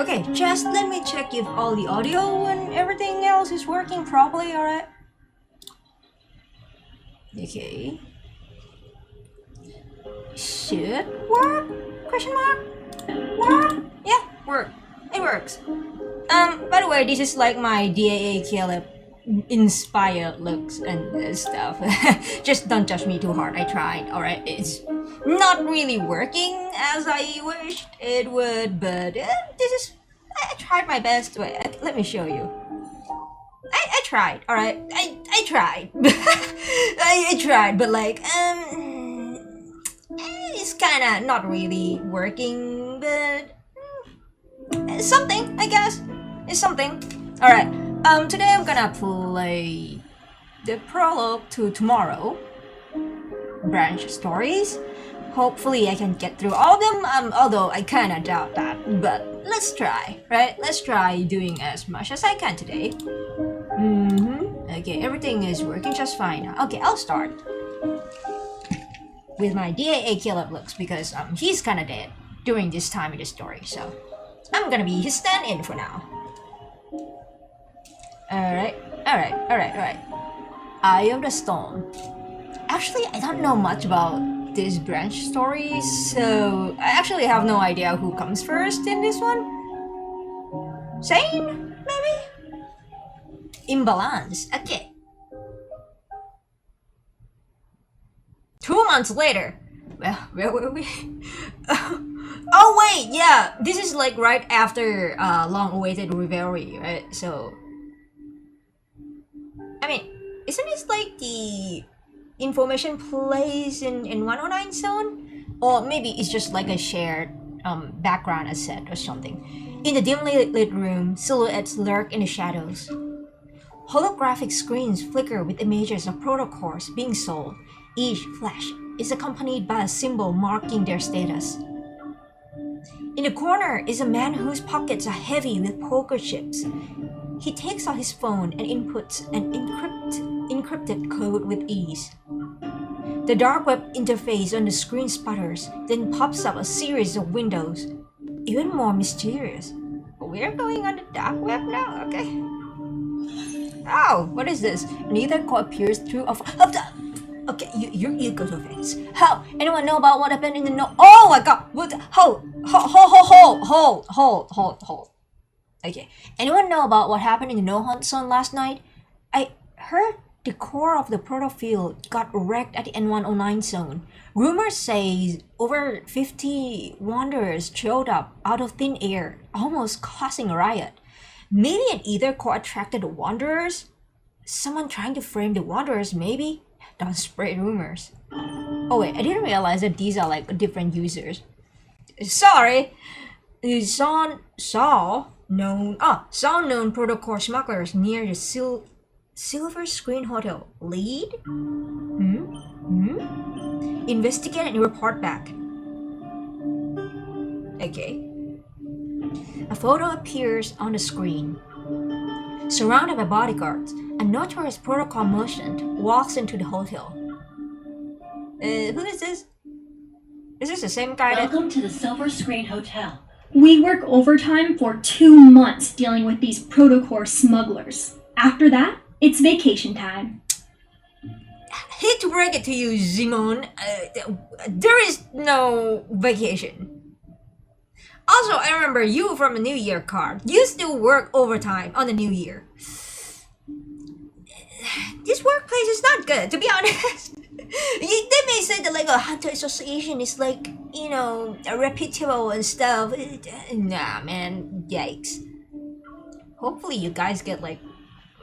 Okay, just let me check if all the audio and everything else is working properly, alright? Okay. Should work? Question mark? Work? Yeah, work. It works. By the way, this is like my DAA Caleb-inspired looks and stuff. Just don't judge me too hard, I tried, alright? It's not really working as I wished it would, but I tried my best. Wait, let me show you. I tried, alright? I tried. I tried, but like, it's kinda not really working, but it's something, I guess. It's something. Alright, today I'm gonna play the prologue to tomorrow. Branch stories. Hopefully I can get through all of them, although I kinda doubt that, but let's try, right? Let's try doing as much as I can today. Okay, everything is working just fine now. Okay, I'll start with my DAA Caleb looks because he's kinda dead during this time in the story, so I'm gonna be his stand-in for now. Alright. Eye of the Storm. Actually, I don't know much about this branch story, so I actually have no idea who comes first in this one. Zayne, maybe? Imbalance. Okay. 2 months later. Well, where were we? Oh wait, yeah. This is like right after long-awaited rivalry, right? So, I mean, isn't this like the information place in 109 zone? Or maybe it's just like a shared background asset or something. In the dimly lit room, silhouettes lurk in the shadows. Holographic screens flicker with images of protocols being sold. Each flash is accompanied by a symbol marking their status. In the corner is a man whose pockets are heavy with poker chips. He takes out his phone and inputs an encrypted code with ease. The dark web interface on the screen sputters, then pops up a series of windows, even more mysterious. We're going on the dark web now, okay? Oh, what is this? An ether core appears through a... Okay, your ego offense. How? Anyone know about what happened in the no? Oh my god! What? Hold. Okay. Anyone know about what happened in the no hunt zone last night? I heard the core of the proto field got wrecked at the N109 zone. Rumors say over 50 wanderers showed up out of thin air, almost causing a riot. Maybe an ether core attracted the wanderers? Someone trying to frame the wanderers, maybe? Don't spread rumors. Oh wait, I didn't realize that these are like different users. Sorry. Saw known protocol smugglers near the Silver Screen Hotel. Lead? Investigate and report back. Okay. A photo appears on the screen. Surrounded by bodyguards, a notorious protocol merchant walks into the hotel. Who is this? Is this the same guy? Welcome to the Silver Screen Hotel. We work overtime for 2 months dealing with these protocol smugglers. After that, it's vacation time. Hate to break it to you, Zimon. There is no vacation. Also, I remember you from a New Year card. You still work overtime on the New Year. This workplace is not good, to be honest. They may say that like a hunter association is like, you know, reputable and stuff. Nah, man, yikes. Hopefully you guys get like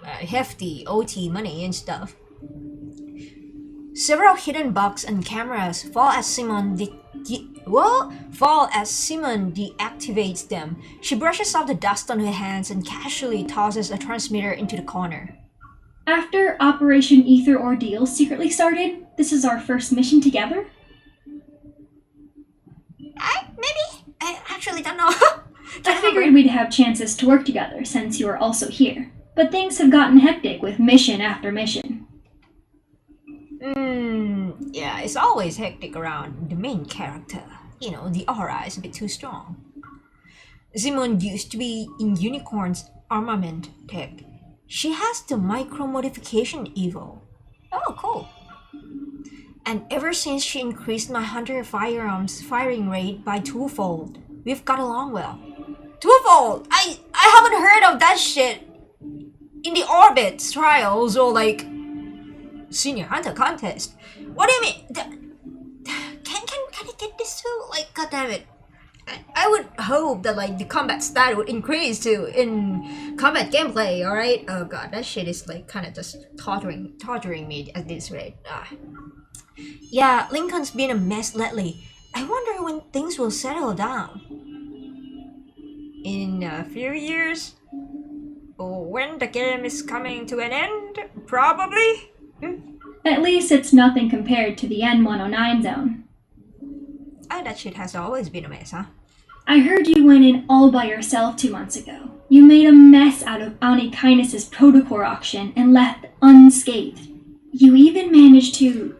hefty OT money and stuff. Several hidden bugs and cameras fall as Simon deactivates them. She brushes off the dust on her hands and casually tosses a transmitter into the corner. After Operation Ether Ordeal secretly started, this is our first mission together? Maybe? I actually don't know. I figured we'd have chances to work together since you are also here. But things have gotten hectic with mission after mission. Yeah, it's always hectic around the main character. You know, the aura is a bit too strong. Simone used to be in Unicorn's armament tech. She has the micro modification evo. Oh, cool. And ever since she increased my hunter firearms firing rate by twofold, we've got along well. Twofold? I haven't heard of that shit in the Orbits trials or like senior hunter contest. What do you mean? Can I get this too? Like, goddammit. I would hope that like the combat stat would increase too in combat gameplay, alright? Oh god, that shit is like kinda just torturing me at this rate. Yeah, Lincoln's been a mess lately. I wonder when things will settle down. In a few years? Or when the game is coming to an end? Probably? At least it's nothing compared to the N109 zone. Oh, that shit has always been a mess, huh? I heard you went in all by yourself 2 months ago. You made a mess out of Ani Kindness's protocore auction and left unscathed. You even managed to...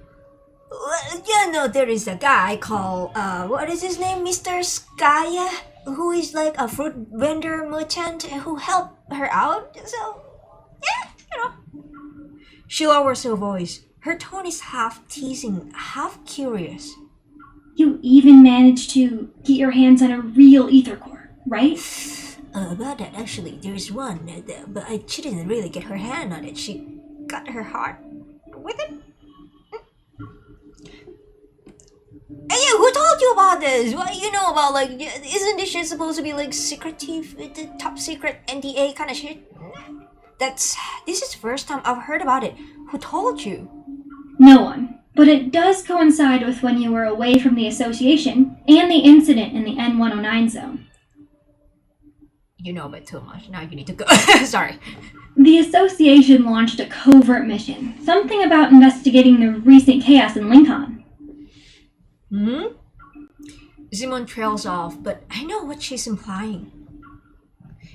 Well, you know, there is a guy called, what is his name? Mr. Skaya? Who is like a fruit vendor merchant who helped her out. So, yeah, you know. She lowers her voice. Her tone is half teasing, half curious. You even managed to get your hands on a real ether core, right? About that, actually, there's one, but she didn't really get her hand on it. She got her heart with it. Hey, yeah, who told you about this? What you know about, like, isn't this shit supposed to be, like, secretive, the top secret NDA kind of shit? This is the first time I've heard about it. Who told you? No one. But it does coincide with when you were away from the association and the incident in the N109 zone. You know a bit too much. Now you need to go. Sorry. The association launched a covert mission. Something about investigating the recent chaos in Lincoln. Simone trails off, but I know what she's implying.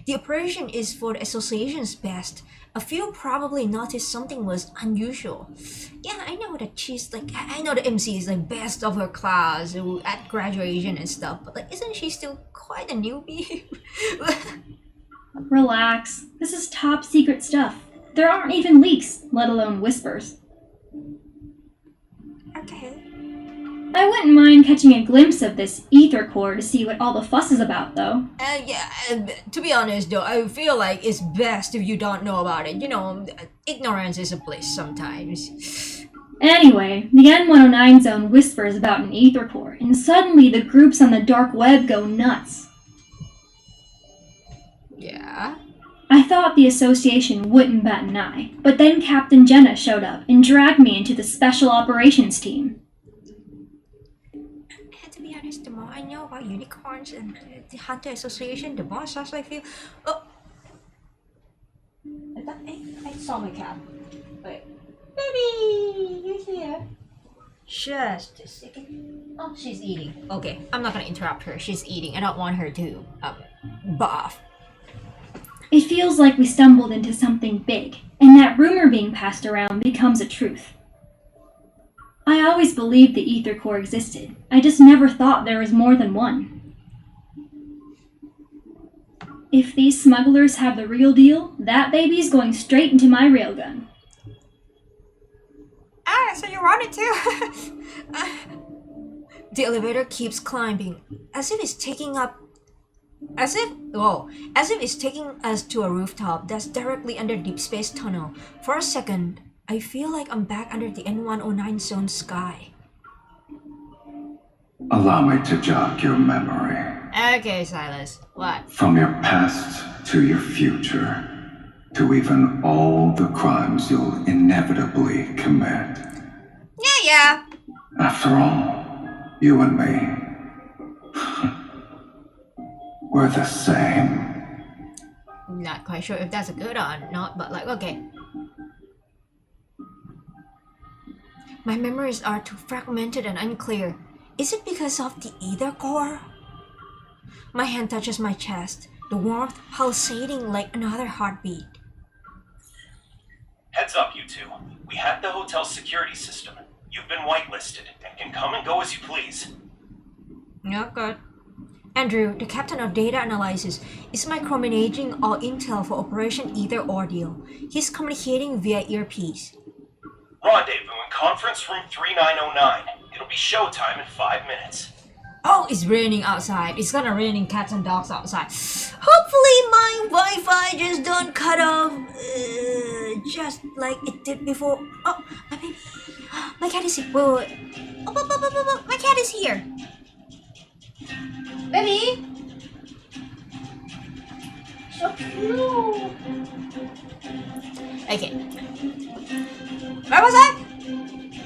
The operation is for the association's best. A few probably noticed something was unusual. Yeah, I know that she's like, I know the MC is like best of her class at graduation and stuff, but like, isn't she still quite a newbie? Relax. This is top secret stuff. There aren't even leaks, let alone whispers. Okay. I wouldn't mind catching a glimpse of this ether core to see what all the fuss is about, though. To be honest though, I feel like it's best if you don't know about it. You know, ignorance is a bliss sometimes. Anyway, the N109 zone whispers about an ether core, and suddenly the groups on the dark web go nuts. Yeah? I thought the association wouldn't bat an eye, but then Captain Jenna showed up and dragged me into the special operations team. To be honest, the more I know about unicorns and the Hunter Association, the more sus I feel. Oh! I saw my cat. Wait. Baby! You here? Just a second. Oh, she's eating. Okay, I'm not gonna interrupt her. She's eating. I don't want her to, barf. It feels like we stumbled into something big, and that rumor being passed around becomes a truth. I always believed the ether core existed. I just never thought there was more than one. If these smugglers have the real deal, that baby's going straight into my railgun. Ah, so you want it too? The elevator keeps climbing, as if it's taking us to a rooftop that's directly under Deepspace tunnel. For a second, I feel like I'm back under the N109 zone sky. Allow me to jog your memory. Okay, Silas. What? From your past to your future, to even all the crimes you'll inevitably commit. Yeah. After all, you and me, we're the same. Not quite sure if that's a good or not, but like, okay. My memories are too fragmented and unclear. Is it because of the ether core? My hand touches my chest, the warmth pulsating like another heartbeat. Heads up, you two. We hacked the hotel's security system. You've been whitelisted and can come and go as you please. Yeah, good. Andrew, the captain of data analysis, is micromanaging all intel for Operation Ether Ordeal. He's communicating via earpiece. Rendezvous in conference room 3909. It'll be showtime in 5 minutes. Oh, it's raining outside. It's gonna rain in cats and dogs outside. Hopefully my Wi-Fi just don't cut off just like it did before. Oh, my baby. My cat is here. Wait, wait, wait. Oh, my cat is here. Baby. So cute. Okay. Where was I?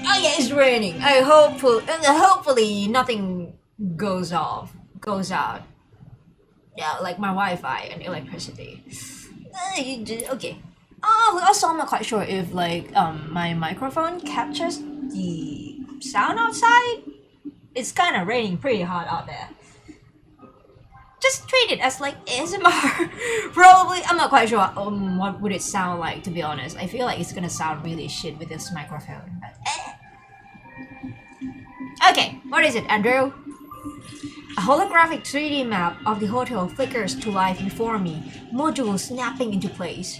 Oh yeah, it's raining. Hopefully nothing goes out. Yeah, like my Wi-Fi and electricity. Okay. Also, I'm not quite sure if like my microphone captures the sound outside. It's kind of raining pretty hard out there. Just treat it as like ASMR. Probably, I'm not quite sure what would it sound like, to be honest. I feel like it's gonna sound really shit with this microphone. But, Okay, what is it, Andrew? A holographic 3D map of the hotel flickers to life before me, modules snapping into place.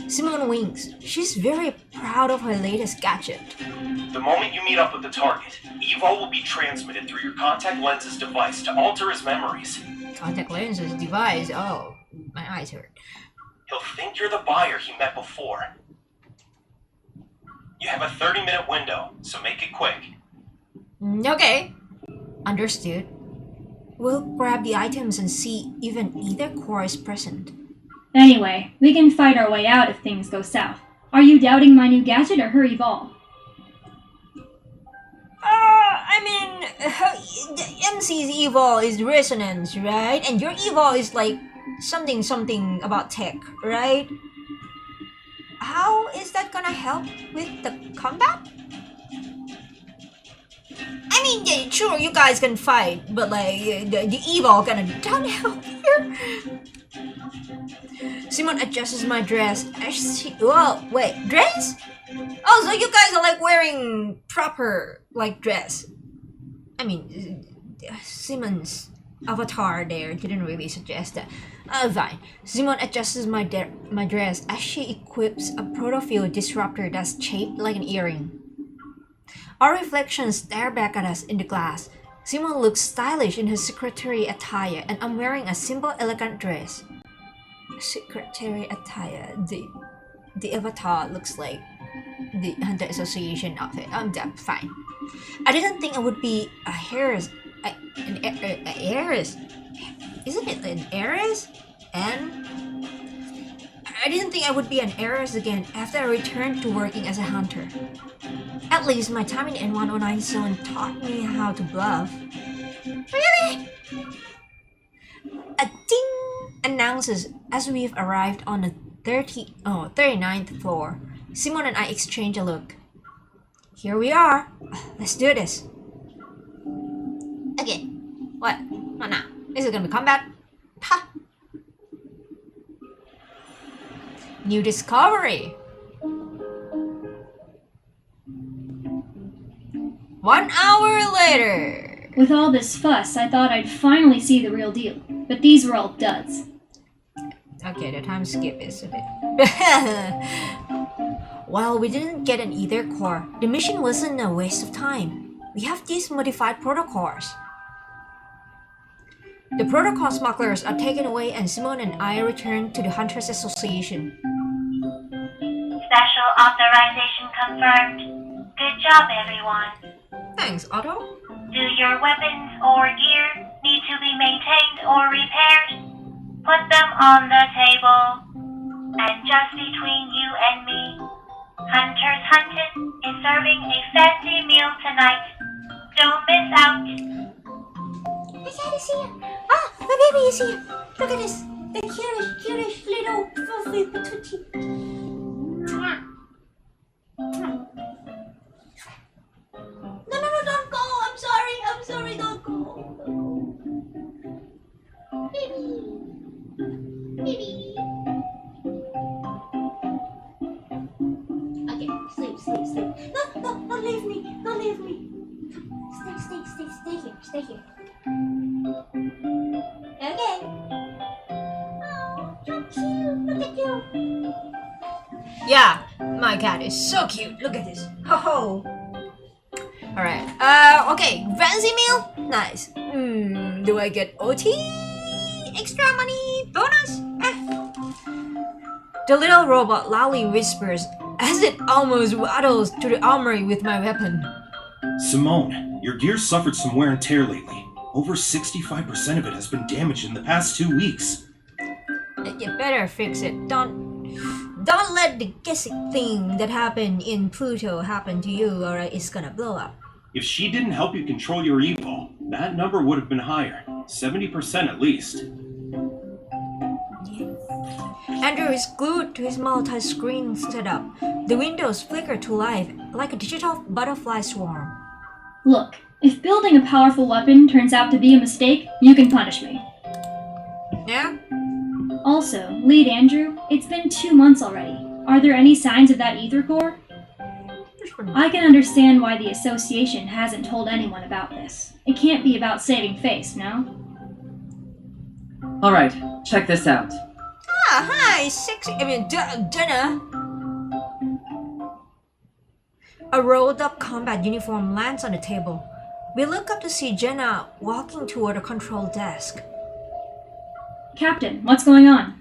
Simone winks. She's very proud of her latest gadget. The moment you meet up with the target, Evo will be transmitted through your contact lenses device to alter his memories. Contact lenses device. Oh, my eyes hurt. He'll think you're the buyer he met before. You have a 30-minute window, so make it quick. Okay. Understood. We'll grab the items and see if either core is present. Anyway, we can fight our way out if things go south. Are you doubting my new gadget or her evolve? MC's evol is resonance, right? And your evol is like something about tech, right? How is that gonna help with the combat? I mean, yeah, sure, you guys can fight, but like the evil gonna don't help here. Simone adjusts my dress as she. Whoa, wait, dress? Oh, so you guys are like wearing proper like dress. I mean, Simone's avatar there didn't really suggest that. Fine. Simone adjusts my dress as she equips a protofield disruptor that's shaped like an earring. Our reflections stare back at us in the glass. Simone looks stylish in her secretary attire, and I'm wearing a simple, elegant dress. Secretary attire. The avatar looks like the Hunter Association outfit. Fine. I didn't think I would be a heiress. An heiress? Isn't it an heiress? And I didn't think I would be an heiress again after I returned to working as a hunter. At least my time in N109 zone taught me how to bluff. Really? A ding announces as we've arrived on the 39th floor. Simone and I exchange a look. Here we are. Let's do this. Okay. What now? Is it gonna be combat? Ha! New discovery. 1 hour later. With all this fuss, I thought I'd finally see the real deal, but these were all duds. Okay, the time skip is a bit. While we didn't get an ether core, the mission wasn't a waste of time. We have these modified protocols. The protocol smugglers are taken away and Simone and I return to the Hunters Association. Special authorization confirmed. Good job, everyone. Thanks, Otto. Do your weapons or gear need to be maintained or repaired? Put them on the table. And just between you and me, Hunters Hunted is serving a fancy meal tonight. Don't miss out. My cat is here. Ah, my baby is here. Look at this. The cutest little fluffy patootie. No, don't go. I'm sorry, don't go. Baby. Okay, sleep. No, don't leave me. Stay here. Okay. Oh, so cute. Look at you. Yeah, my cat is so cute. Look at this. Ho ho. Alright. Okay. Fancy meal? Nice. Do I get OT? Extra money? Bonus? The little robot loudly whispers as it almost waddles to the armory with my weapon. Simone, your gear suffered some wear and tear lately. Over 65% of it has been damaged in the past 2 weeks. You better fix it. Don't let the guessing thing that happened in Pluto happen to you, or it's gonna blow up. If she didn't help you control your evil, that number would have been higher. 70% at least. Andrew is glued to his multi-screen setup. The windows flicker to life like a digital butterfly swarm. Look, if building a powerful weapon turns out to be a mistake, you can punish me. Yeah? Also, lead Andrew, it's been 2 months already. Are there any signs of that ether core? I can understand why the association hasn't told anyone about this. It can't be about saving face, no? Alright, check this out. Ah, hi, sexy. Jenna. A rolled up combat uniform lands on the table. We look up to see Jenna walking toward a control desk. Captain, what's going on?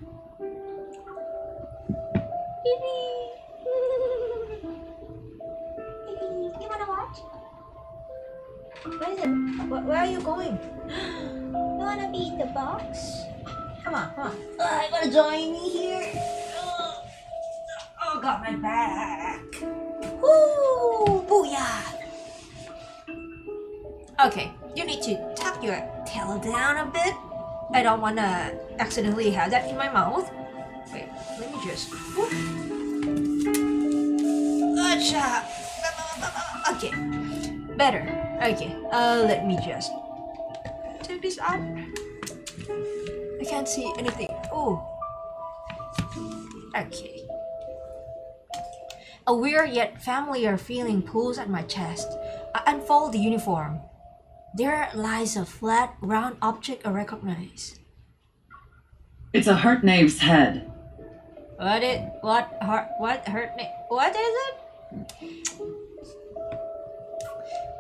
You wanna watch? Where is it? Where are you going? You wanna be in the box? Come on. I gotta join me here. Oh, got my back. Woo! Booyah! Okay, you need to tuck your tail down a bit. I don't wanna accidentally have that in my mouth. Wait, let me just. Acha. Okay, better. Okay, let me just take this out. I can't see anything. Oh. Okay. A weird yet familiar feeling pulls at my chest. I unfold the uniform. There lies a flat, round object I recognize. It's a hurt knave's head. What is it?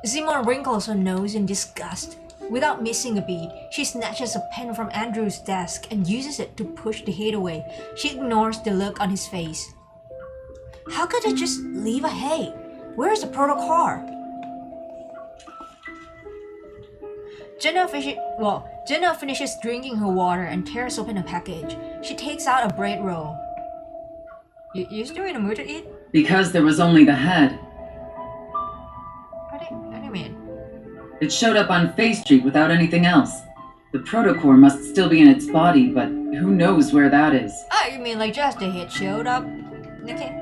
Simone wrinkles her nose in disgust. Without missing a beat, she snatches a pen from Andrew's desk and uses it to push the hate away. She ignores the look on his face. How could I just leave a hate? Where's the protocol? Jenna finishes drinking her water and tears open a package. She takes out a bread roll. You still in the mood to eat? Because there was only the head. What do you mean? It showed up on Face Street without anything else. The protocore must still be in its body, but who knows where that is. Oh, you mean like just the head showed up? Okay.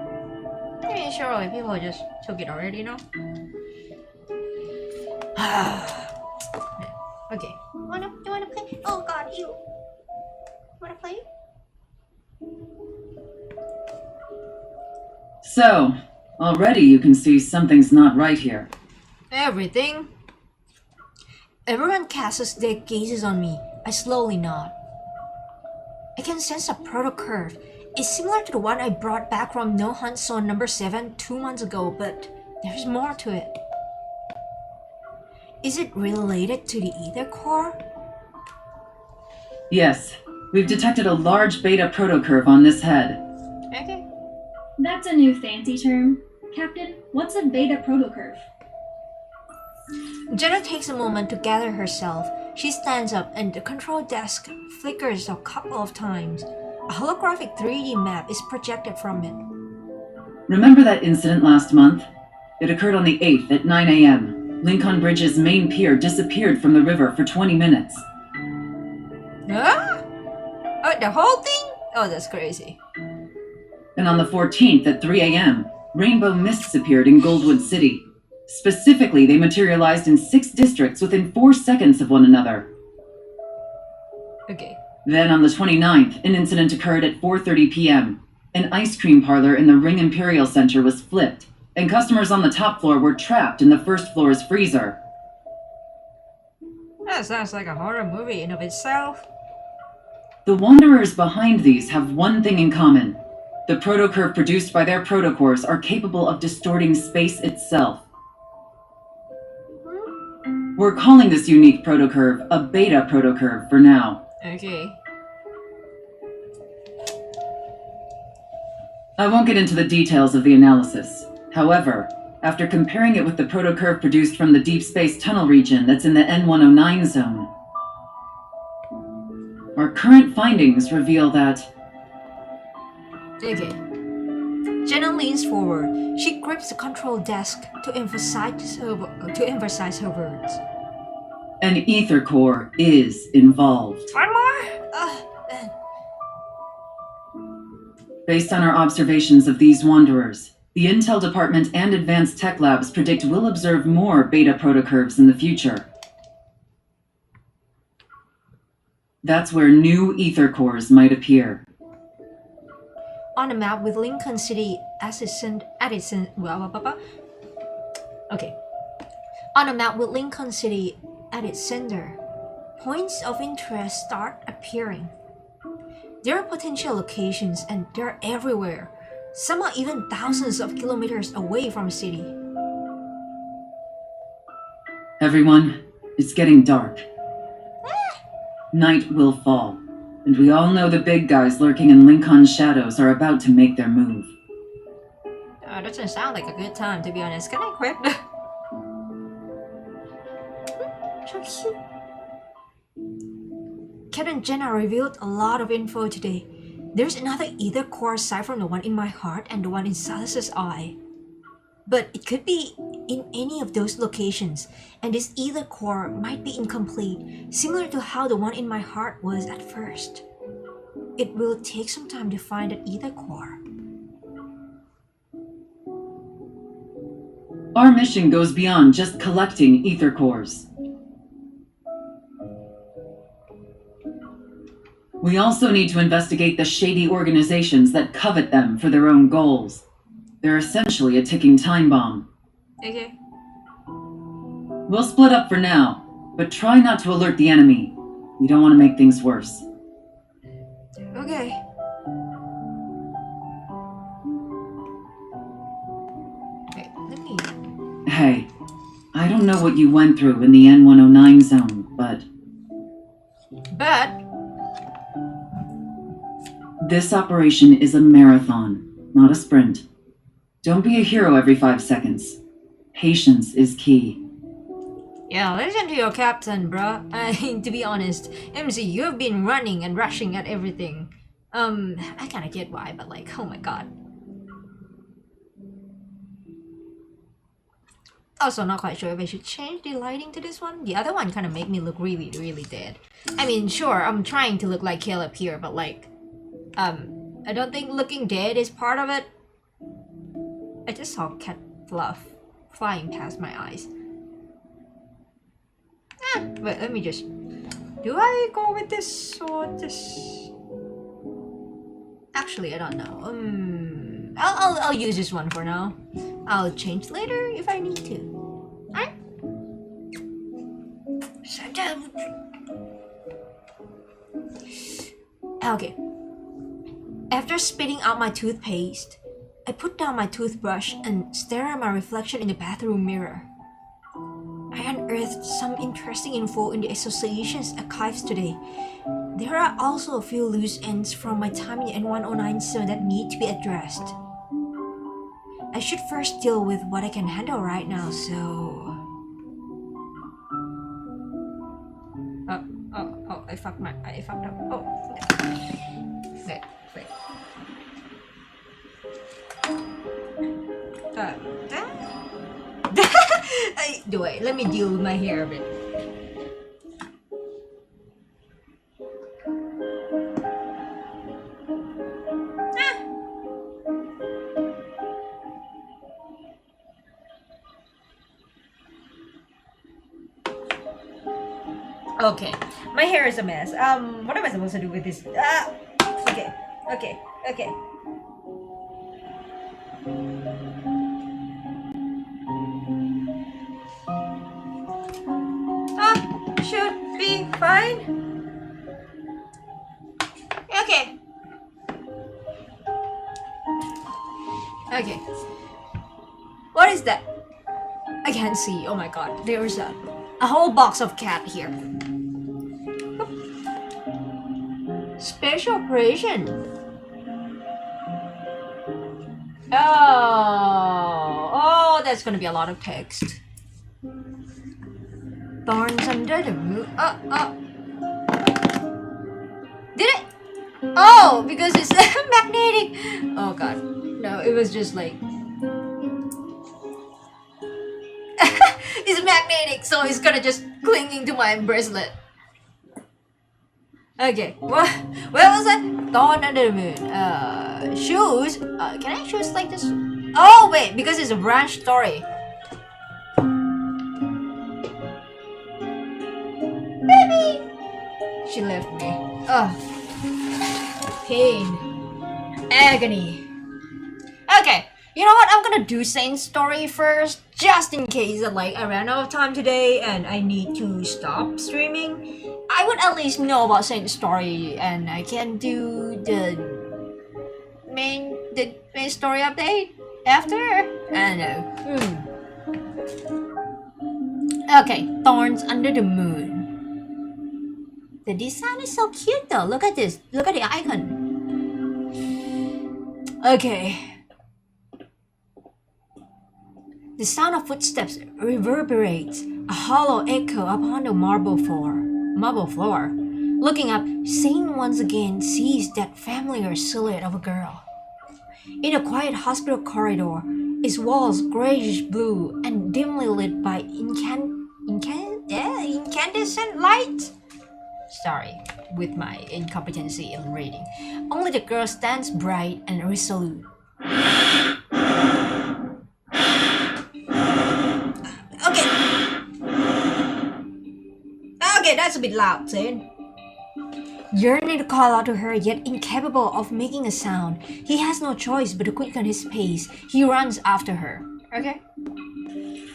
I mean, surely people just took it already, no? Okay. You wanna play? Oh god, you wanna play? So, already you can see something's not right here. Everything. Everyone casts their gazes on me. I slowly nod. I can sense a proto-curve. It's similar to the one I brought back from No Hunt Zone number 7 2 months ago, but there's more to it. Is it related to the ether core? Yes, we've detected a large beta protocurve on this head. Okay. That's a new fancy term. Captain, what's a beta protocurve? Jenna takes a moment to gather herself. She stands up and the control desk flickers a couple of times. A holographic 3D map is projected from it. Remember that incident last month? It occurred on the 8th at 9 a.m. Lincoln Bridge's main pier disappeared from the river for 20 minutes. Huh? Oh, the whole thing? Oh, that's crazy. And on the 14th at 3 a.m., rainbow mists appeared in Goldwood City. Specifically, they materialized in 6 districts within 4 seconds of one another. Okay. Then on the 29th, an incident occurred at 4:30 p.m. An ice cream parlor in the Ring Imperial Center was flipped, and customers on the top floor were trapped in the first floor's freezer. That sounds like a horror movie in of itself. The Wanderers behind these have one thing in common. The protocurve produced by their protocores are capable of distorting space itself. We're calling this unique protocurve a beta protocurve for now. Okay. I won't get into the details of the analysis. However, after comparing it with the protocurve produced from the Deepspace tunnel region that's in the N109 zone, our current findings reveal that... Okay. Jenna leans forward. She grips the control desk to emphasize her words. an ether core is involved. One more? Based on our observations of these wanderers, the Intel Department and Advanced Tech Labs predict we'll observe more beta protocurves in the future. That's where new ether cores might appear. On a map with Lincoln City as its Okay. On a map with Lincoln City at its center, points of interest start appearing. There are potential locations and they're everywhere. Some are even thousands of kilometers away from the city. Everyone, it's getting dark. Night will fall, and we all know the big guys lurking in Lincoln's shadows are about to make their move. That doesn't sound like a good time, to be honest. Can I quit? So cute. Kat and Jenna revealed a lot of info today. There's another ether core aside from the one in my heart and the one in Silas's eye. But it could be in any of those locations, and this ether core might be incomplete, similar to how the one in my heart was at first. It will take some time to find that ether core. Our mission goes beyond just collecting ether cores. We also need to investigate the shady organizations that covet them for their own goals. They're essentially a ticking time bomb. Okay. We'll split up for now, but try not to alert the enemy. We don't want to make things worse. Okay. Wait, let me... Hey, I don't know what you went through in the N109 zone, but... This operation is a marathon, not a sprint. Don't be a hero every 5 seconds. Patience is key. Yeah, listen to your captain, bruh. I mean, to be honest, MC, you've been running and rushing at everything. I kinda get why, but like, oh my god. Also, not quite sure if I should change the lighting to this one. The other one kind of made me look really, really dead. I mean, sure, I'm trying to look like Caleb here, but like, I don't think looking dead is part of it. I just saw cat fluff flying past my eyes. But let me just... Do I go with this or this? Actually, I don't know. I'll use this one for now. I'll change later if I need to. Alright? Okay. After spitting out my toothpaste, I put down my toothbrush and stare at my reflection in the bathroom mirror. I unearthed some interesting info in the association's archives today. There are also a few loose ends from my time in the N109 zone that need to be addressed. I should first deal with what I can handle right now, so... I fucked up. Oh, wait. Wait, let me deal with my hair a bit. Okay, my hair is a mess. What am I supposed to do with this? Okay. Should be fine. Okay. Okay. What is that? I can't see. Oh my god. There's a whole box of cat here. Special operation. Oh, that's gonna be a lot of text. Thorns under the moon. Did it? Oh, because it's magnetic. Oh god. No, it was just like it's magnetic, so it's gonna just clinging to my bracelet. Okay, what was that? Thorn under the moon. Shoes. Can I choose like this? Oh wait, because it's a branch story. Baby, she left me. Ugh. Pain, agony. Okay, you know what? I'm gonna do Zayne's story first, just in case that like I ran out of time today and I need to stop streaming. I would at least know about Zayne's story, and I can do the main story update after. I don't know. Okay, Thorns under the moon. The design is so cute though. Look at this. Look at the icon. Okay. The sound of footsteps reverberates, a hollow echo upon the marble floor. Looking up, Zayne once again sees that familiar silhouette of a girl. In a quiet hospital corridor, its walls grayish blue and dimly lit by incandescent light. Sorry, with my incompetency in reading. Only the girl stands bright and resolute. Okay, that's a bit loud, Zayne. Yearning to call out to her, yet incapable of making a sound, he has no choice but to quicken his pace. He runs after her. Okay?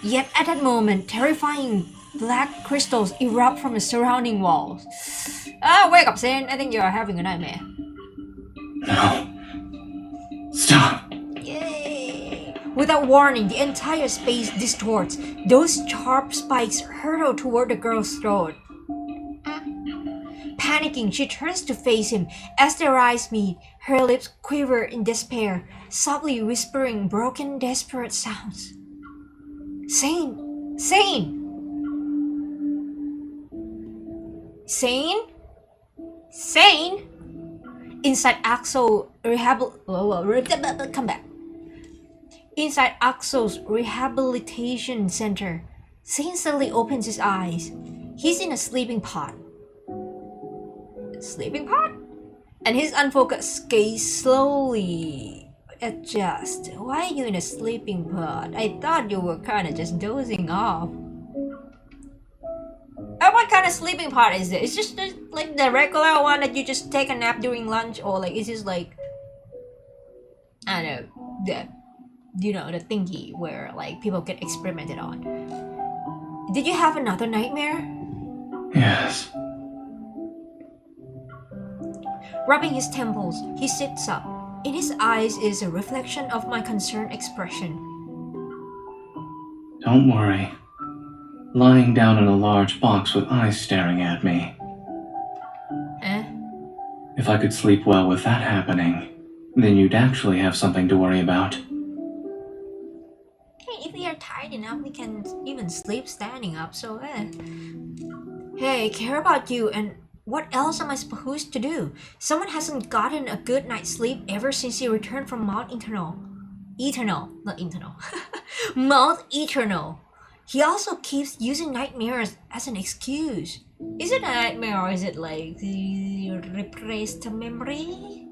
Yet at that moment, terrifying black crystals erupt from the surrounding walls. Wake up, Zayne. I think you are having a nightmare. No. Stop. Yay! Without warning, the entire space distorts. Those sharp spikes hurtle toward the girl's throat. Panicking, she turns to face him. As their eyes meet, her lips quiver in despair, softly whispering broken, desperate sounds. Zayne! Zayne! Zayne? Zayne? Inside Axel's Inside Axel's rehabilitation center, Zayne suddenly opens his eyes. He's in a sleeping pod. Sleeping pod? And his unfocused gaze slowly adjusts. Why are you in a sleeping pod? I thought you were kinda just dozing off. What kind of sleeping pod is it? It's just like the regular one that you just take a nap during lunch, or like it's just like I don't know, the the thingy where like people get experimented on. Did you have another nightmare? Yes. Rubbing his temples, he sits up. In his eyes is a reflection of my concerned expression. Don't worry. Lying down in a large box with eyes staring at me. If I could sleep well with that happening, then you'd actually have something to worry about. Hey, if we are tired enough, we can even sleep standing up, so Hey, I care about you, and what else am I supposed to do? Someone hasn't gotten a good night's sleep ever since he returned from Mount Eternal. Not Eternal. Mount Eternal. He also keeps using nightmares as an excuse. Is it a nightmare or is it like the repressed memory?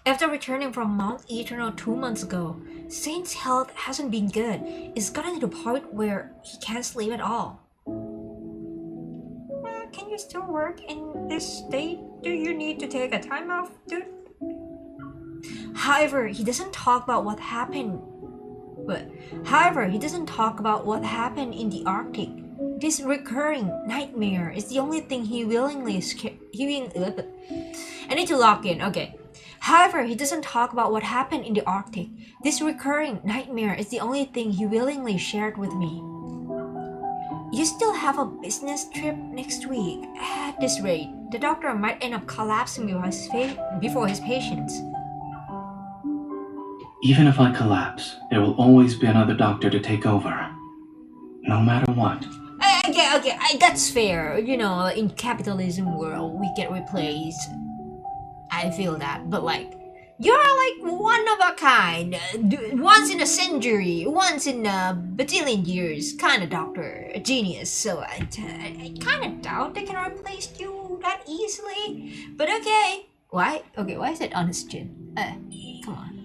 After returning from Mount Eternal 2 months ago, Zayne's health hasn't been good. It's gotten to the point where he can't sleep at all. Can you still work in this state? Do you need to take a time off, dude? However, he doesn't talk about what happened in the Arctic. This recurring nightmare is the only thing he willingly I need to lock in. Okay. However, he doesn't talk about what happened in the Arctic. This recurring nightmare is the only thing he willingly shared with me. You still have a business trip next week. At this rate, the doctor might end up collapsing before his patients. Even if I collapse, there will always be another doctor to take over. No matter what. Okay, that's fair. You know, in capitalism world, we get replaced. I feel that, but like, you're like one of a kind, once in a century, once in a bajillion years kind of doctor, a genius. So I kind of doubt they can replace you that easily. But okay, why? Okay, why is it on his chin? Come on.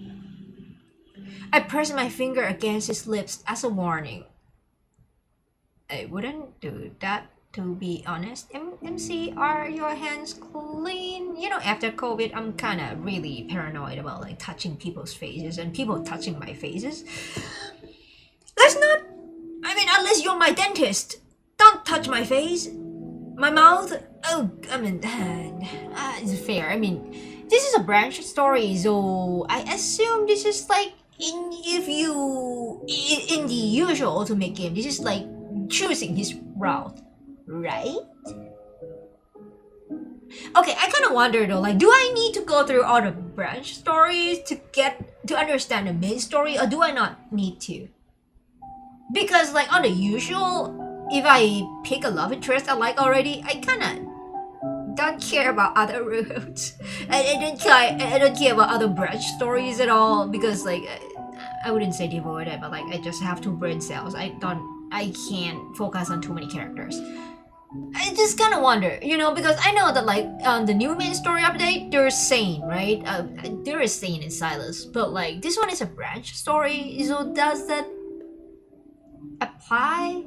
I pressed my finger against his lips as a warning. I wouldn't do that, to be honest. MC, are your hands clean? You know, after COVID, I'm kind of really paranoid about like touching people's faces and people touching my faces. Let's not. I mean, unless you're my dentist, don't touch my face, my mouth. Oh, I mean, it's fair. I mean, this is a branch story, so I assume this is like in the usual OtomeGame, this is like choosing his route, right? Okay, I kind of wonder though, like, do I need to go through all the branch stories to understand the main story, or do I not need to? Because like on the usual, if I pick a love interest I like already, I kind of don't care about other routes. I don't care about other branch stories at all, because like I wouldn't say devoid, but like I just have 2 brain cells. I can't focus on too many characters. I just kind of wonder, you know, because I know that like the new main story update, there's Zayne, right? There is Zayne and Silas, but like this one is a branch story, so does that apply?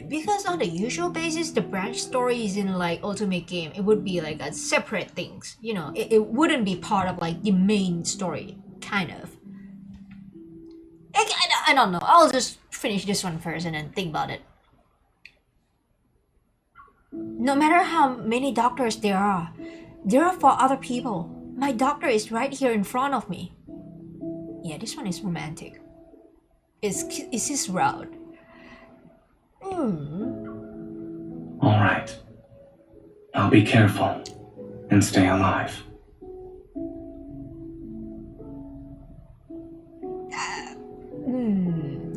Because on the usual basis, the branch stories in like OtomeGame, it would be like a separate things, you know, it wouldn't be part of like the main story, kind of. I don't know, I'll just finish this one first and then think about it. No matter how many doctors there are for other people. My doctor is right here in front of me. Yeah, this one is romantic. Is his route. Alright. I'll be careful and stay alive.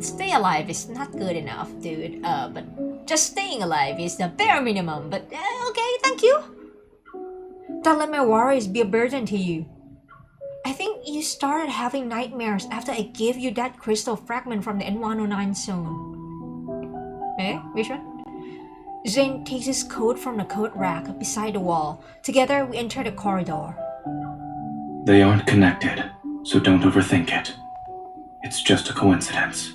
Stay alive is not good enough, dude. But just staying alive is the bare minimum. But okay, thank you. Don't let my worries be a burden to you. I think you started having nightmares after I gave you that crystal fragment from the N109 zone. Eh? Which one? Zayne takes his coat from the coat rack beside the wall. Together, we enter the corridor. They aren't connected, so don't overthink it. It's just a coincidence.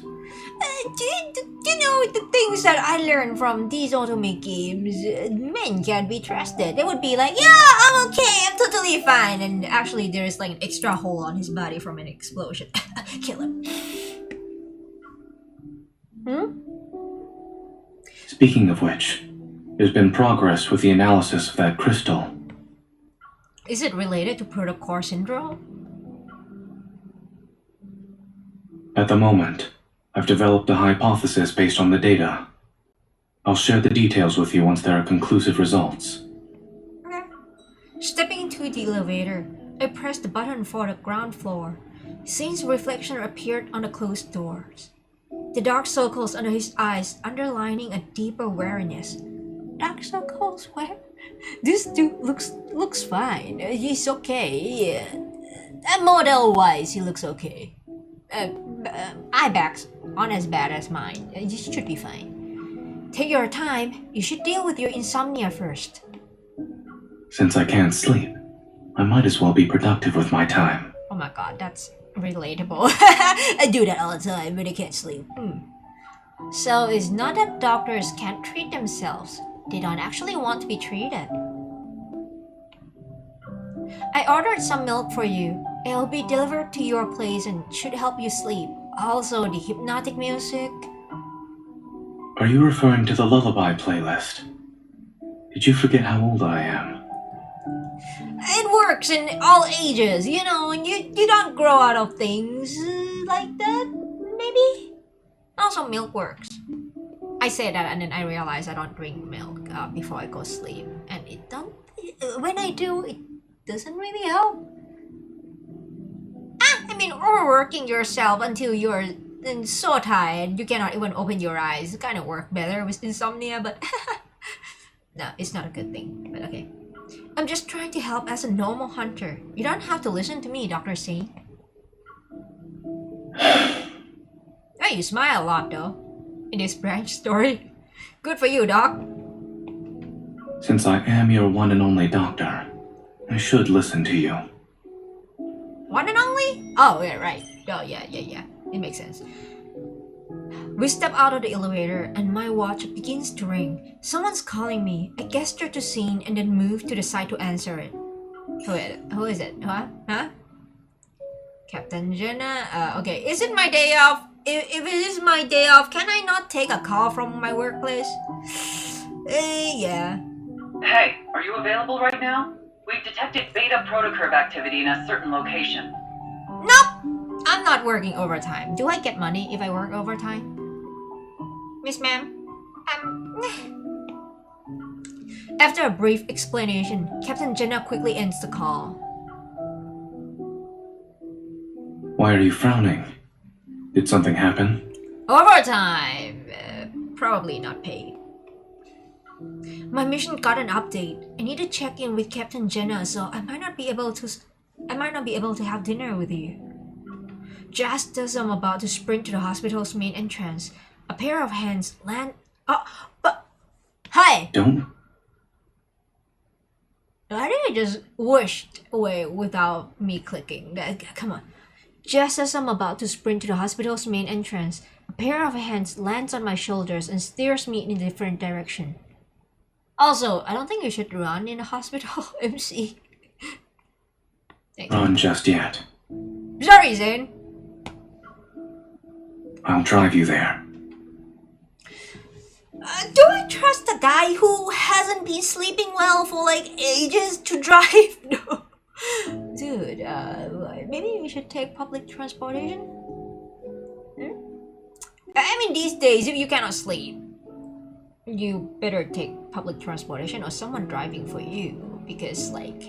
You know, the things that I learned from these OtomeGames, men can't be trusted. They would be like, yeah, I'm okay, I'm totally fine. And actually, there's like an extra hole on his body from an explosion. Kill him. Speaking of which, there's been progress with the analysis of that crystal. Is it related to Protocol syndrome? At the moment, I've developed a hypothesis based on the data. I'll share the details with you once there are conclusive results. Okay. Stepping into the elevator, I pressed the button for the ground floor. Zayne's reflection appeared on the closed doors. The dark circles under his eyes underlining a deeper wariness. Dark circles? Where? This dude looks fine. He's okay. Model-wise, he looks okay. Eye bags aren't as bad as mine. You should be fine. Take your time. You should deal with your insomnia first. Since I can't sleep, I might as well be productive with my time. Oh my god, that's relatable. I do that all the time when I can't sleep. So it's not that doctors can't treat themselves. They don't actually want to be treated. I ordered some milk for you. It'll be delivered to your place and should help you sleep. Also, the hypnotic music. Are you referring to the lullaby playlist? Did you forget how old I am? works in all ages, you know, and you don't grow out of things like that, maybe? Also, milk works. I say that and then I realize I don't drink milk before I go sleep, and when I do, it doesn't really help. I mean, overworking yourself until you're so tired you cannot even open your eyes kind of work better with insomnia, but no, it's not a good thing, but okay. I'm just trying to help as a normal hunter. You don't have to listen to me, Dr. Zayne. Hey, you smile a lot though, in this branch story. Good for you, Doc. Since I am your one and only doctor, I should listen to you. One and only? Oh, yeah, right. Oh, yeah. It makes sense. We step out of the elevator and my watch begins to ring. Someone's calling me. I gesture to Zayne and then move to the side to answer it. Who is it? Huh? Captain Jenna? Okay, is it my day off? If it is my day off, can I not take a call from my workplace? Yeah. Hey, are you available right now? We've detected beta protocurve activity in a certain location. Nope! I'm not working overtime. Do I get money if I work overtime? Miss Ma'am? After a brief explanation, Captain Jenna quickly ends the call. Why are you frowning? Did something happen? Overtime! Probably not paid. My mission got an update. I need to check in with Captain Jenna, so I might not be able to have dinner with you. Just as I'm about to sprint to the hospital's main entrance, a pair of hands land. Oh, but hi. Don't. I think I just whooshed away without me clicking. Come on. Just as I'm about to sprint to the hospital's main entrance, a pair of hands lands on my shoulders and steers me in a different direction. Also, I don't think you should run in the hospital, MC. Run just yet. Sorry, Zayne. I'll drive you there. Do I trust a guy who hasn't been sleeping well for like ages to drive? No. Dude, maybe we should take public transportation? I mean, these days, if you cannot sleep, you better take public transportation or someone driving for you, because like,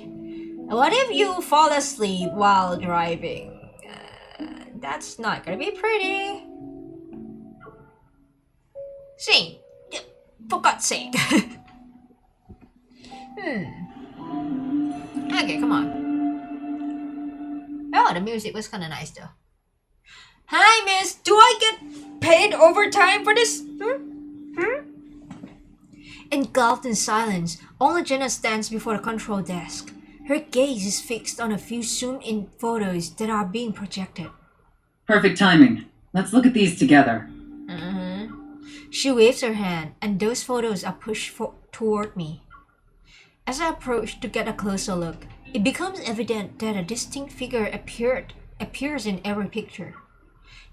what if you fall asleep while driving? That's not gonna be pretty. See, for God's sake. Okay, come on. Oh, the music was kinda nice though. Hi, miss, do I get paid overtime for this? Engulfed in silence, only Jenna stands before the control desk. Her gaze is fixed on a few zoomed-in photos that are being projected. Perfect timing. Let's look at these together. She waves her hand, and those photos are pushed toward me. As I approach to get a closer look, it becomes evident that a distinct figure appears in every picture.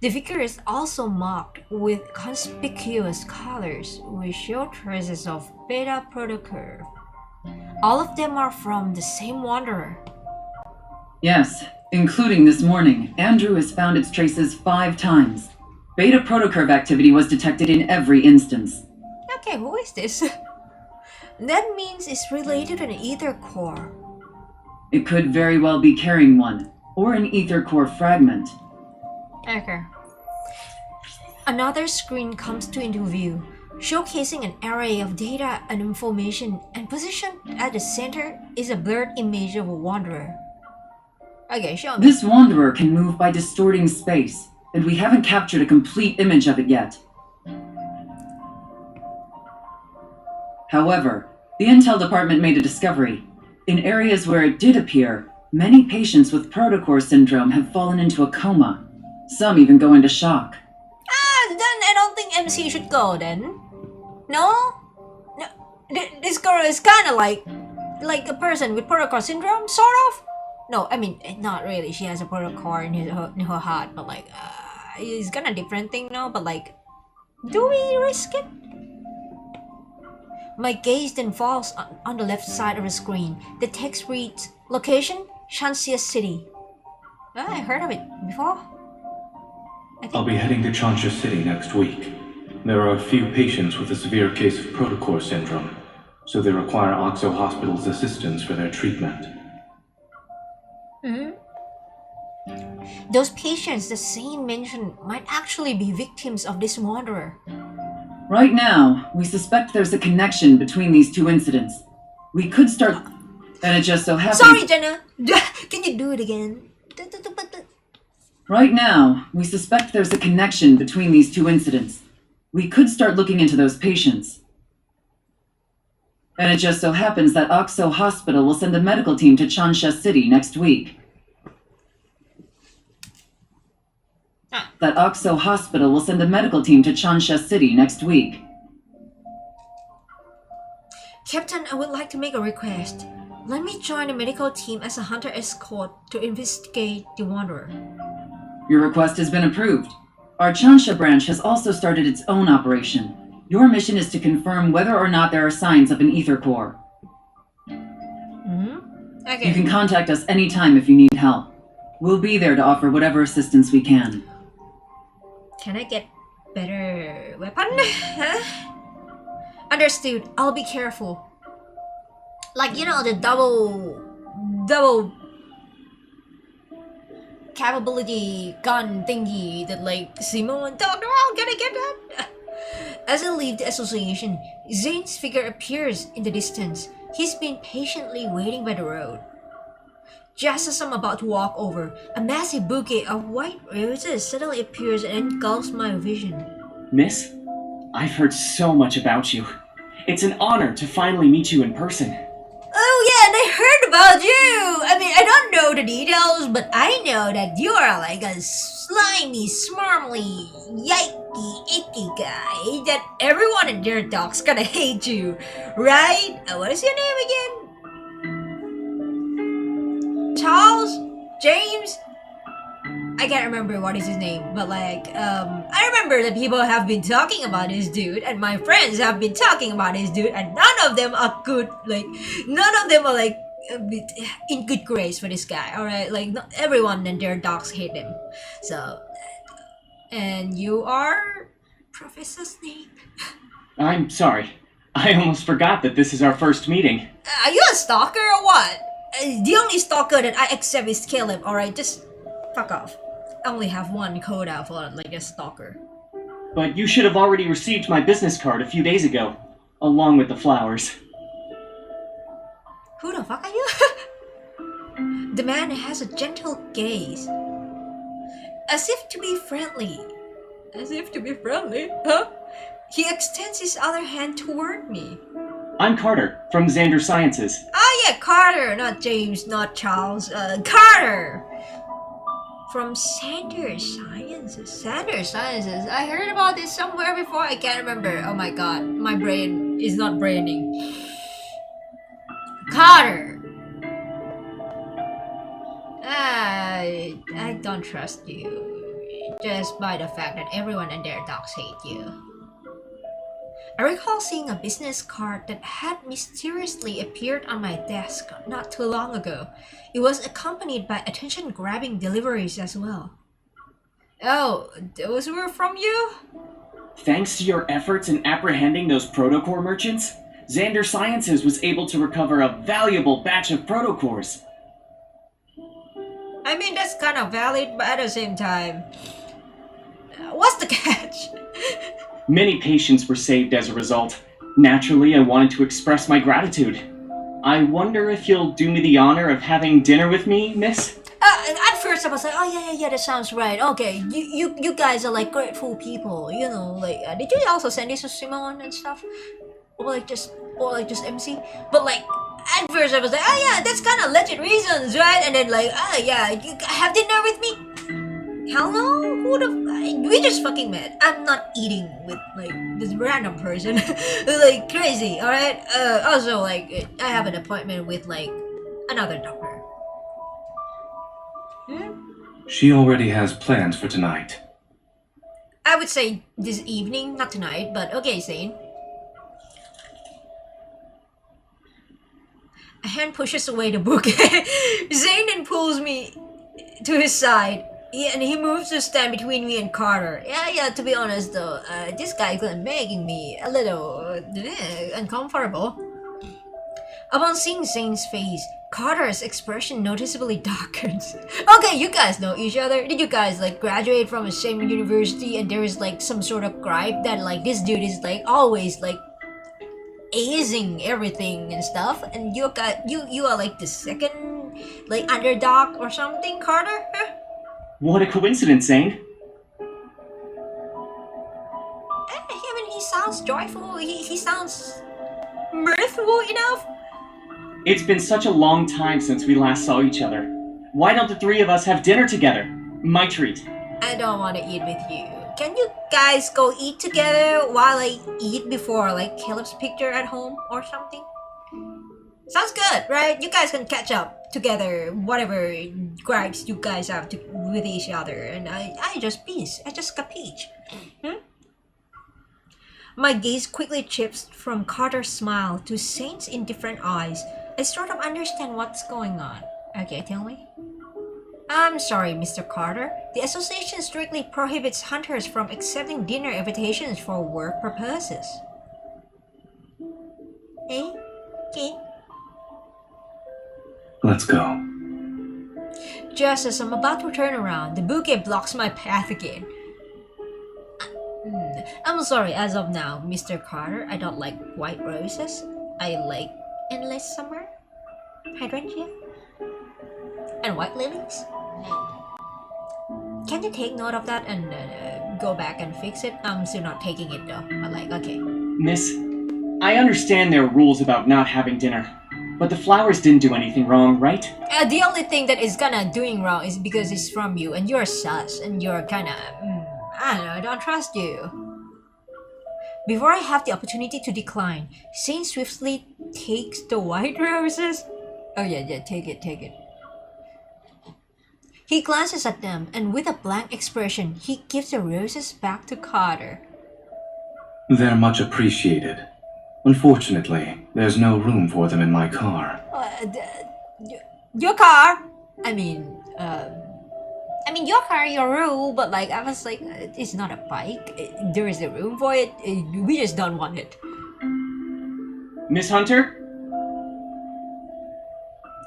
The figure is also marked with conspicuous colors which show traces of beta protocurve. All of them are from the same wanderer. Yes, including this morning. Andrew has found its traces 5 times. Beta protocurve activity was detected in every instance. Okay, who is this? That means it's related to an ether core. It could very well be carrying one, or an ether core fragment. Okay. Another screen comes into view, showcasing an array of data and information, and positioned at the center is a blurred image of a wanderer. Okay, show me. This wanderer can move by distorting space, and we haven't captured a complete image of it yet. However, the Intel department made a discovery. In areas where it did appear, many patients with protocore syndrome have fallen into a coma. Some even go into shock. Then I don't think MC should go then. No? This girl is kind of like a person with protocore syndrome, sort of? No, I mean, not really. She has a protocore in her heart, but like, it's kind of different thing now, but like, do we risk it? My gaze then falls on the left side of the screen. The text reads, Location, Shanxia City. I heard of it before. I'll be heading to Changsha City next week. There are a few patients with a severe case of protocore syndrome, so they require Oxo Hospital's assistance for their treatment. Those patients that Zayne mentioned might actually be victims of this wanderer. Right now, we suspect there's a connection between these two incidents. We could start... And it just so happens... Sorry, Jenna! Can you do it again? Right now, we suspect there's a connection between these two incidents. We could start looking into those patients. And it just so happens that Oxo Hospital will send a medical team to Changsha City next week. That Oxo Hospital will send a medical team to Changsha City next week. Captain, I would like to make a request. Let me join the medical team as a hunter escort to investigate the wanderer. Your request has been approved. Our Changsha branch has also started its own operation. Your mission is to confirm whether or not there are signs of an ether core. Okay. You can contact us anytime if you need help. We'll be there to offer whatever assistance we can. Can I get better weapon? Huh? Understood. I'll be careful. Like, you know, the double capability gun thingy that like Simone talked about. Can I get that? As I leave the association, Zayne's figure appears in the distance. He's been patiently waiting by the road. Just as I'm about to walk over, a massive bouquet of white roses suddenly appears and engulfs my vision. Miss, I've heard so much about you. It's an honor to finally meet you in person. Oh yeah, and I heard about you! I mean, I don't know the details, but I know that you are like a slimy, smarmy, yikey, icky guy that everyone and their dog's gonna hate you, right? What is your name again? Charles? James? I can't remember what is his name, but like, I remember that people have been talking about this dude, and my friends have been talking about this dude, and none of them are good, like, none of them are like, in good grace for this guy, alright? Like, not everyone and their dogs hate him. So, and you are Professor Snape? I'm sorry. I almost forgot that this is our first meeting. Are you a stalker or what? The only stalker that I accept is Caleb, alright? Just fuck off. I only have one quota for like a stalker. But you should have already received my business card a few days ago, along with the flowers. Who the fuck are you? The man has a gentle gaze. As if to be friendly. As if to be friendly? Huh? He extends his other hand toward me. I'm Carter, from Xander Sciences. Oh yeah, Carter, not James, not Charles. Carter! From Xander Sciences. Xander Sciences. I heard about this somewhere before. I can't remember. Oh my god, my brain is not braining. Carter! I don't trust you. Just by the fact that everyone and their dogs hate you. I recall seeing a business card that had mysteriously appeared on my desk not too long ago. It was accompanied by attention-grabbing deliveries as well. Oh, those were from you? Thanks to your efforts in apprehending those protocore merchants, Xander Sciences was able to recover a valuable batch of protocores. I mean, that's kind of valid, but at the same time... what's the catch? Many patients were saved as a result. Naturally, I wanted to express my gratitude. I wonder if you'll do me the honor of having dinner with me, miss? At first I was like, oh yeah, that sounds right. Okay, you guys are like grateful people, you know, like, did you also send this to Simone and stuff? Or just MC? But like, at first I was like, oh yeah, that's kind of legit reasons, right? And then like, oh yeah, you have dinner with me? Hell no, who the we just fucking met. I'm not eating with like this random person. Like crazy, alright? Also like, I have an appointment with like another doctor. She already has plans for tonight. I would say this evening, not tonight, but okay, Zayne. A hand pushes away the book. Zayne then pulls me to his side. And he moves to stand between me and Carter. Yeah, to be honest though, this guy's making me a little uncomfortable. Upon seeing Zayne's face, Carter's expression noticeably darkens. Okay, you guys know each other? Did you guys graduate from the same university and there is some sort of gripe that this dude is always acing everything and stuff, and you are the second underdog or something, Carter? Huh? What a coincidence, Zayne. I mean, he sounds joyful. He sounds mirthful enough. It's been such a long time since we last saw each other. Why don't the three of us have dinner together? My treat. I don't want to eat with you. Can you guys go eat together while I eat before Caleb's picture at home or something? Sounds good, right? You guys can catch up together, whatever gripes you guys have with each other, and I just capiche. My gaze quickly shifts from Carter's smile to Zayne's indifferent eyes. I sort of understand what's going on. Okay, tell me. I'm sorry, Mr. Carter. The association strictly prohibits hunters from accepting dinner invitations for work purposes. Okay. Let's go. Just as I'm about to turn around, the bouquet blocks my path again. I'm sorry, as of now, Mr. Carter, I don't like white roses. I like endless summer, hydrangea, and white lilies. Can you take note of that and go back and fix it? I'm still not taking it though. I'm okay. Miss, I understand there are rules about not having dinner, but the flowers didn't do anything wrong, right? The only thing that is doing wrong is because it's from you and you're sus and you're I don't know, I don't trust you. Before I have the opportunity to decline, Zayne swiftly takes the white roses. Oh yeah, take it. He glances at them and with a blank expression, he gives the roses back to Carter. They're much appreciated. Unfortunately, there's no room for them in my car. Your car? I mean, your car, your room, but I was it's not a bike. There is a room for it. We just don't want it. Miss Hunter?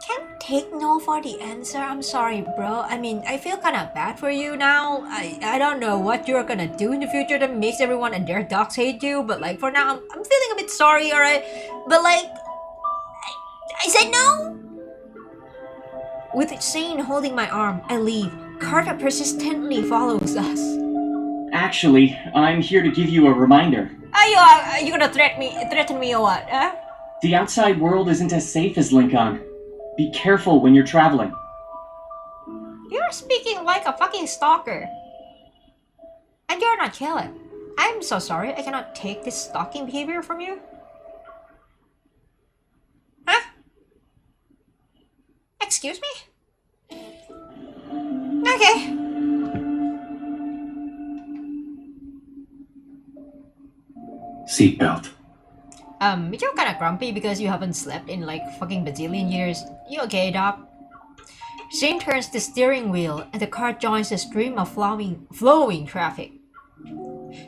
Can't take no for the answer. I'm sorry, bro. I mean, I feel kind of bad for you now. I don't know what you're gonna do in the future that makes everyone and their dogs hate you, but for now, I'm feeling a bit sorry, alright? But I said no! With Zayne holding my arm, I leave. Carter persistently follows us. Actually, I'm here to give you a reminder. Are you gonna threaten me or what, huh? The outside world isn't as safe as Lincoln. Be careful when you're traveling. You're speaking like a fucking stalker. And you're not Caleb. I'm so sorry, I cannot take this stalking behavior from you. Huh? Excuse me? Okay. Seatbelt. You're kinda grumpy because you haven't slept in fucking bazillion years. You okay, Doc? Zayne turns the steering wheel and the car joins the stream of flowing traffic.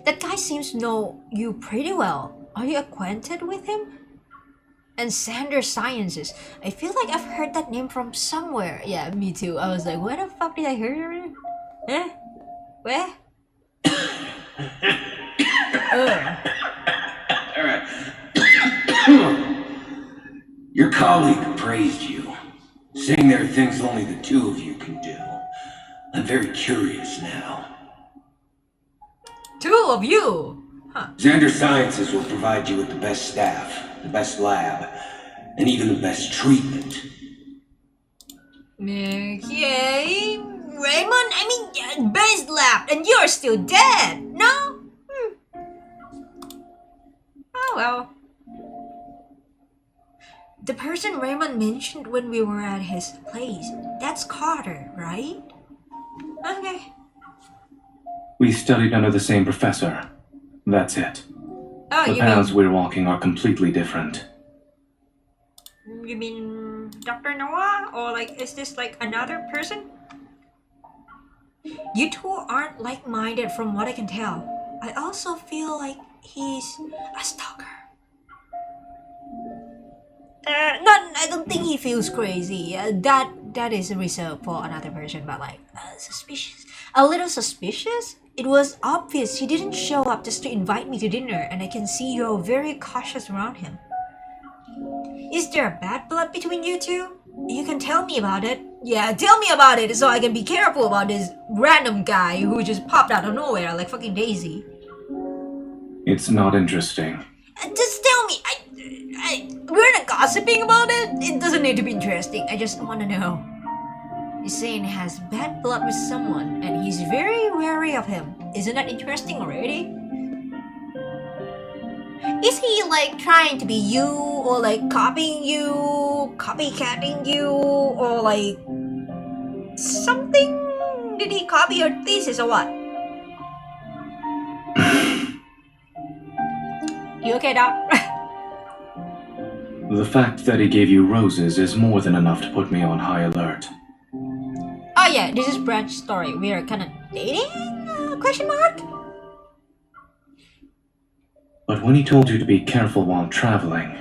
That guy seems to know you pretty well. Are you acquainted with him? And Sanders Sciences. I feel like I've heard that name from somewhere. Yeah, me too. I was where the fuck did I hear it? Eh? Where? Alright. Your colleague praised you, saying there are things only the two of you can do. I'm very curious now. Two of you? Huh. Xander Sciences will provide you with the best staff, the best lab, and even the best treatment. Okay, Raymond, best lab, and you're still dead, no? Oh well. The person Raymond mentioned when we were at his place, that's Carter, right? Okay. We studied under the same professor. That's it. Oh, The paths we're walking are completely different. You mean Dr. Noah? Or like, is this like another person? You two aren't like-minded from what I can tell. I also feel like he's a stalker. I don't think he feels crazy. That is reserved for another person, but like, suspicious. A little suspicious? It was obvious he didn't show up just to invite me to dinner, and I can see you're very cautious around him. Is there bad blood between you two? You can tell me about it. Yeah, tell me about it so I can be careful about this random guy who just popped out of nowhere like fucking Daisy. It's not interesting. Just tell me. We're not gossiping about it. It doesn't need to be interesting. I just want to know. Zayne has bad blood with someone and he's very wary of him. Isn't that interesting already? Is he like trying to be you, or like copying you, copycatting you, or like something? Did he copy your thesis or what? You okay, Doc? The fact that he gave you roses is more than enough to put me on high alert. Oh yeah, this is Branch's story. We are kind of dating? Question mark? But when he told you to be careful while traveling,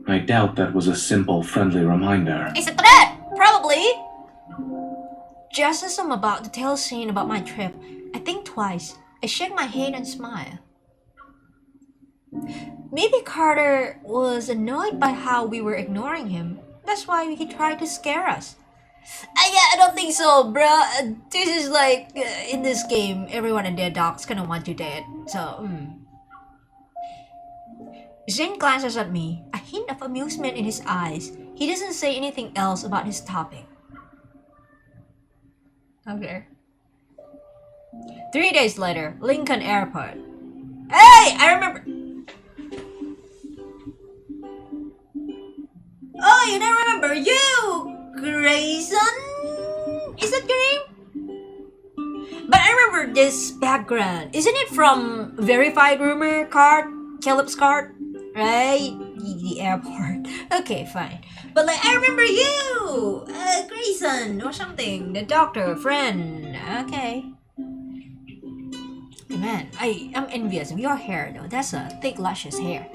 I doubt that was a simple, friendly reminder. It's a threat! Probably! Just as I'm about to tell Zayne about my trip, I think twice. I shake my head and smile. Maybe Carter was annoyed by how we were ignoring him. That's why he tried to scare us. Yeah, I don't think so, bruh. This is like, in this game, everyone and their dogs kinda want you dead. So, Zayne glances at me, a hint of amusement in his eyes. He doesn't say anything else about his topic. Okay. 3 days later, Lincoln Airport. Hey, I remember. Oh, you don't remember you, Grayson? Is that your name? But I remember this background. Isn't it from verified rumor card? Caleb's card? Right? The airport. Okay, fine. But like, I remember you! Grayson or something. The doctor, friend. Okay. Man, I'm envious of your hair though. That's a thick, luscious hair.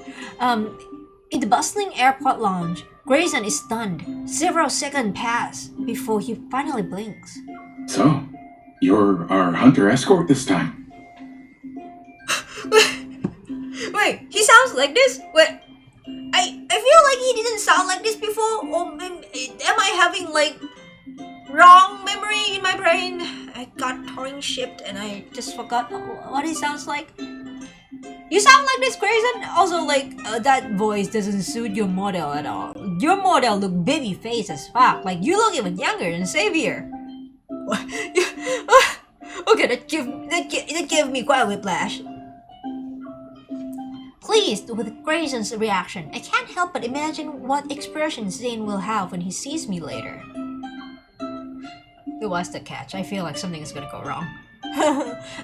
In the bustling airport lounge, Grayson is stunned. Several seconds pass before he finally blinks. So, you're our hunter escort this time? Wait, he sounds like this? Wait, I feel like he didn't sound like this before. Or am I having like wrong memory in my brain? I got torn shipped and I just forgot what he sounds like. You sound like this, Grayson. Also, like that voice doesn't suit your model at all. Your model look baby face as fuck. Like you look even younger than Xavier. Okay, that gave me quite a whiplash. Pleased with Grayson's reaction, I can't help but imagine what expression Zayne will have when he sees me later. What's the catch? I feel like something is gonna go wrong.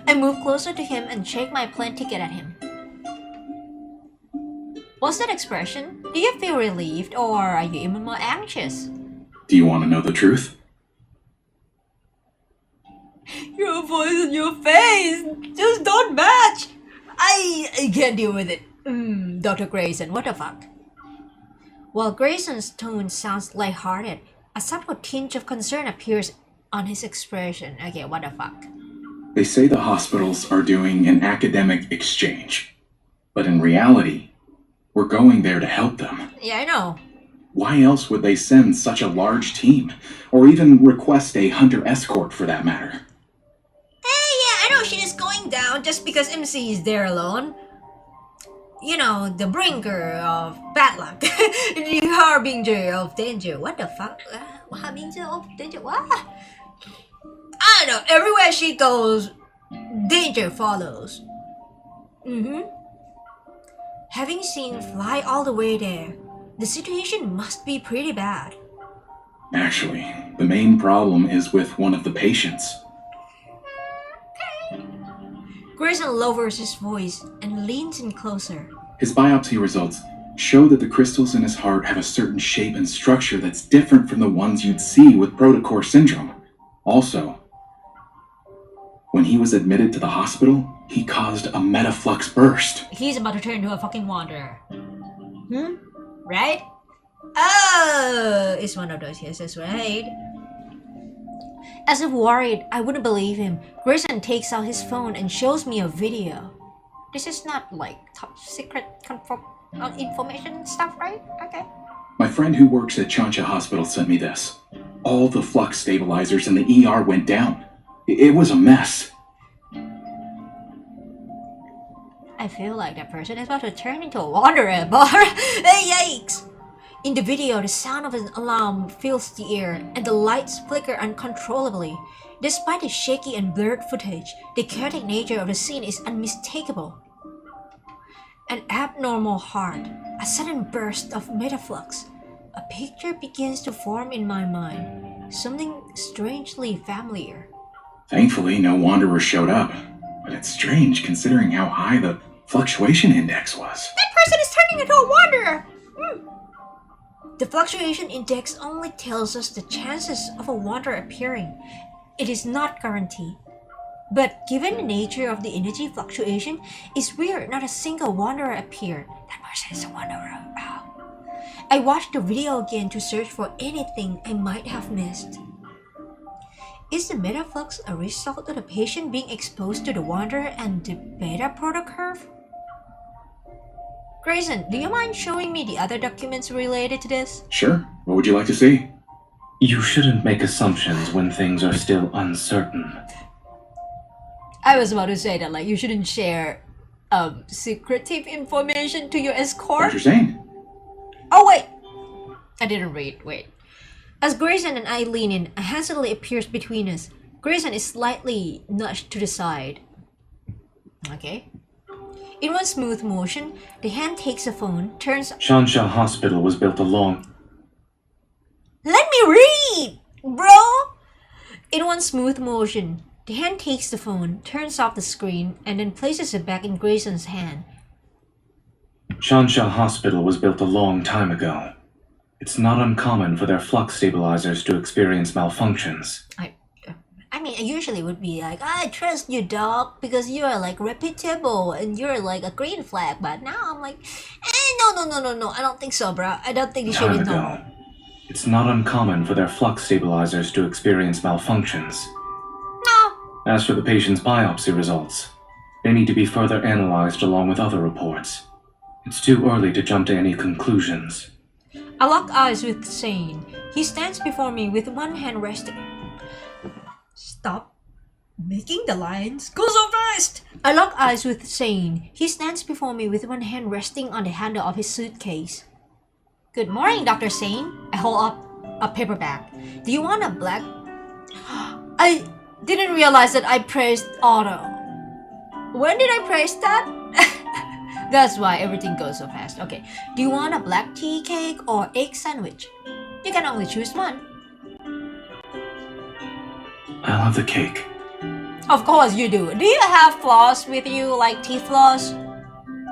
I move closer to him and shake my plane ticket at him. What's that expression? Do you feel relieved or are you even more anxious? Do you want to know the truth? Your voice and your face just don't match. I can't deal with it. Dr. Grayson, what the fuck? While Grayson's tone sounds lighthearted, a subtle tinge of concern appears on his expression. Okay, what the fuck? They say the hospitals are doing an academic exchange. But in reality, we're going there to help them. Yeah, I know. Why else would they send such a large team? Or even request a hunter escort for that matter? Hey, yeah, I know she's just going down just because MC is there alone. You know, the bringer of bad luck. The harbinger of danger. What the fuck? Harbinger of danger? What? I don't know. Everywhere she goes, danger follows. Having seen fly all the way there, the situation must be pretty bad. Actually, the main problem is with one of the patients. Grayson lowers his voice and leans in closer. His biopsy results show that the crystals in his heart have a certain shape and structure that's different from the ones you'd see with protocore syndrome. Also, when he was admitted to the hospital, he caused a metaflux burst. He's about to turn into a fucking wanderer. Right? Oh, it's one of those cases, right? As if worried I wouldn't believe him, Grayson takes out his phone and shows me a video. This is not like top secret information stuff, right? Okay. My friend who works at Chancha Hospital sent me this. All the flux stabilizers in the ER went down. It was a mess. I feel like that person is about to turn into a wanderer bar. Yikes! In the video, the sound of an alarm fills the air and the lights flicker uncontrollably. Despite the shaky and blurred footage, the chaotic nature of the scene is unmistakable. An abnormal heart, a sudden burst of metaflux. A picture begins to form in my mind, something strangely familiar. Thankfully, no wanderer showed up, but it's strange considering how high the fluctuation index was. That person is turning into a wanderer! The fluctuation index only tells us the chances of a wanderer appearing. It is not guaranteed. But given the nature of the energy fluctuation, it's weird not a single wanderer appeared. That person is a wanderer. Oh. I watched the video again to search for anything I might have missed. Is the metaflux a result of the patient being exposed to the wanderer and the beta proto curve? Grayson, do you mind showing me the other documents related to this? Sure. What would you like to see? You shouldn't make assumptions when things are still uncertain. I was about to say that, like, you shouldn't share secretive information to your escort. Dr. Zayne? Oh, wait! I didn't read. Wait. As Grayson and I lean in, a hand suddenly appears between us. Grayson is slightly nudged to the side. Okay. In one smooth motion, the hand takes a phone, turns... Shansha Hospital was built along... Let me read, bro! In one smooth motion, the hand takes the phone, turns off the screen, and then places it back in Grayson's hand. Shansha Hospital was built a long time ago. It's not uncommon for their flux stabilizers to experience malfunctions. I mean, I usually would be like, I trust you, dog, because you are like reputable and you're like a green flag. But now I'm like, no. I don't think so, bro. I don't think you should know. It's not uncommon for their flux stabilizers to experience malfunctions. No. As for the patient's biopsy results, they need to be further analyzed along with other reports. It's too early to jump to any conclusions. I lock eyes with Zayne. He stands before me with one hand resting. Stop making the lines go so fast! I lock eyes with Zayne. He stands before me with one hand resting on the handle of his suitcase. Good morning, Dr. Zayne. I hold up a paperback. Do you want a black... I didn't realize that I pressed auto. When did I press that? That's why everything goes so fast. Okay. Do you want a black tea cake or egg sandwich? You can only choose one. I'll have the cake. Of course you do. Do you have floss with you, like teeth floss?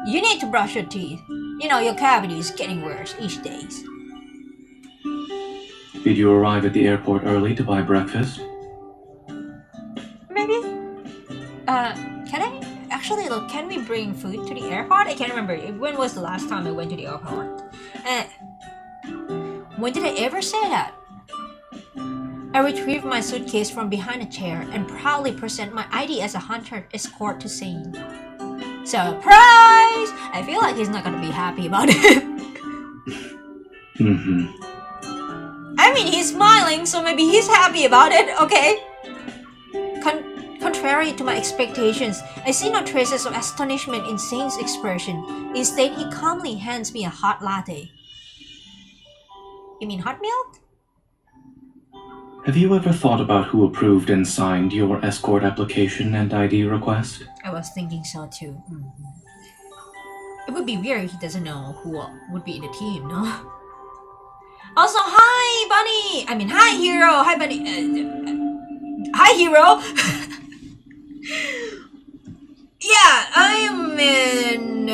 You need to brush your teeth. You know, your cavity is getting worse each day. Did you arrive at the airport early to buy breakfast? Maybe. Can I? Actually, look, can we bring food to the airport? I can't remember. When was the last time I went to the airport? When did I ever say that? I retrieve my suitcase from behind a chair and proudly present my ID as a hunter escort to Zayne. Surprise! I feel like he's not gonna be happy about it. I mean, he's smiling, so maybe he's happy about it, okay? Contrary to my expectations, I see no traces of astonishment in Zayne's expression. Instead, he calmly hands me a hot latte. You mean hot milk? Have you ever thought about who approved and signed your escort application and ID request? I was thinking so too. It would be weird if he doesn't know who would be in the team, no? Also, hi, Bunny! I mean, hi, Hero! Hi, Bunny! Hi, Hero! Yeah, I'm in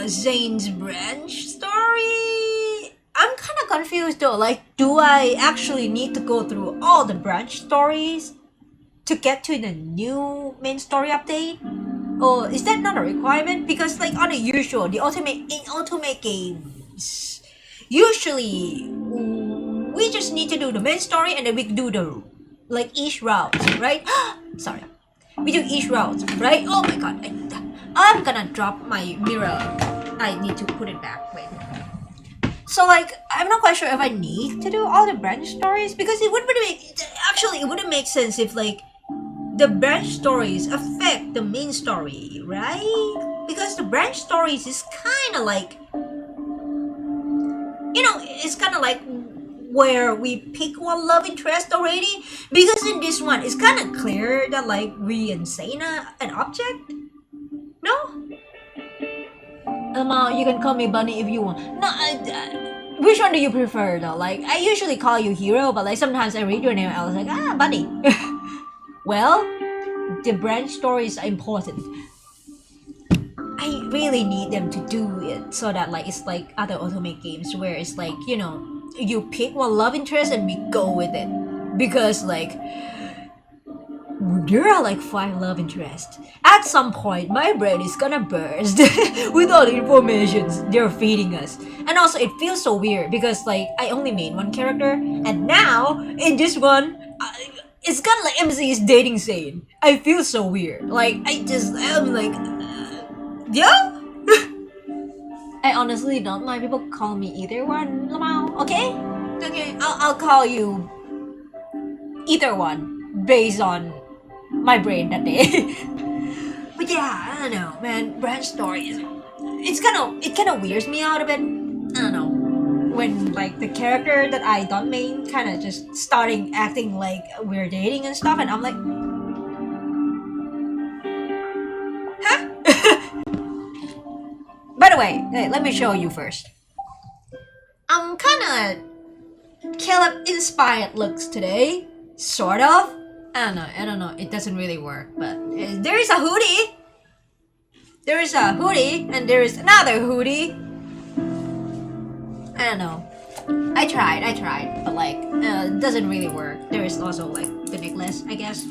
Zayne's branch store. story, I'm kind of confused though. Like, do I actually need to go through all the branch stories to get to the new main story update? Or is that not a requirement? Because like on the usual, the Otome games, usually we just need to do the main story and then we do the like each route, right? Sorry, we do each route, right? Oh my god, I'm gonna drop my mirror. I need to put it back. Wait. So like, I'm not quite sure if I need to do all the branch stories because it wouldn't make sense if like the branch stories affect the main story, right? Because the branch stories is kind of like, you know, it's kind of like where we pick one love interest already. Because in this one, it's kind of clear that like we and Zayne are an object. No? You can call me Bunny if you want. No, which one do you prefer though? Like, I usually call you Hero, but like sometimes I read your name and I was like, Bunny. Well, the branch stories are important. I really need them to do it so that like it's like other Otome games where it's like, you know, you pick one love interest and we go with it. Because like there are like 5 love interests. At some point my brain is gonna burst with all the information they're feeding us. And also it feels so weird because like I only made one character and now in this one it's kind of like MC is dating Zayne. I feel so weird. Like, I'm like, yeah? I honestly don't mind people call me either one, Lamau, okay? Okay, I'll call you either one based on my brain that day. But yeah, I don't know, man. Branch stories, it kind of weirds me out a bit. I don't know. When like the character that I don't main kind of just starting acting like we're dating and stuff, and I'm like, huh? By the way, let me show you first. I'm kind of Caleb-inspired looks today, sort of. I don't know. It doesn't really work, but there is a hoodie. There is a hoodie, and there is another hoodie. I don't know. I tried, but like, it doesn't really work. There is also like the necklace, I guess.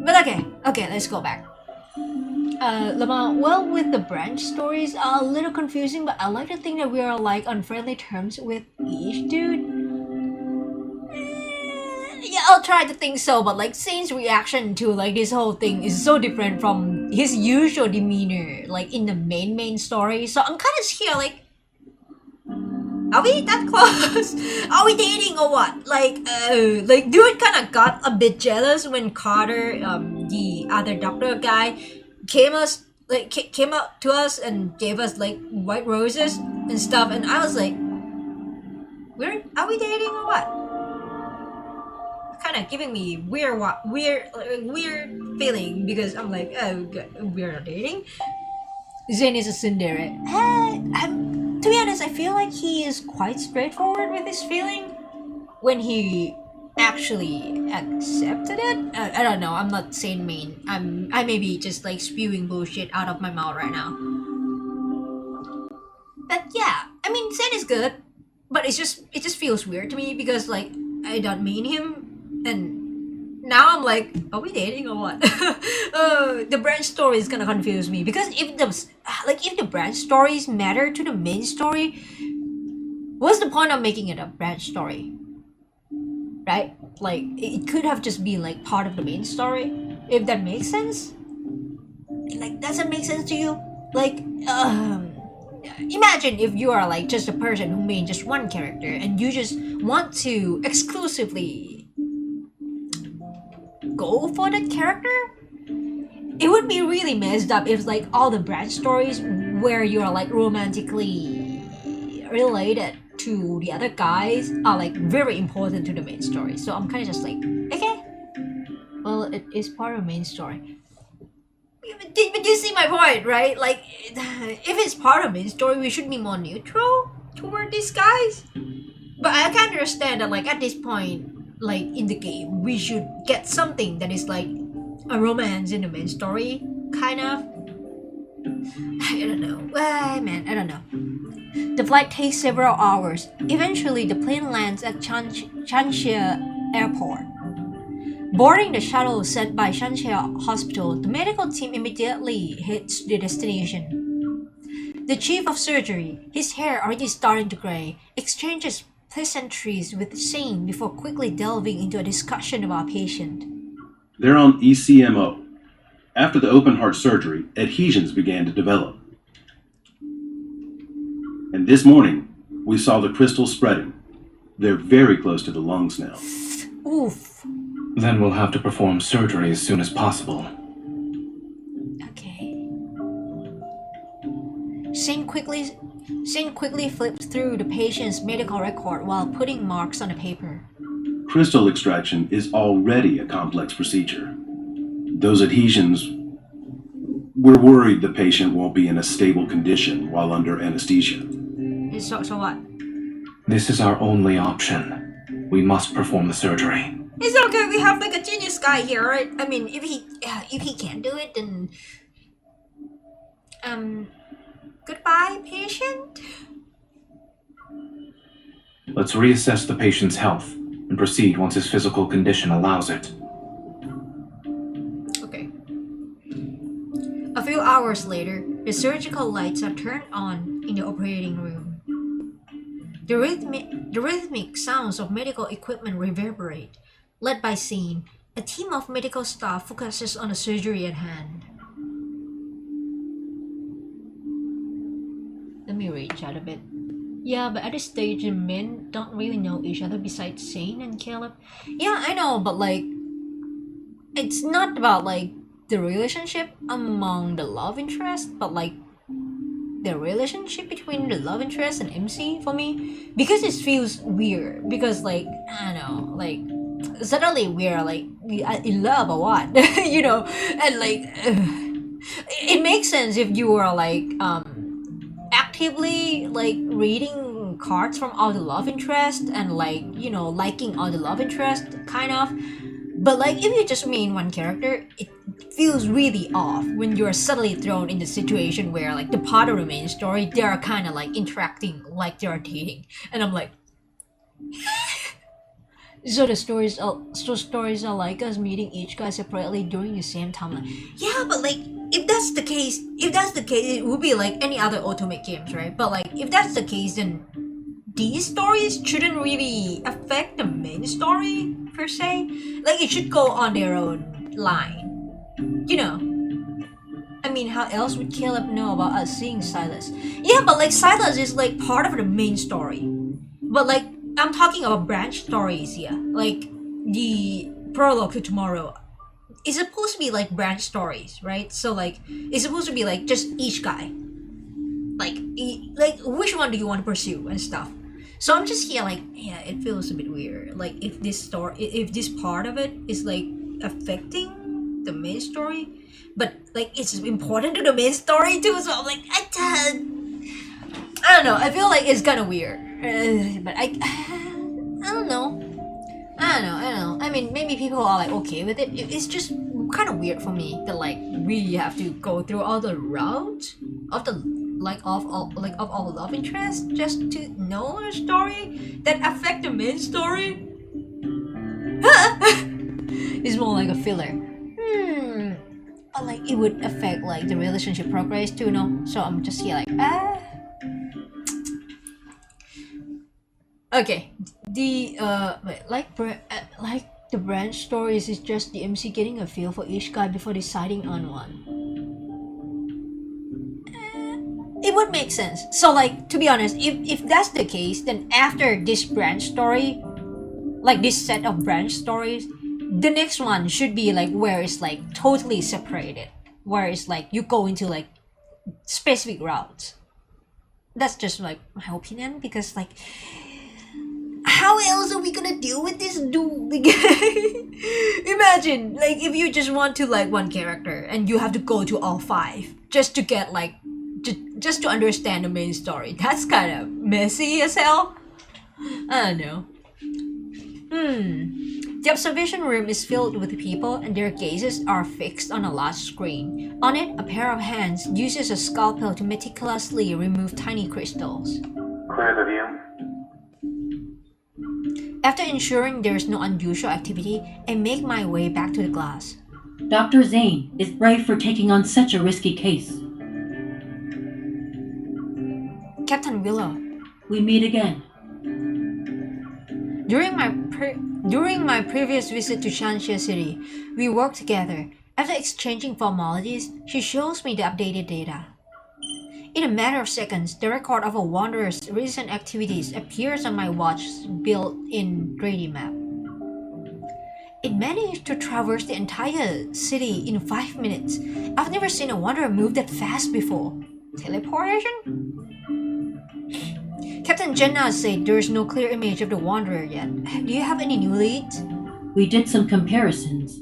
But okay, let's go back. Lama, well, with the branch stories are a little confusing, but I like to think that we are like on friendly terms with each dude. Yeah, I'll try to think so, but like Zayne's reaction to like this whole thing is so different from his usual demeanor, like in the main story. So I'm kind of here like, are we that close? Are we dating or what? Like dude kind of got a bit jealous when Carter, the other doctor guy, came up to us and gave us like white roses and stuff, and I was like, are we dating or what? Kind of giving me weird feeling because I'm like, oh, we're not dating. Zayne is a tsundere. To be honest, I feel like he is quite straightforward with his feeling when he actually accepted it. I don't know. I'm not saying mean. I may be just like spewing bullshit out of my mouth right now. But yeah, I mean, Zayne is good, but it just feels weird to me because like I don't mean him. And now I'm like, are we dating or what? The branch story is gonna confuse me because if the branch stories matter to the main story, what's the point of making it a branch story? Right? Like it could have just been like part of the main story, if that makes sense. Like, does it make sense to you? Like, imagine if you are like just a person who made just one character and you just want to exclusively go for that character. It would be really messed up if like all the branch stories where you're like romantically related to the other guys are like very important to the main story. So I'm kind of just like, okay, well, it is part of the main story. But you see my point, right? Like, if it's part of the main story, we should be more neutral toward these guys. But I can understand that like at this point, like in the game, we should get something that is like a romance in the main story, kind of. I don't know. Man, I don't know. The flight takes several hours. Eventually, the plane lands at Chanxia Airport. Boarding the shuttle sent by Chanxia Hospital, the medical team immediately heads to the destination. The chief of surgery, his hair already starting to gray, exchanges pleasantries with Zayne before quickly delving into a discussion of our patient. They're on ECMO. After the open heart surgery, adhesions began to develop. And this morning, we saw the crystals spreading. They're very close to the lungs now. Oof. Then we'll have to perform surgery as soon as possible. Okay. Zayne quickly flips through the patient's medical record while putting marks on the paper. Crystal extraction is already a complex procedure. Those adhesions, we're worried the patient won't be in a stable condition while under anesthesia. So what? This is our only option. We must perform the surgery. It's okay, we have like a genius guy here, right? I mean, if he can't do it, then goodbye, patient. Let's reassess the patient's health and proceed once his physical condition allows it. Okay. A few hours later, the surgical lights are turned on in the operating room. The rhythmic sounds of medical equipment reverberate. Led by Zayne, a team of medical staff focuses on the surgery at hand. Let me read chat a bit. Yeah, but at this stage, the men don't really know each other besides Zayne and Caleb. Yeah, I know, but like, it's not about like the relationship among the love interest, but like the relationship between the love interest and MC for me, because it feels weird. Because like, I don't know, like suddenly we're like in love or what, you know, and like it makes sense if you were like actively like reading cards from all the love interest and like, you know, liking all the love interest kind of. But like if you just main one character, it feels really off when you're suddenly thrown in the situation where like the part of the main story, they are kind of like interacting like they are dating, and I'm like so the stories are like us meeting each guy separately during the same timeline. Yeah, but like if that's the case, it would be like any other Otome games, right? But like if that's the case, then these stories shouldn't really affect the main story per se. Like it should go on their own line, you know. I mean, how else would Caleb know about us seeing Silas? Yeah, but like Silas is like part of the main story. But like I'm talking about branch stories here. Like the prologue to tomorrow is supposed to be like branch stories, right? So like it's supposed to be like just each guy. Like which one do you want to pursue and stuff. So I'm just here like, yeah, it feels a bit weird. Like if this part of it is like affecting the main story, but like it's important to the main story too. So I'm like, I don't know. I feel like it's kind of weird, but I don't know. I mean, maybe people are like okay with it. It's just kind of weird for me that like we have to go through all the routes of the of all love interest just to know a story that affect the main story. It's more like a filler. But like it would affect like the relationship progress too, no? So I'm just here like okay. The the branch stories is just the MC getting a feel for each guy before deciding on one. It would make sense. So like, to be honest, if that's the case, then after this branch story, like this set of branch stories, the next one should be like where it's like totally separated, where it's like you go into like specific routes. That's just like my opinion, because like how else are we gonna deal with this dude? Imagine like if you just want to like one character and you have to go to all 5 just to get like just to understand the main story. That's kind of messy as hell. I don't know. The observation room is filled with people and their gazes are fixed on a large screen. On it, a pair of hands uses a scalpel to meticulously remove tiny crystals. Clear the view. After ensuring there is no unusual activity, I make my way back to the glass. Dr. Zayne is brave for taking on such a risky case. Captain Willow. We meet again. During my previous visit to Shanxia City, we worked together. After exchanging formalities, she shows me the updated data. In a matter of seconds, the record of a wanderer's recent activities appears on my watch's built-in 3D map. It managed to traverse the entire city in 5 minutes. I've never seen a wanderer move that fast before. Teleportation? Captain Jenna said there is no clear image of the wanderer yet. Do you have any new leads? We did some comparisons.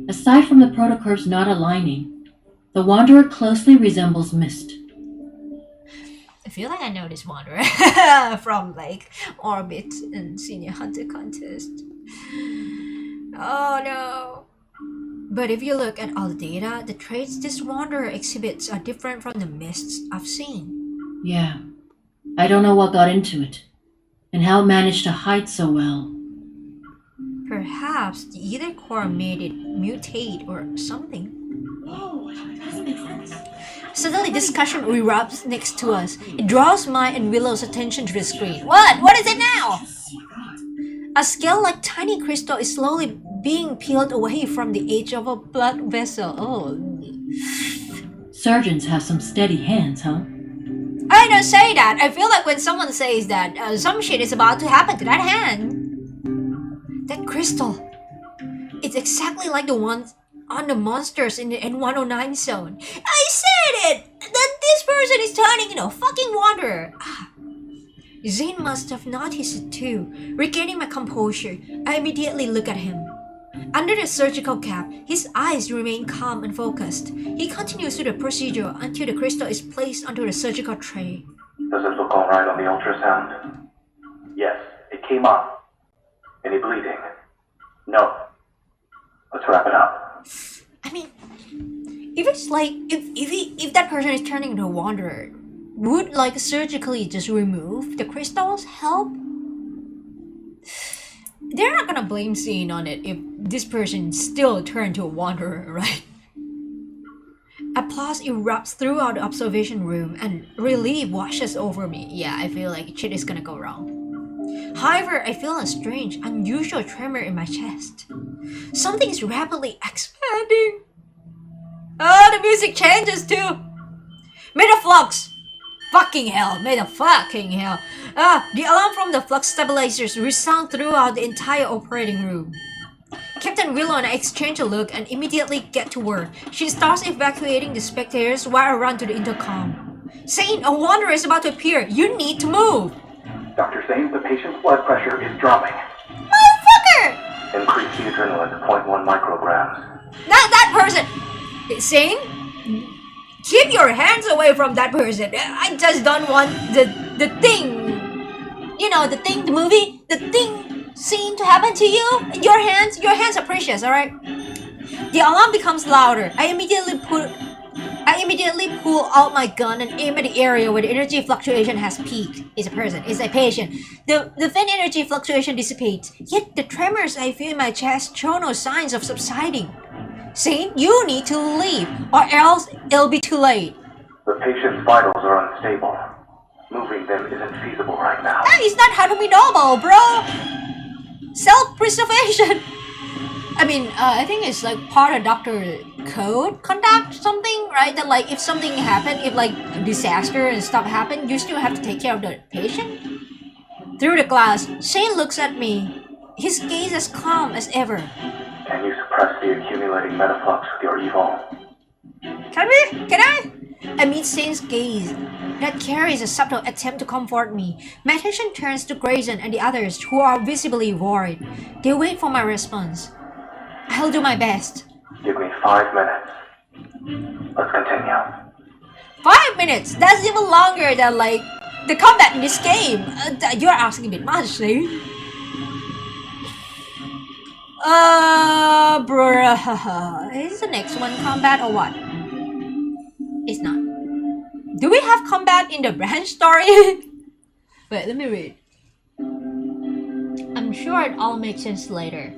Aside from the protocurves not aligning, the Wanderer closely resembles Mist. I feel like I know this wanderer from like Orbit and Senior Hunter Contest. Oh no. But if you look at all the data, the traits this wanderer exhibits are different from the Mists I've seen. Yeah. I don't know what got into it, and how it managed to hide so well. Perhaps the Ether Core made it mutate or something. Suddenly discussion erupts next to us. It draws my and Willow's attention to the screen. What? What is it now? A scale-like tiny crystal is slowly being peeled away from the edge of a blood vessel. Oh. Surgeons have some steady hands, huh? I don't say that. I feel like when someone says that, some shit is about to happen to that hand. That crystal. It's exactly like the ones on the monsters in the N109 zone. I said it! That this person is turning into a fucking wanderer. Zayne must have noticed it too. Regaining my composure, I immediately look at him. Under the surgical cap, his eyes remain calm and focused. He continues with the procedure until the crystal is placed onto the surgical tray. Does it look alright on the ultrasound? Yes, it came up. Any bleeding? No. Let's wrap it up. I mean, if it's like, if that person is turning into a wanderer, would like surgically just remove the crystals help? They're not gonna blame Zayne on it if this person still turned to a wanderer, right? Applause erupts throughout the observation room and relief washes over me. Yeah, I feel like shit is gonna go wrong. However, I feel a strange, unusual tremor in my chest. Something is rapidly expanding. Oh, the music changes too. May the flux. Fucking hell, may the fucking hell. The alarm from the flux stabilizers resound throughout the entire operating room. Captain Willow and I exchange a look and immediately get to work. She starts evacuating the spectators while I run to the intercom. Zayne, a wanderer is about to appear. You need to move. Dr. Zayne, the patient's blood pressure is dropping. Motherfucker! Increase the adrenaline to 0.1 micrograms. Not that person! Zayne? Keep your hands away from that person. I just don't want the thing. You know, the thing, the movie, the thing scene to happen to you. Your hands are precious, alright? The alarm becomes louder. I immediately pull out my gun and aim at the area where the energy fluctuation has peaked. It's a person, it's a patient. The faint energy fluctuation dissipates, yet the tremors I feel in my chest show no signs of subsiding. Zayne, you need to leave, or else it'll be too late. The patient's vitals are unstable. Moving them isn't feasible right now. That is not how to be normal, bro! Self-preservation! I mean, I think it's like part of doctor code conduct something, right? That like if something happened, if like a disaster and stuff happened, you still have to take care of the patient? Through the glass, Zayne looks at me. His gaze as calm as ever. Can you suppress the accumulating metaflux with your evil? Can I? I meet Zayne's gaze. That carries a subtle attempt to comfort me. My attention turns to Grayson and the others who are visibly worried. They wait for my response. I'll do my best. Give me 5 minutes. Let's continue. 5 minutes? That's even longer than like the combat in this game. You're asking a bit much, Zayne. Bruh. Is the next one combat or what? It's not. Do we have combat in the branch story? Wait, let me read. I'm sure it all makes sense later.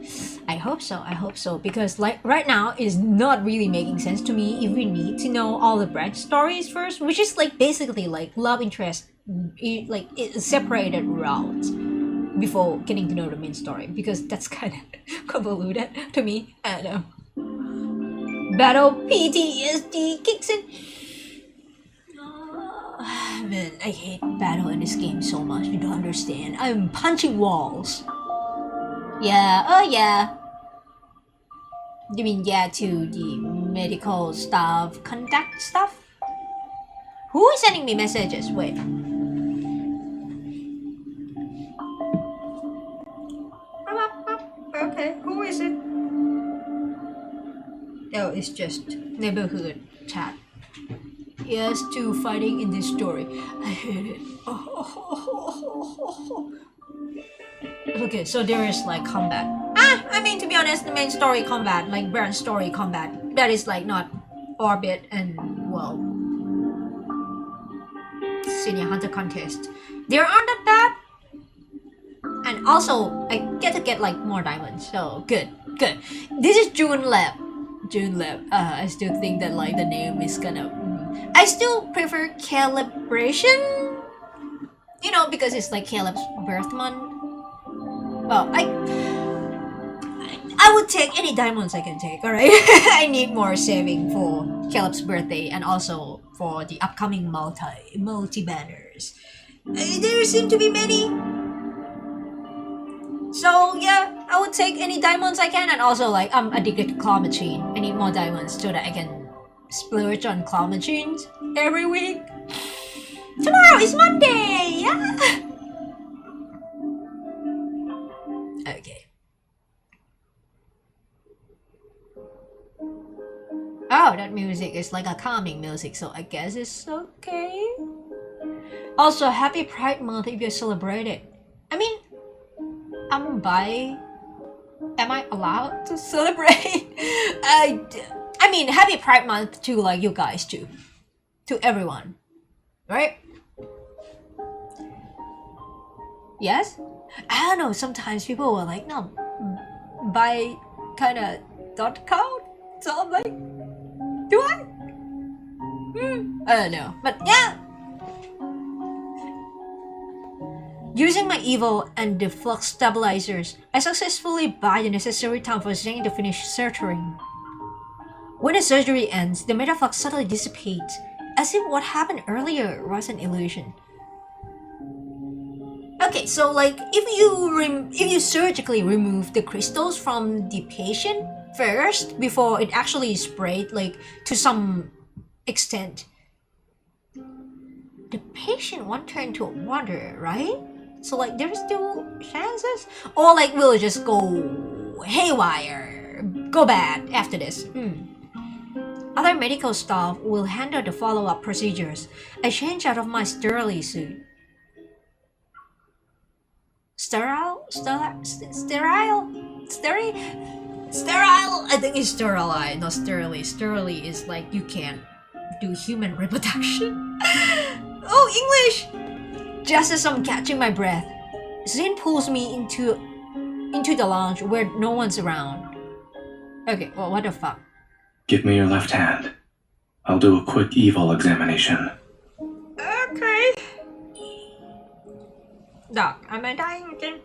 I hope so, because like right now it's not really making sense to me if we need to know all the branch stories first, which is like basically like love interest, it's separated routes before getting to know the main story, because that's kind of convoluted to me. I don't know. Battle PTSD kicks in. Man, I hate battle in this game so much. You don't understand. I'm punching walls. Yeah, oh yeah. You mean yeah to the medical stuff, contact stuff? Who is sending me messages? Wait. Okay, who is it? Oh, it's just neighborhood chat. Yes, to fighting in this story. I hate it. Okay, so there is like combat. I mean, to be honest, the main story combat, like branch story combat, that is like not Orbit and, well, Senior Hunter contest. They aren't that bad. And also, I get like more diamonds, so good. This is June Lab. I still think that like the name is gonna... I still prefer Calibration, you know, because it's like Caleb's birth month. Well, I would take any diamonds I can take, alright? I need more saving for Caleb's birthday and also for the upcoming multi banners. There seem to be many. So yeah, I would take any diamonds I can, and also like I'm addicted to claw machine. I need more diamonds so that I can splurge on claw machines every week. Tomorrow is Monday, yeah. Okay. Oh, that music is like a calming music, so I guess it's okay. Also, happy Pride Month if you celebrate it. I mean, I'm bi. Am I allowed to celebrate? I mean, happy Pride Month to like you guys too. To everyone. Right? Yes? I don't know, sometimes people were like, no, bi kinda don't count. So I'm like, do I? I don't know. But yeah. Using my evil and the flux stabilizers, I successfully buy the necessary time for Zayne to finish surgerying. When the surgery ends, the metaflux suddenly dissipates, as if what happened earlier was an illusion. Okay, so like if you surgically remove the crystals from the patient first before it actually sprayed like to some extent, the patient won't turn to a wanderer, right? So like there's still chances, or like we'll just go haywire, go bad after this. Other medical staff will handle the follow-up procedures. I change out of my sterile suit. Sterile? I think it's sterile, not sterile. Sterile is like you can't do human reproduction. Oh, English! Just as I'm catching my breath, Zayne pulls me into the lounge where no one's around. Okay, well, what the fuck? Give me your left hand. I'll do a quick evil examination. Okay. Doc, am I dying again?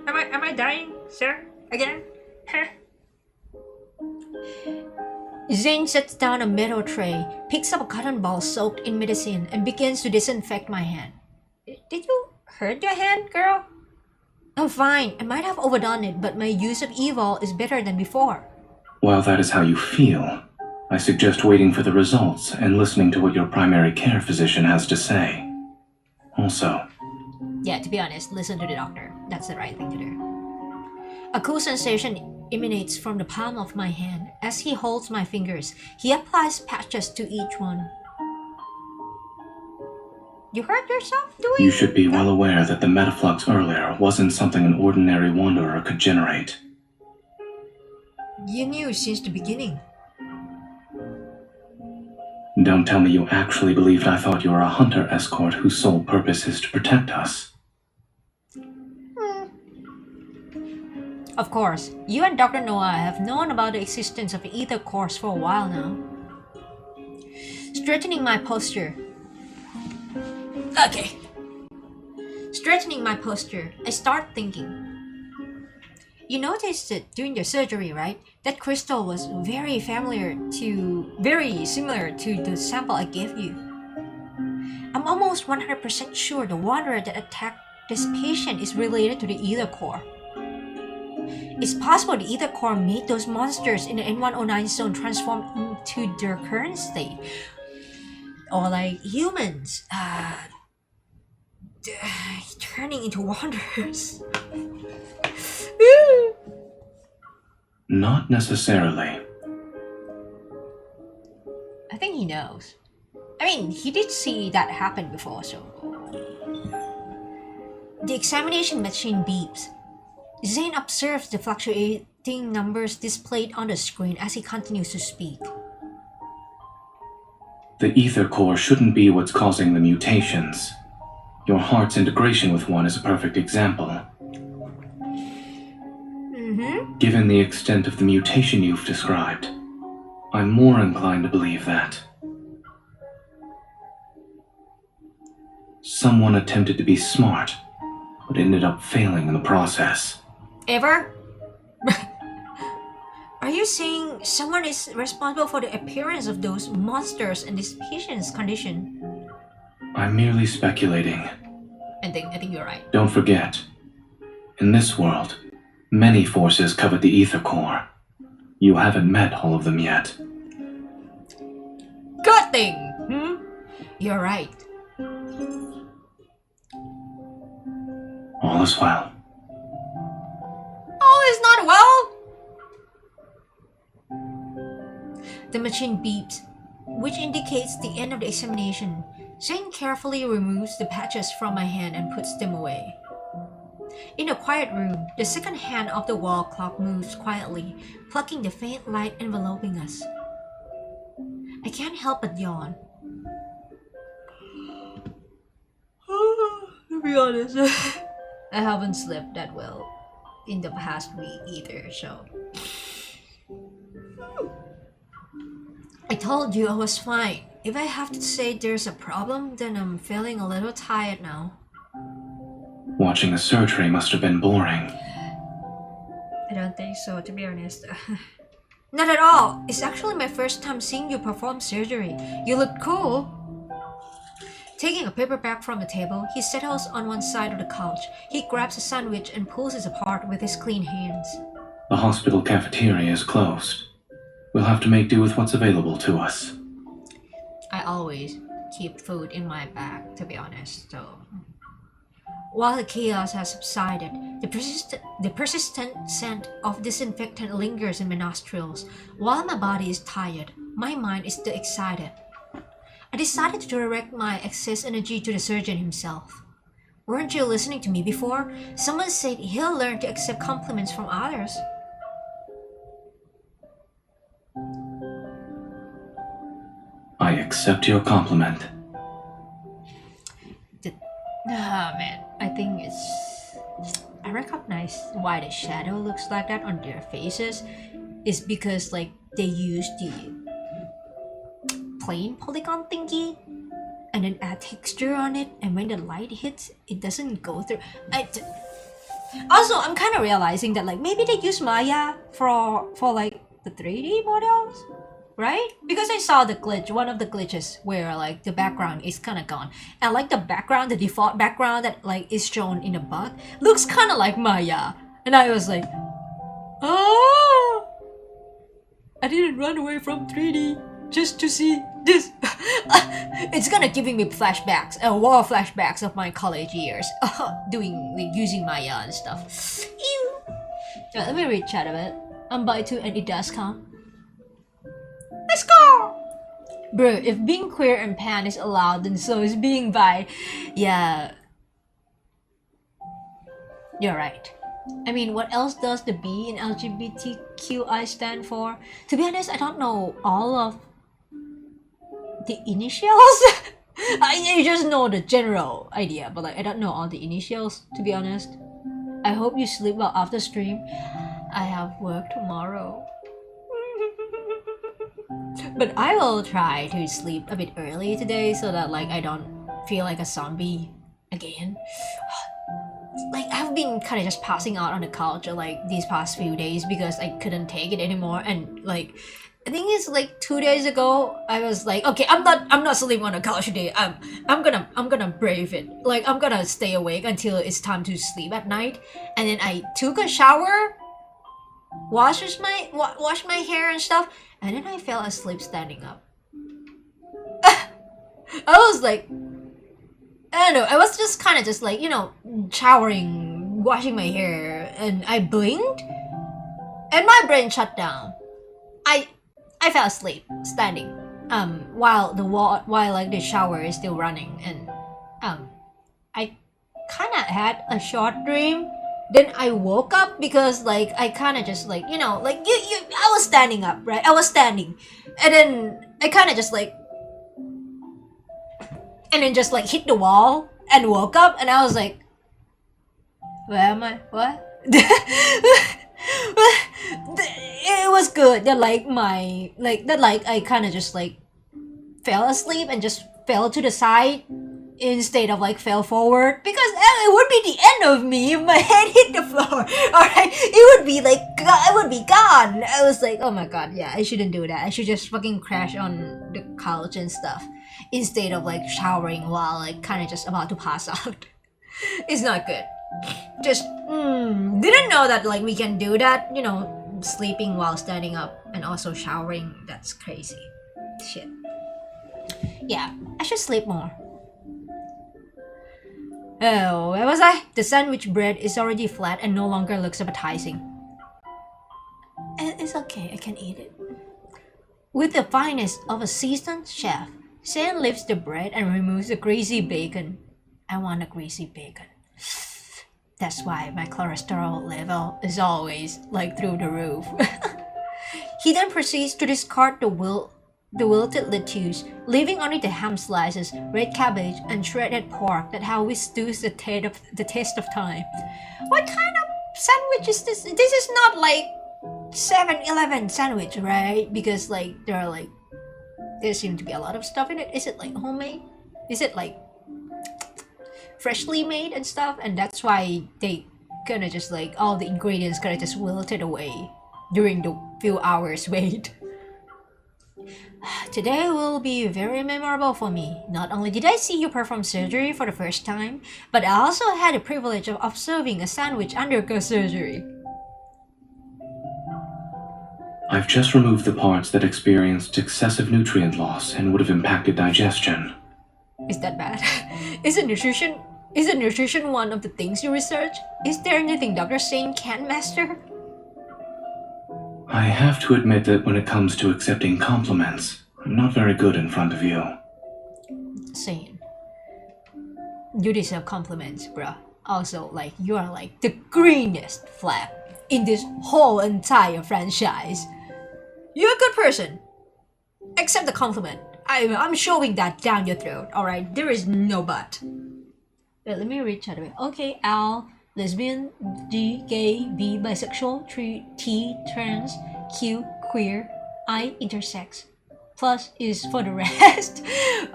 Am I dying, sir? Again? Zayne sets down a metal tray, picks up a cotton ball soaked in medicine, and begins to disinfect my hand. Did you hurt your hand, girl? I'm fine. I might have overdone it, but my use of evil is better than before. While that is how you feel, I suggest waiting for the results and listening to what your primary care physician has to say. Also, yeah, to be honest, listen to the doctor. That's the right thing to do. A cool sensation emanates from the palm of my hand. As he holds my fingers, he applies patches to each one. You hurt yourself doing? You should be well aware that the metaflux earlier wasn't something an ordinary wanderer could generate. You knew since the beginning. Don't tell me you actually believed I thought you were a hunter escort whose sole purpose is to protect us. Of course, you and Dr. Noah have known about the existence of the ether cores for a while now. Straightening my posture. Okay. Straightening my posture, I start thinking. You noticed it during your surgery, right? That crystal was very similar to the sample I gave you. I'm almost 100% sure the wanderer that attacked this patient is related to the ether core. It's possible the ether core made those monsters in the N109 zone transform into their current state. Or like humans, turning into wanderers. Not necessarily. I think he knows. I mean, he did see that happen before, so... The examination machine beeps. Zayne observes the fluctuating numbers displayed on the screen as he continues to speak. The ether core shouldn't be what's causing the mutations. Your heart's integration with one is a perfect example. Given the extent of the mutation you've described, I'm more inclined to believe that someone attempted to be smart, but ended up failing in the process. Ever? Are you saying someone is responsible for the appearance of those monsters in this patient's condition? I'm merely speculating. I think you're right. Don't forget, in this world, many forces covet the ether core. You haven't met all of them yet. Good thing! You're right. All is well. All is not well! The machine beeps, which indicates the end of the examination. Zayne carefully removes the patches from my hand and puts them away. In a quiet room, the second hand of the wall clock moves quietly, plucking the faint light enveloping us. I can't help but yawn. To be honest, I haven't slept that well in the past week either, so... I told you I was fine. If I have to say there's a problem, then I'm feeling a little tired now. Watching the surgery must have been boring. I don't think so, to be honest. Not at all. It's actually my first time seeing you perform surgery. You look cool. Taking a paperback from the table, he settles on one side of the couch. He grabs a sandwich and pulls it apart with his clean hands. The hospital cafeteria is closed. We'll have to make do with what's available to us. I always keep food in my bag, to be honest, so... While the chaos has subsided, the persistent scent of disinfectant lingers in my nostrils. While my body is tired, my mind is still excited. I decided to direct my excess energy to the surgeon himself. Weren't you listening to me before? Someone said he'll learn to accept compliments from others. I accept your compliment. Man, I think I recognize why the shadow looks like that on their faces is because like they use the plain polygon thingy and then add texture on it, and when the light hits, it doesn't go through. Also, I'm kind of realizing that like maybe they use Maya for like the 3D models, right? Because I saw the glitch, one of the glitches where like the background is kind of gone, and like the background, the default background that like is shown in a bug looks kind of like Maya, and I was like, oh, I didn't run away from 3D just to see this. It's gonna giving me flashbacks, war flashbacks of my college years, using Maya and stuff. Ew. Let me read chat a bit. I'm by 2 and it does count. Let's go! Bro, if being queer and pan is allowed, then so is being bi. Yeah. You're right. I mean, what else does the B in LGBTQI stand for? To be honest, I don't know all of the initials. I just know the general idea, but like I don't know all the initials, to be honest. I hope you sleep well after stream. I have work tomorrow. But I will try to sleep a bit early today so that like I don't feel like a zombie again. Like I've been kind of just passing out on the couch like these past few days because I couldn't take it anymore. And like I think it's like 2 days ago I was like, okay, I'm not sleeping on the couch today. I'm gonna brave it. Like I'm gonna stay awake until it's time to sleep at night. And then I took a shower, washed my hair and stuff, and then I fell asleep standing up. I was like, I don't know, I was just kind of just like, you know, showering, washing my hair, and I blinked, and my brain shut down. I fell asleep standing, while like the shower is still running, and I kind of had a short dream. Then I woke up because like I kind of just like, you know, like I was standing up, right? I was standing, and then I kind of just like, and then just like hit the wall and woke up, and I was like, where am I? What? It was good that like I kind of just like fell asleep and just fell to the side instead of like fell forward, because it would be the end of me if my head hit the floor. Alright, it would be like I would be gone. I was like, oh my god, yeah, I shouldn't do that. I should just fucking crash on the couch and stuff instead of like showering while like kind of just about to pass out. It's not good. Just didn't know that like we can do that, you know, sleeping while standing up and also showering. That's crazy shit. Yeah, I should sleep more. Oh, where was I? The sandwich bread is already flat and no longer looks appetizing. It's okay, I can eat it. With the finest of a seasoned chef, Zayne lifts the bread and removes the greasy bacon. I want a greasy bacon. That's why my cholesterol level is always like through the roof. He then proceeds to discard the wilted lettuce, leaving only the ham slices, red cabbage, and shredded pork that have withstood the test of time. What kind of sandwich is this? This is not like 7-Eleven sandwich, right? Because like there seem to be a lot of stuff in it. Is it like homemade? Is it like freshly made and stuff? And that's why they kinda just like all the ingredients kinda just wilted away during the few hours wait. Today will be very memorable for me. Not only did I see you perform surgery for the first time, but I also had the privilege of observing a sandwich undergo surgery. I've just removed the parts that experienced excessive nutrient loss and would have impacted digestion. Is that bad? Is nutrition one of the things you research? Is there anything Dr. Zayne can't master? I have to admit that when it comes to accepting compliments, I'm not very good in front of you. Zayne, you deserve compliments, bruh. Also, like, you are like the greenest flag in this whole entire franchise. You're a good person. Accept the compliment. I'm shoving that down your throat, alright? There is no but. Wait, let me read chat away. Okay, L, lesbian, G, gay, B, bisexual, T, trans, Q, queer, I, intersex. Plus is for the rest.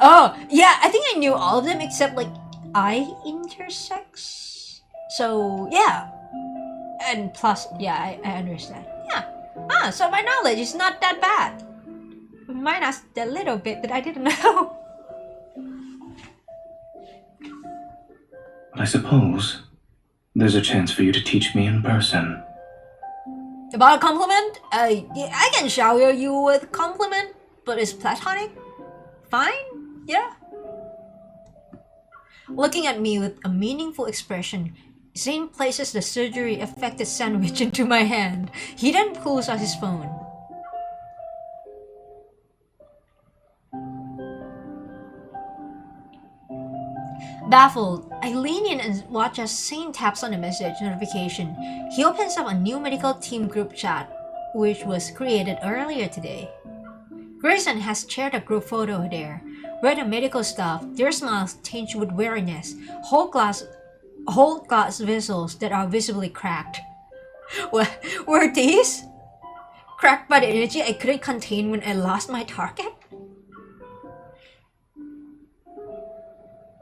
Oh, yeah, I think I knew all of them except like I, intersex. So, yeah. And plus, yeah, I understand. Yeah. So my knowledge is not that bad. Minus the little bit that I didn't know. I suppose there's a chance for you to teach me in person. About a compliment? Yeah, I can shower you with a compliment, but it's platonic. Fine? Yeah. Looking at me with a meaningful expression, Zayne places the surgery-affected sandwich into my hand. He then pulls out his phone. Baffled, I lean in and watch as Zayne taps on the message notification. He opens up a new medical team group chat, which was created earlier today. Grayson has shared a group photo there, where the medical staff, their smiles tinged with weariness, hold glass vessels that are visibly cracked. Were these? Cracked by the energy I couldn't contain when I lost my target?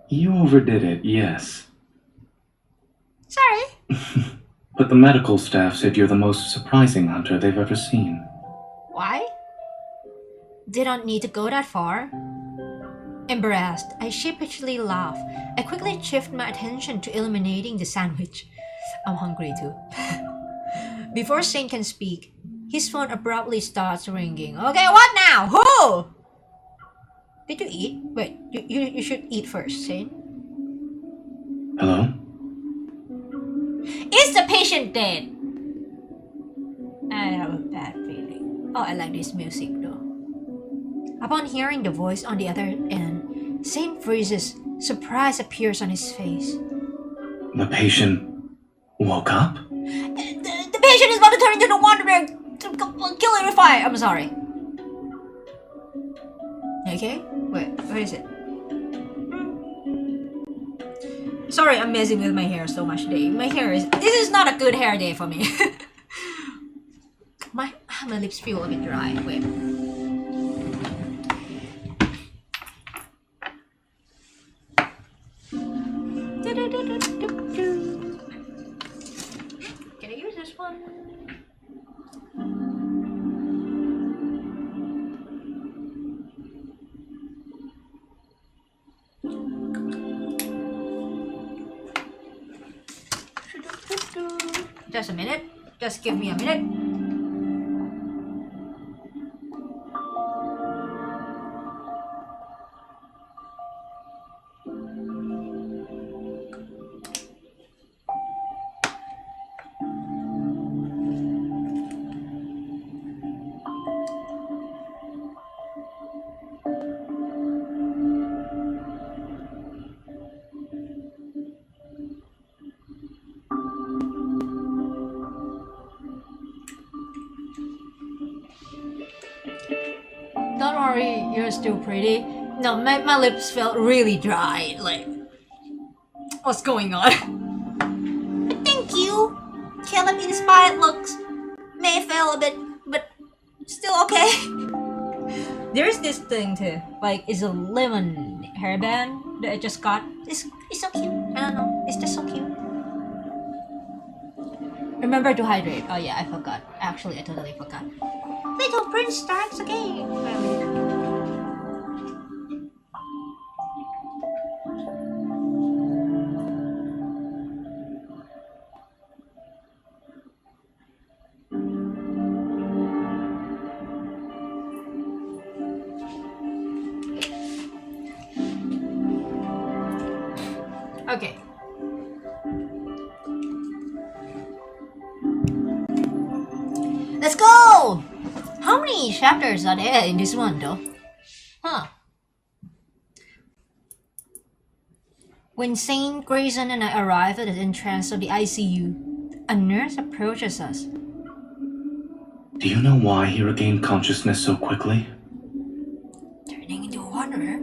You overdid it, yes. Sorry. But the medical staff said you're the most surprising hunter they've ever seen. Why? They don't need to go that far. Embarrassed, I sheepishly laugh. I quickly shift my attention to eliminating the sandwich. I'm hungry too. Before Zayne can speak, his phone abruptly starts ringing. Okay, what now? Who? Did you eat? Wait, you should eat first, Zayne. Hello? Is the patient dead? I have a bad feeling. Oh, I like this music though. Upon hearing the voice on the other end, Zayne freezes. Surprise appears on his face. The patient woke up? The patient is about to turn into the wanderer. Kill it with fire. I'm sorry. Okay? Wait, where is it? Sorry, I'm messing with my hair so much today. This is not a good hair day for me. my lips feel a bit dry. Wait. Can I use this one? Just a minute. Just give me a minute. Don't worry, you're still pretty. No, my lips felt really dry. Like, what's going on? But thank you. Caleb-inspired looks may fail a bit, but still okay. There's this thing too. Like, it's a lemon hairband that I just got. It's so cute. I don't know. It's just so cute. Remember to hydrate. Oh yeah, I forgot. Actually, I totally forgot. Little Prince starts again. Okay. Let's go! How many chapters are there in this one though? Huh. When Zayne, Grayson, and I arrive at the entrance of the ICU, a nurse approaches us. Do you know why he regained consciousness so quickly? Turning into a wanderer?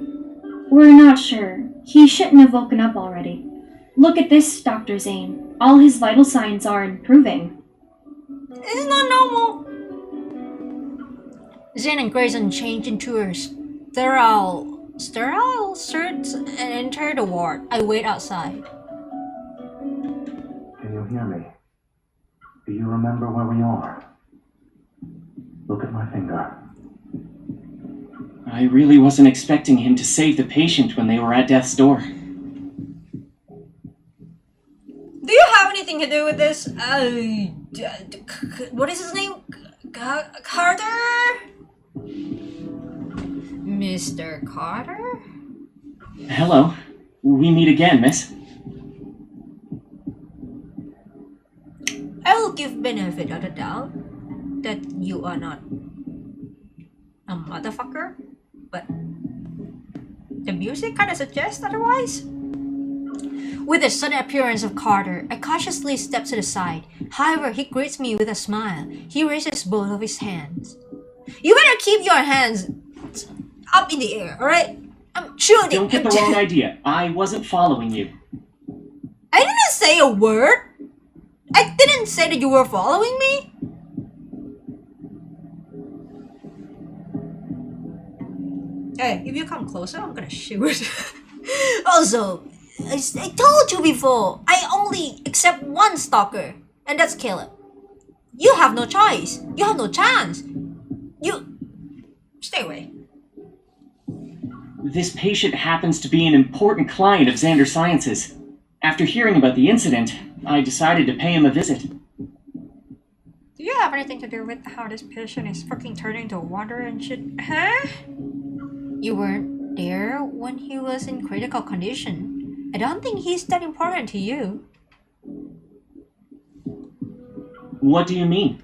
We're not sure. He shouldn't have woken up already. Look at this, Dr. Zayne. All his vital signs are improving. It's not normal. Zayne and Grayson change into a sterile suits and enter the ward. I wait outside. Can you hear me? Do you remember where we are? Look at my finger. I really wasn't expecting him to save the patient when they were at death's door. Do you have anything to do with this? What is his name? Carter? Mr. Carter? Hello. We meet again, miss. I will give benefit of the doubt that you are not a motherfucker, but the music kind of suggests otherwise. With the sudden appearance of Carter, I cautiously step to the side. However, he greets me with a smile. He raises both of his hands. You better keep your hands up in the air, alright? I'm shooting. Don't get the wrong idea. I wasn't following you. I didn't say a word. I didn't say that you were following me. Hey, if you come closer, I'm gonna shoot. Also, I told you before, I only accept one stalker, and that's Caleb. You have no choice. You have no chance. You... Stay away. This patient happens to be an important client of Xander Sciences. After hearing about the incident, I decided to pay him a visit. Do you have anything to do with how this patient is fucking turning into a wanderer and shit? Huh? You weren't there when he was in critical condition. I don't think he's that important to you. What do you mean?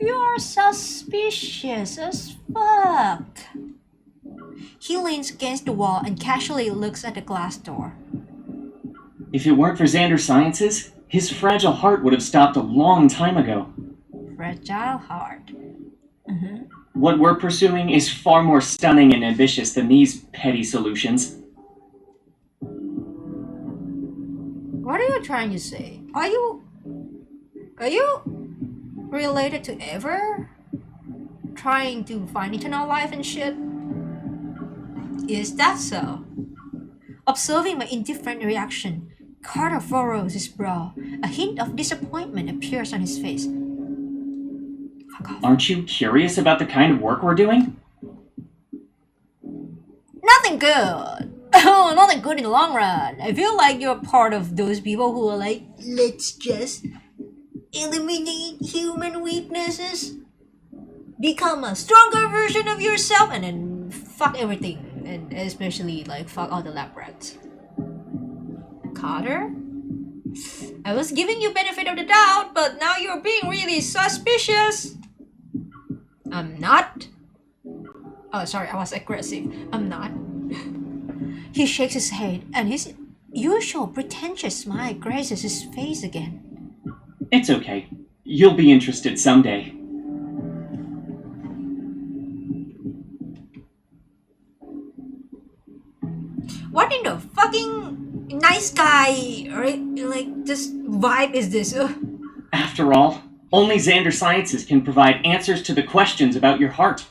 You're suspicious as fuck. He leans against the wall and casually looks at the glass door. If it weren't for Xander Sciences, his fragile heart would have stopped a long time ago. Fragile heart. What we're pursuing is far more stunning and ambitious than these petty solutions. What are you trying to say? Are you related to Ever? Trying to find eternal life and shit? Is that so? Observing my indifferent reaction, Carter furrows his brow. A hint of disappointment appears on his face. Fuck off. Aren't you curious about the kind of work we're doing? Nothing good. Oh, nothing good in the long run. I feel like you're part of those people who are like, let's just eliminate human weaknesses, become a stronger version of yourself, and then fuck everything. And especially like fuck all the lab rats. Carter? I was giving you benefit of the doubt, but now you're being really suspicious. I'm not. Oh, sorry, I was aggressive. I'm not. He shakes his head, and his usual pretentious smile graces his face again. It's okay. You'll be interested someday. What in the fucking nice guy, right? Like, this vibe is this? Ugh. After all, only Xander Sciences can provide answers to the questions about your heart.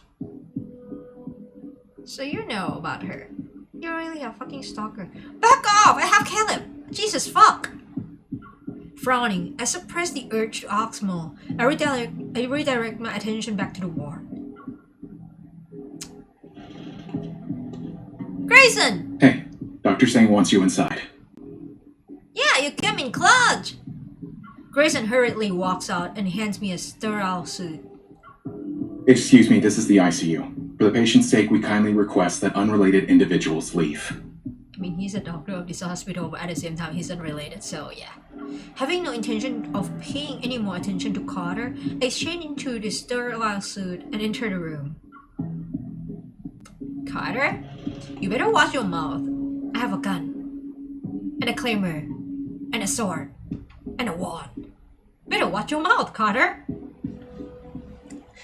So you know about her. You're really a fucking stalker. Back off! I have Caleb! Jesus fuck! Frowning, I suppress the urge to ask more. I redirect my attention back to the ward. Grayson! Hey, Dr. Zayne wants you inside. Yeah, you came in clutch! Grayson hurriedly walks out and hands me a sterile suit. Excuse me, this is the ICU. For the patient's sake, we kindly request that unrelated individuals leave. I mean, he's a doctor of this hospital, but at the same time, he's unrelated, so yeah. Having no intention of paying any more attention to Carter, I change into the sterile suit and enter the room. Carter? You better watch your mouth. I have a gun. And a claymore. And a sword. And a wand. Better watch your mouth, Carter.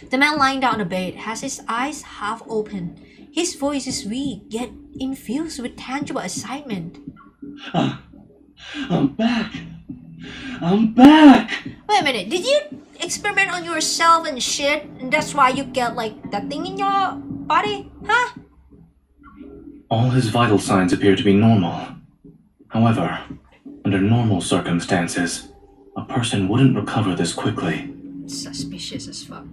The man lying down on the bed has his eyes half open. His voice is weak, yet infused with tangible excitement. I'm back! I'm back! Wait a minute, did you experiment on yourself and shit, and that's why you get like that thing in your body? Huh? All his vital signs appear to be normal. However, under normal circumstances, a person wouldn't recover this quickly. Suspicious as fuck.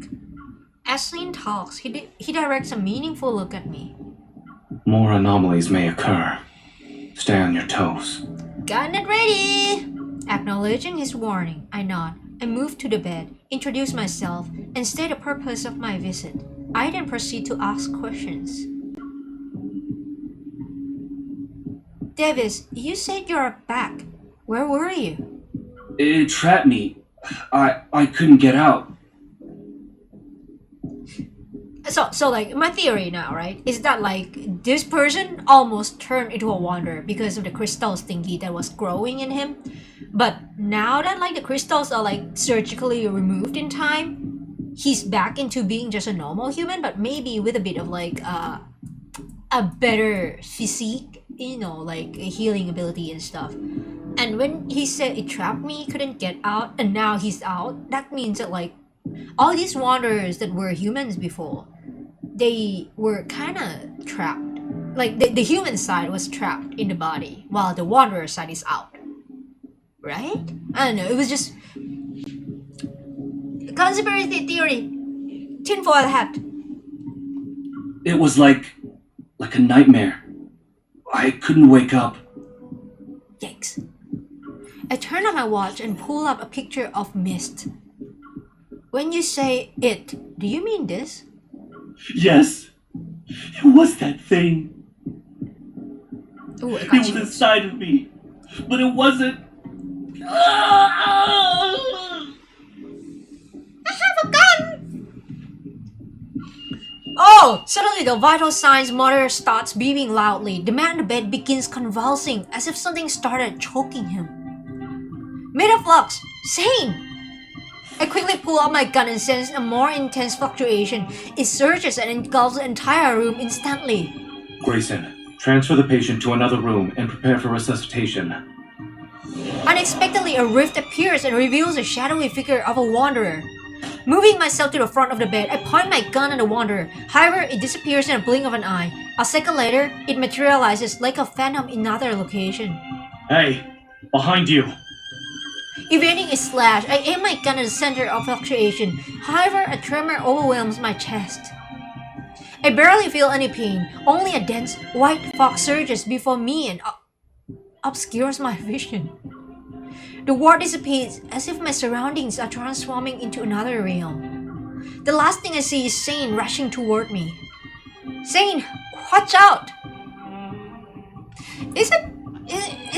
As Zayne talks, he directs a meaningful look at me. More anomalies may occur. Stay on your toes. Gotten it ready! Acknowledging his warning, I nod. I move to the bed, introduce myself, and state the purpose of my visit. I then proceed to ask questions. Davis, you said you're back. Where were you? It trapped me. I couldn't get out. So like my theory now, right, is that like this person almost turned into a wanderer because of the crystals thingy that was growing in him. But now that like the crystals are like surgically removed in time, he's back into being just a normal human, but maybe with a bit of like a better physique, you know, like a healing ability and stuff. And when he said it trapped me, couldn't get out, and now he's out, that means that like all these wanderers that were humans before, they were kind of trapped. Like the human side was trapped in the body while the wanderer side is out. Right? I don't know, it was just conspiracy theory. Tinfoil hat. It was like a nightmare. I couldn't wake up. Yikes. I turn on my watch and pull up a picture of mist. When you say it, do you mean this? Yes. It was that thing. Ooh, It was inside of me. But it wasn't. I have a gun! Oh! Suddenly the vital signs monitor starts beeping loudly. The man in the bed begins convulsing as if something started choking him. Metaflux! Zayne! I quickly pull out my gun and sense a more intense fluctuation. It surges and engulfs the entire room instantly. Grayson, transfer the patient to another room and prepare for resuscitation. Unexpectedly, a rift appears and reveals a shadowy figure of a wanderer. Moving myself to the front of the bed, I point my gun at the wanderer. However, it disappears in a blink of an eye. A second later, it materializes like a phantom in another location. Hey, behind you! Evading a slash, I aim my gun at the center of fluctuation. However, a tremor overwhelms my chest. I barely feel any pain. Only a dense white fog surges before me and obscures my vision. The ward dissipates as if my surroundings are transforming into another realm. The last thing I see is Zayne rushing toward me. Zayne, watch out! Is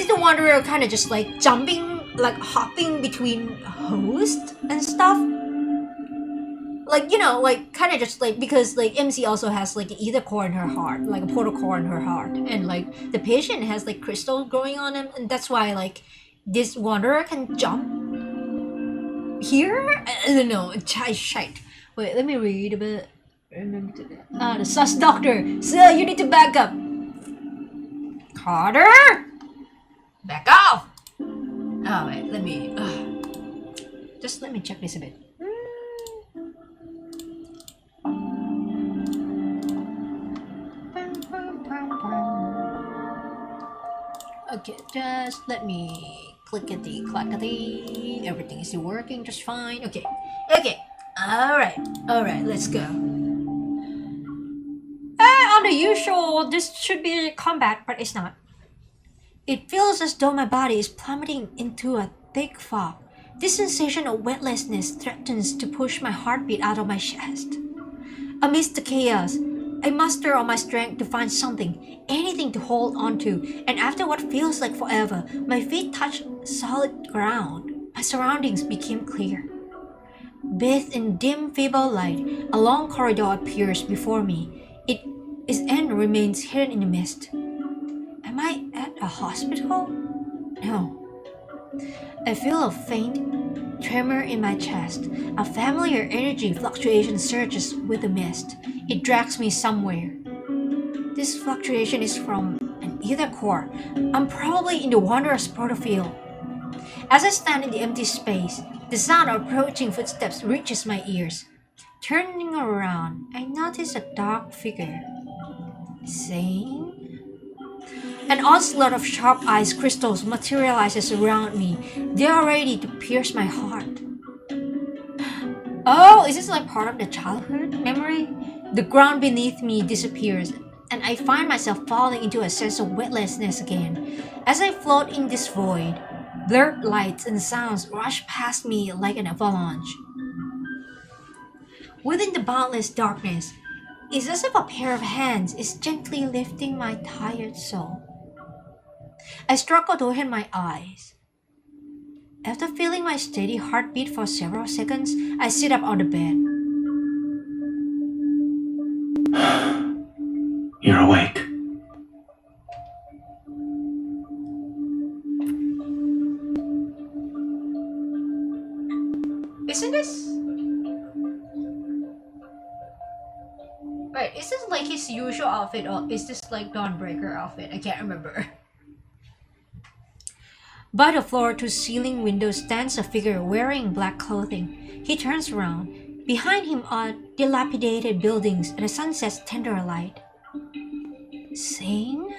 the wanderer kind of just like jumping, like hopping between hosts and stuff? Like, you know, like kind of just like, because like MC also has like an ether core in her heart, like a portal core in her heart, and like the patient has like crystals growing on him, and that's why like this wanderer can jump here. I don't know. Shite. Wait, let me read a bit. The sus doctor. Sir, you need to back up. Carter, back off. Oh wait, let me. Just let me check this a bit. Okay, just let me clickety clackety. Everything is working just fine. Okay. Alright, let's go. On the usual, this should be combat, but it's not. It feels as though my body is plummeting into a thick fog. This sensation of weightlessness threatens to push my heartbeat out of my chest. Amidst the chaos, I muster all my strength to find something, anything to hold onto, and after what feels like forever, my feet touch solid ground. My surroundings became clear. Bathed in dim, feeble light, a long corridor appears before me. Its end remains hidden in the mist. Am I at a hospital? No. I feel a faint tremor in my chest. A familiar energy fluctuation surges with the mist. It drags me somewhere. This fluctuation is from an ether core. I'm probably in the Wanderer's portal. As I stand in the empty space, the sound of approaching footsteps reaches my ears. Turning around, I notice a dark figure. Zayne? An onslaught of sharp ice crystals materializes around me. They are ready to pierce my heart. Oh, is this like part of the childhood memory? The ground beneath me disappears, and I find myself falling into a sense of weightlessness again. As I float in this void, blurred lights and sounds rush past me like an avalanche. Within the boundless darkness, it's as if a pair of hands is gently lifting my tired soul. I struggle to open my eyes. After feeling my steady heartbeat for several seconds, I sit up on the bed. You're awake. Isn't this... Wait, is this like his usual outfit or is this like Dawnbreaker outfit? I can't remember. By the floor-to-ceiling window stands a figure wearing black clothing. He turns around. Behind him are dilapidated buildings and the sunset's tender light. Zayne?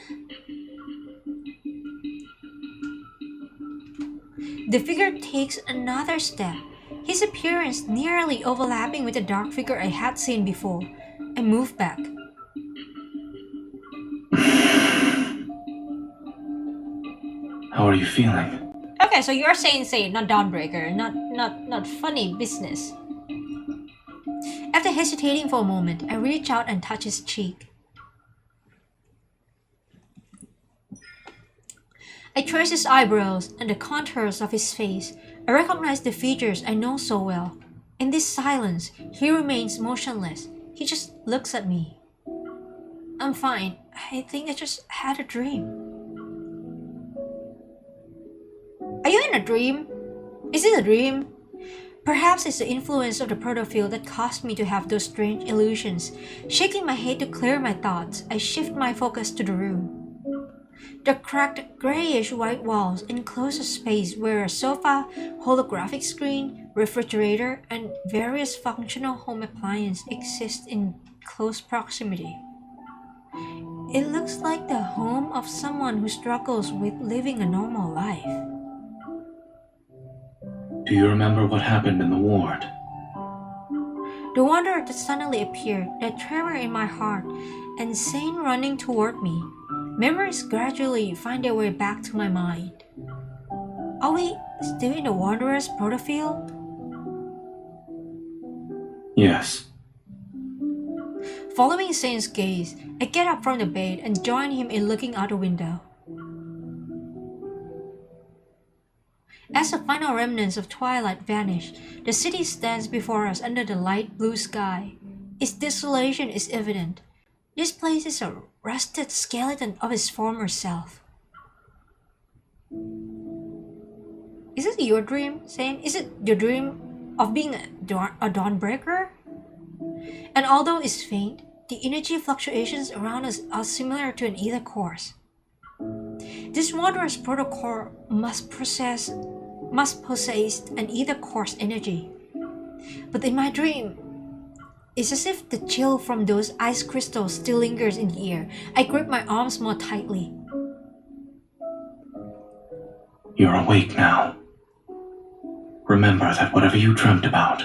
The figure takes another step, his appearance nearly overlapping with the dark figure I had seen before. I move back. How are you feeling? Okay, so you're saying Zayne, not Dawnbreaker, not funny business. After hesitating for a moment, I reach out and touch his cheek. I trace his eyebrows and the contours of his face. I recognize the features I know so well. In this silence, he remains motionless. He just looks at me. I'm fine. I think I just had a dream. Are you in a dream? Is it a dream? Perhaps it's the influence of the protofield that caused me to have those strange illusions. Shaking my head to clear my thoughts, I shift my focus to the room. The cracked grayish-white walls enclose a space where a sofa, holographic screen, refrigerator, and various functional home appliances exist in close proximity. It looks like the home of someone who struggles with living a normal life. Do you remember what happened in the ward? The wonder that suddenly appeared, that tremor in my heart, and Zayne running toward me. Memories gradually find their way back to my mind. Are we still in the Wanderer's protofield? Yes. Following Zayne's gaze, I get up from the bed and join him in looking out the window. As the final remnants of twilight vanish, the city stands before us under the light blue sky. Its desolation is evident. This place is a rusted skeleton of its former self. Is it your dream, Zayne? Is it your dream of being a Dawnbreaker? And although it's faint, the energy fluctuations around us are similar to an ether course. This Wanderer's protocol must possess an ether course energy. But in my dream, it's as if the chill from those ice crystals still lingers in the air. I grip my arms more tightly. You're awake now. Remember that whatever you dreamt about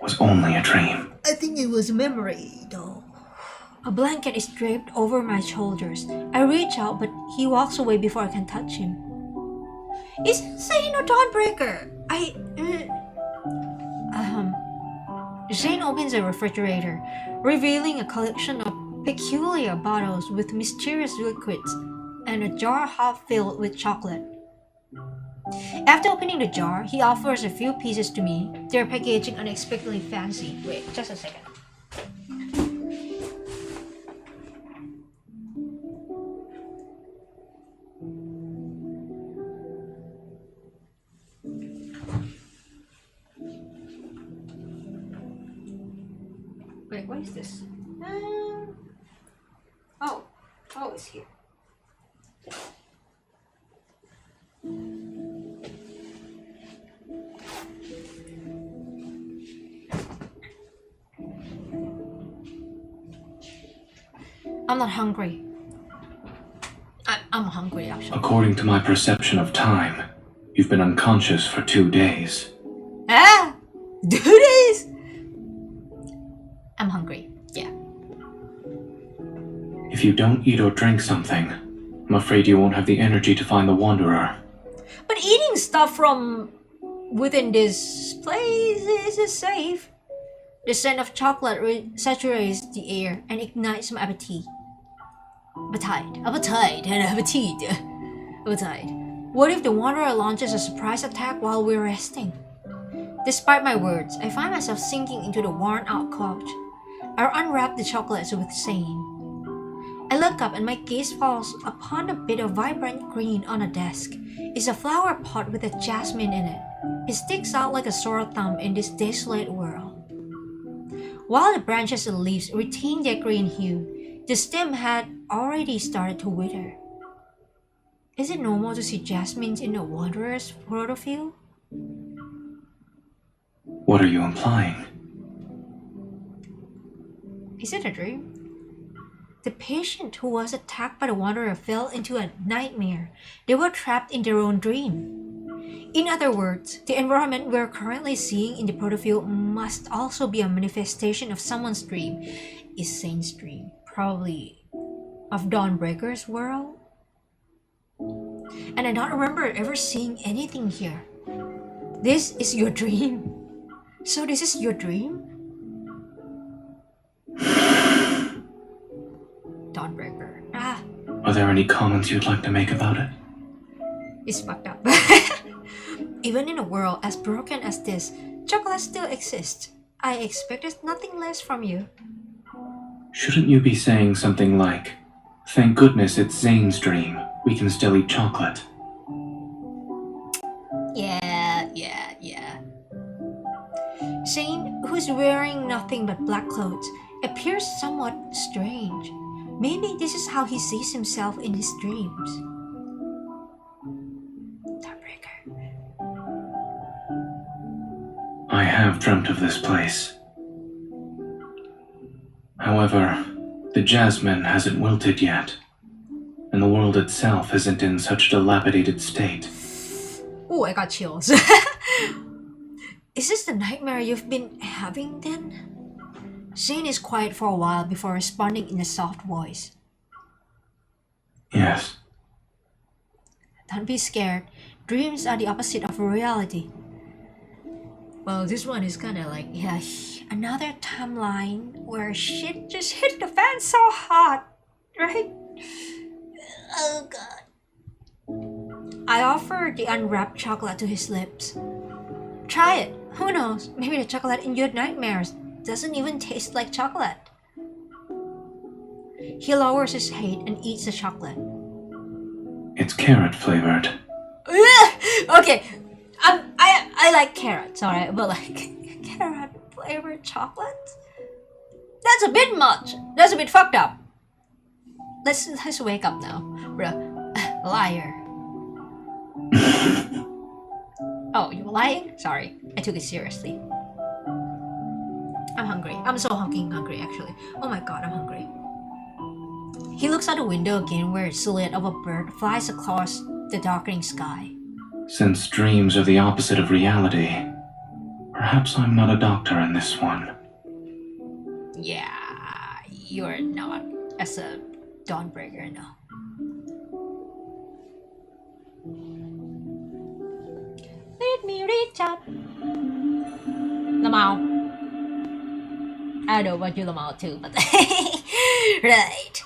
was only a dream. I think it was a memory, though. A blanket is draped over my shoulders. I reach out, but he walks away before I can touch him. Is Zayne a Dawnbreaker? Zayne opens a refrigerator, revealing a collection of peculiar bottles with mysterious liquids and a jar half filled with chocolate. After opening the jar, he offers a few pieces to me. Their packaging unexpectedly fancy. Wait, just a second. Wait, what is this? Oh, it's here. I'm not hungry. I'm hungry, actually. According to my perception of time, you've been unconscious for 2 days. Ah! 2 days? I'm hungry, yeah. If you don't eat or drink something, I'm afraid you won't have the energy to find the Wanderer. But eating stuff from within this place is safe. The scent of chocolate saturates the air and ignites my appetite. What if the Wanderer launches a surprise attack while we're resting? Despite my words, I find myself sinking into the worn-out couch. I unwrap the chocolates with Zayne. I look up and my gaze falls upon a bit of vibrant green on a desk. It's a flower pot with a jasmine in it. It sticks out like a sore thumb in this desolate world. While the branches and leaves retain their green hue, the stem had already started to wither. Is it normal to see jasmines in a wanderer's protofield? What are you implying? Is it a dream? The patient who was attacked by the wanderer fell into a nightmare. They were trapped in their own dream. In other words, the environment we're currently seeing in the protofield must also be a manifestation of someone's dream. Is Zayne's dream probably of Dawnbreaker's world? And I don't remember ever seeing anything here. This is your dream? So this is your dream? Dawnbreaker. Are there any comments you'd like to make about it? It's fucked up. Even in a world as broken as this, chocolate still exists. I expected nothing less from you. Shouldn't you be saying something like, "Thank goodness it's Zayne's dream. We can still eat chocolate." Yeah. Zayne, who's wearing nothing but black clothes, appears somewhat strange. Maybe this is how he sees himself in his dreams. Dawnbreaker. I have dreamt of this place. However, the jasmine hasn't wilted yet, and the world itself isn't in such a dilapidated state. Oh, I got chills. Is this the nightmare you've been having then? Zayne is quiet for a while before responding in a soft voice. Yes. Don't be scared. Dreams are the opposite of reality. Well, this one is kind of like, yeah, another timeline where shit just hit the fan so hard, right? Oh god. I offer the unwrapped chocolate to his lips. Try it. Who knows? Maybe the chocolate in your nightmares doesn't even taste like chocolate. He lowers his head and eats the chocolate. It's carrot flavored. Okay, I like carrots, alright, but like carrot flavored chocolate? That's a bit much. That's a bit fucked up. Let's wake up now, bro. Liar. Oh, you were lying? Sorry, I took it seriously. I'm hungry. I'm so fucking hungry, actually. Oh my god, I'm hungry. He looks out the window again where the silhouette of a bird flies across the darkening sky. Since dreams are the opposite of reality, perhaps I'm not a doctor in this one. Yeah, you're not as a Dawnbreaker, no. Let me reach out. Lamau. I know about you, Lamau, too, but right.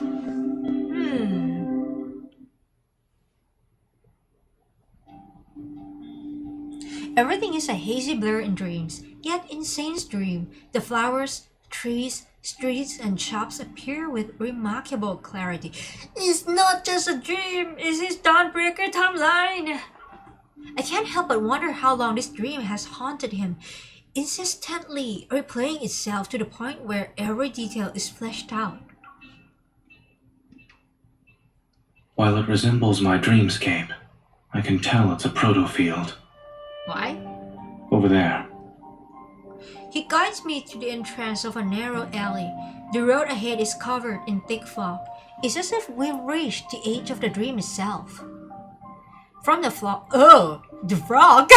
Everything is a hazy blur in dreams, yet in Zayne's dream, the flowers, trees, streets, and shops appear with remarkable clarity. It's not just a dream, it's his Dawnbreaker timeline. I can't help but wonder how long this dream has haunted him, insistently replaying itself to the point where every detail is fleshed out. While it resembles my dreamscape, I can tell it's a protofield. Why? Over there. He guides me to the entrance of a narrow alley. The road ahead is covered in thick fog. It's as if we've reached the edge of the dream itself. From the fog, the frog!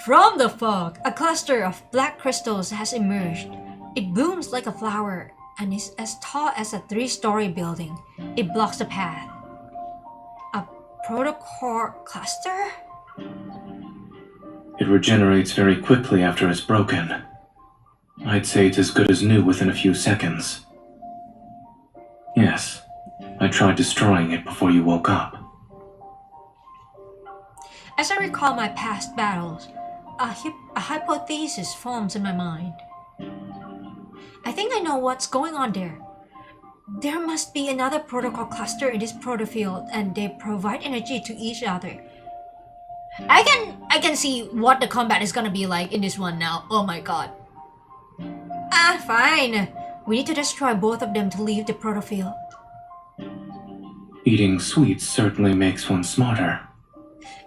From the fog, a cluster of black crystals has emerged. It blooms like a flower and is as tall as a 3-story building. It blocks the path. A protocore cluster? It regenerates very quickly after it's broken. I'd say it's as good as new within a few seconds. Yes, I tried destroying it before you woke up. As I recall my past battles, a hypothesis forms in my mind. I think I know what's going on there. There must be another protocol cluster in this protofield, and they provide energy to each other. I can see what the combat is gonna be like in this one now. Oh my god. Ah, fine. We need to destroy both of them to leave the protofield. Eating sweets certainly makes one smarter.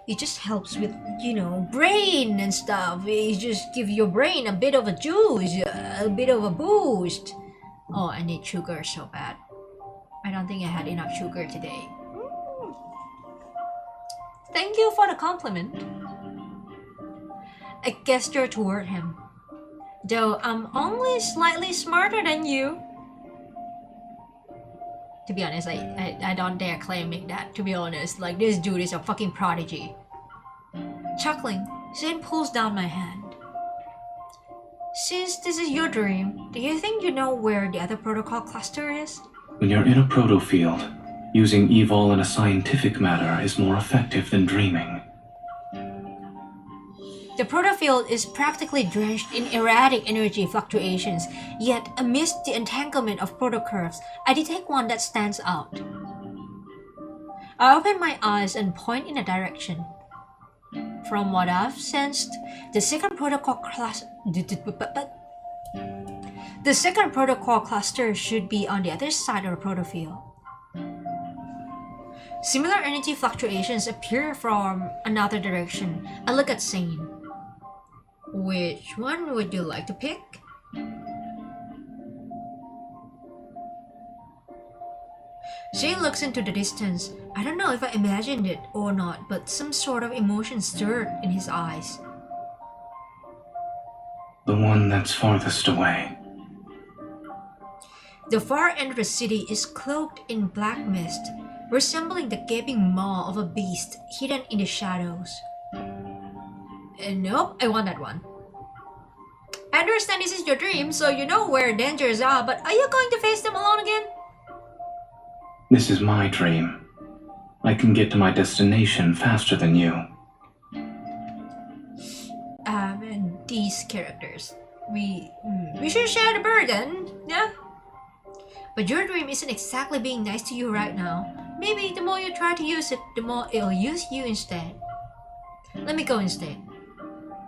It just helps with, you know, brain and stuff. It just gives your brain a bit of a juice, a bit of a boost. Oh, I need sugar so bad. I don't think I had enough sugar today. Thank you for the compliment. I gesture toward him. Though I'm only slightly smarter than you. To be honest, I don't dare claiming that, to be honest. Like, this dude is a fucking prodigy. Chuckling, Zayne pulls down my hand. Since this is your dream, do you think you know where the other protocol cluster is? When you're in a protofield, using evol in a scientific manner is more effective than dreaming. The protofield is practically drenched in erratic energy fluctuations, yet amidst the entanglement of protocurves, I detect one that stands out. I open my eyes and point in a direction. From what I've sensed, the second protocol cluster should be on the other side of the protofield. Similar energy fluctuations appear from another direction. I look at Zayne. Which one would you like to pick? Zayne looks into the distance. I don't know if I imagined it or not, but some sort of emotion stirred in his eyes. The one that's farthest away. The far end of the city is cloaked in black mist, resembling the gaping maw of a beast hidden in the shadows. Nope, I want that one. I understand this is your dream, so you know where dangers are, but are you going to face them alone again? This is my dream. I can get to my destination faster than you. And these characters. We should share the burden, yeah? But your dream isn't exactly being nice to you right now. Maybe the more you try to use it, the more it'll use you instead. Let me go instead.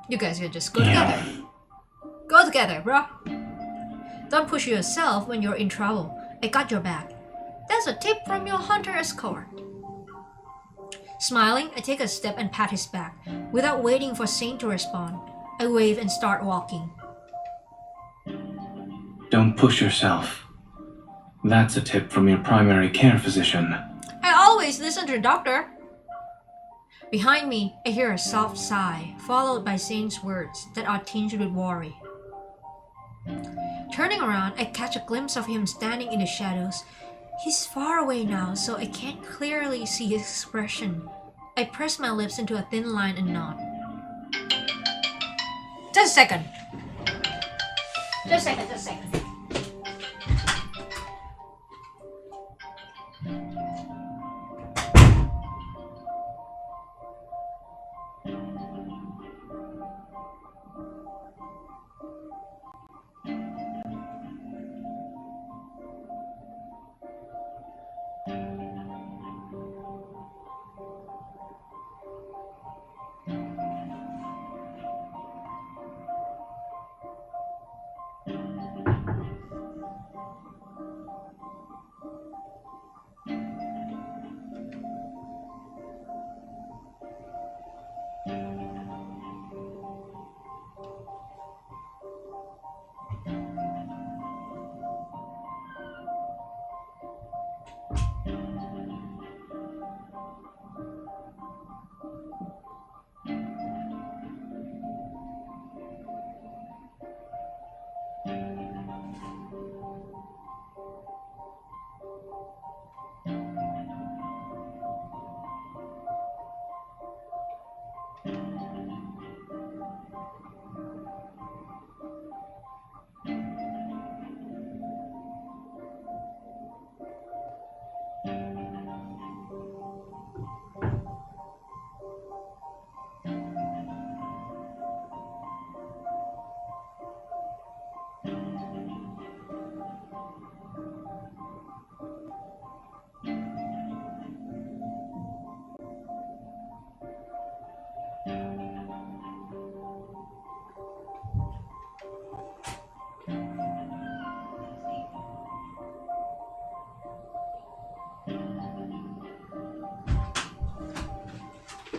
You guys can just go together. Go together, bro. Don't push yourself when you're in trouble. I got your back. That's a tip from your hunter escort. Smiling, I take a step and pat his back. Without waiting for Zayne to respond, I wave and start walking. Don't push yourself. That's a tip from your primary care physician. I always listen to the doctor. Behind me, I hear a soft sigh, followed by Zayne's words that are tinged with worry. Turning around, I catch a glimpse of him standing in the shadows. He's far away now, so I can't clearly see his expression. I press my lips into a thin line and nod. Just a second. Just a second.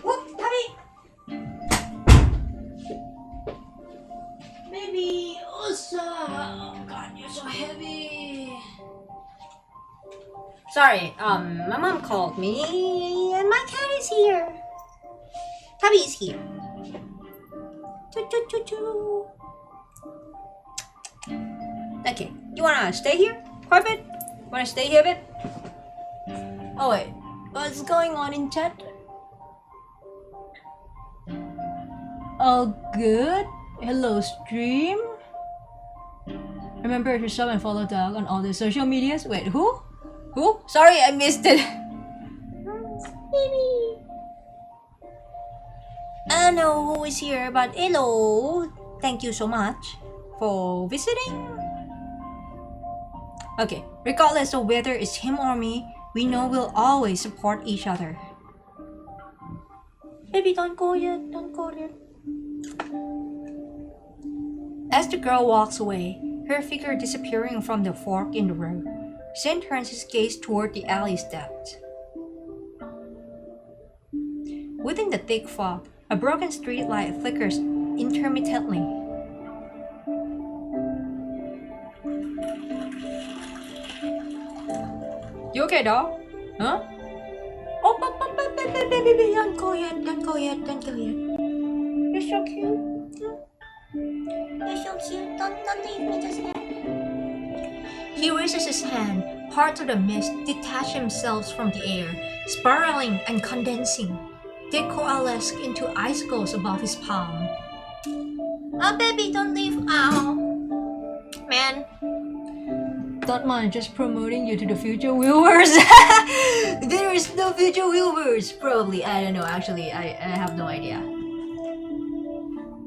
Whoop, puppy! Baby, what's up? Oh god, you're so heavy. Sorry, my mom called me and my cat is here. Puppy is here. Choo choo choo choo. Okay, you wanna stay here for a bit? Wanna stay here a bit? Oh wait, what's going on in chat? All good? Hello stream? Remember to sub and follow Doug on all the social medias? Wait, who? Who? Sorry, I missed it. Baby. I don't know who is here, but hello. Thank you so much for visiting. Okay, regardless of whether it's him or me, we know we'll always support each other. Baby, don't go yet. Don't go yet. As the girl walks away, her figure disappearing from the fork in the road, Zayne turns his gaze toward the alley's depths. Within the thick fog, a broken streetlight flickers intermittently. You okay, dog? Huh? Oh, baby, don't go yet, don't go yet, don't go yet. You're so cute. You're so cute. Don't leave me just yet. He raises his hand. Parts of the mist detach themselves from the air, spiraling and condensing. They coalesce into icicles above his palm. Oh, baby, don't leave. Ow. Man. Don't mind, just promoting you to the future viewers. There is no future viewers. Probably. I don't know. Actually, I have no idea.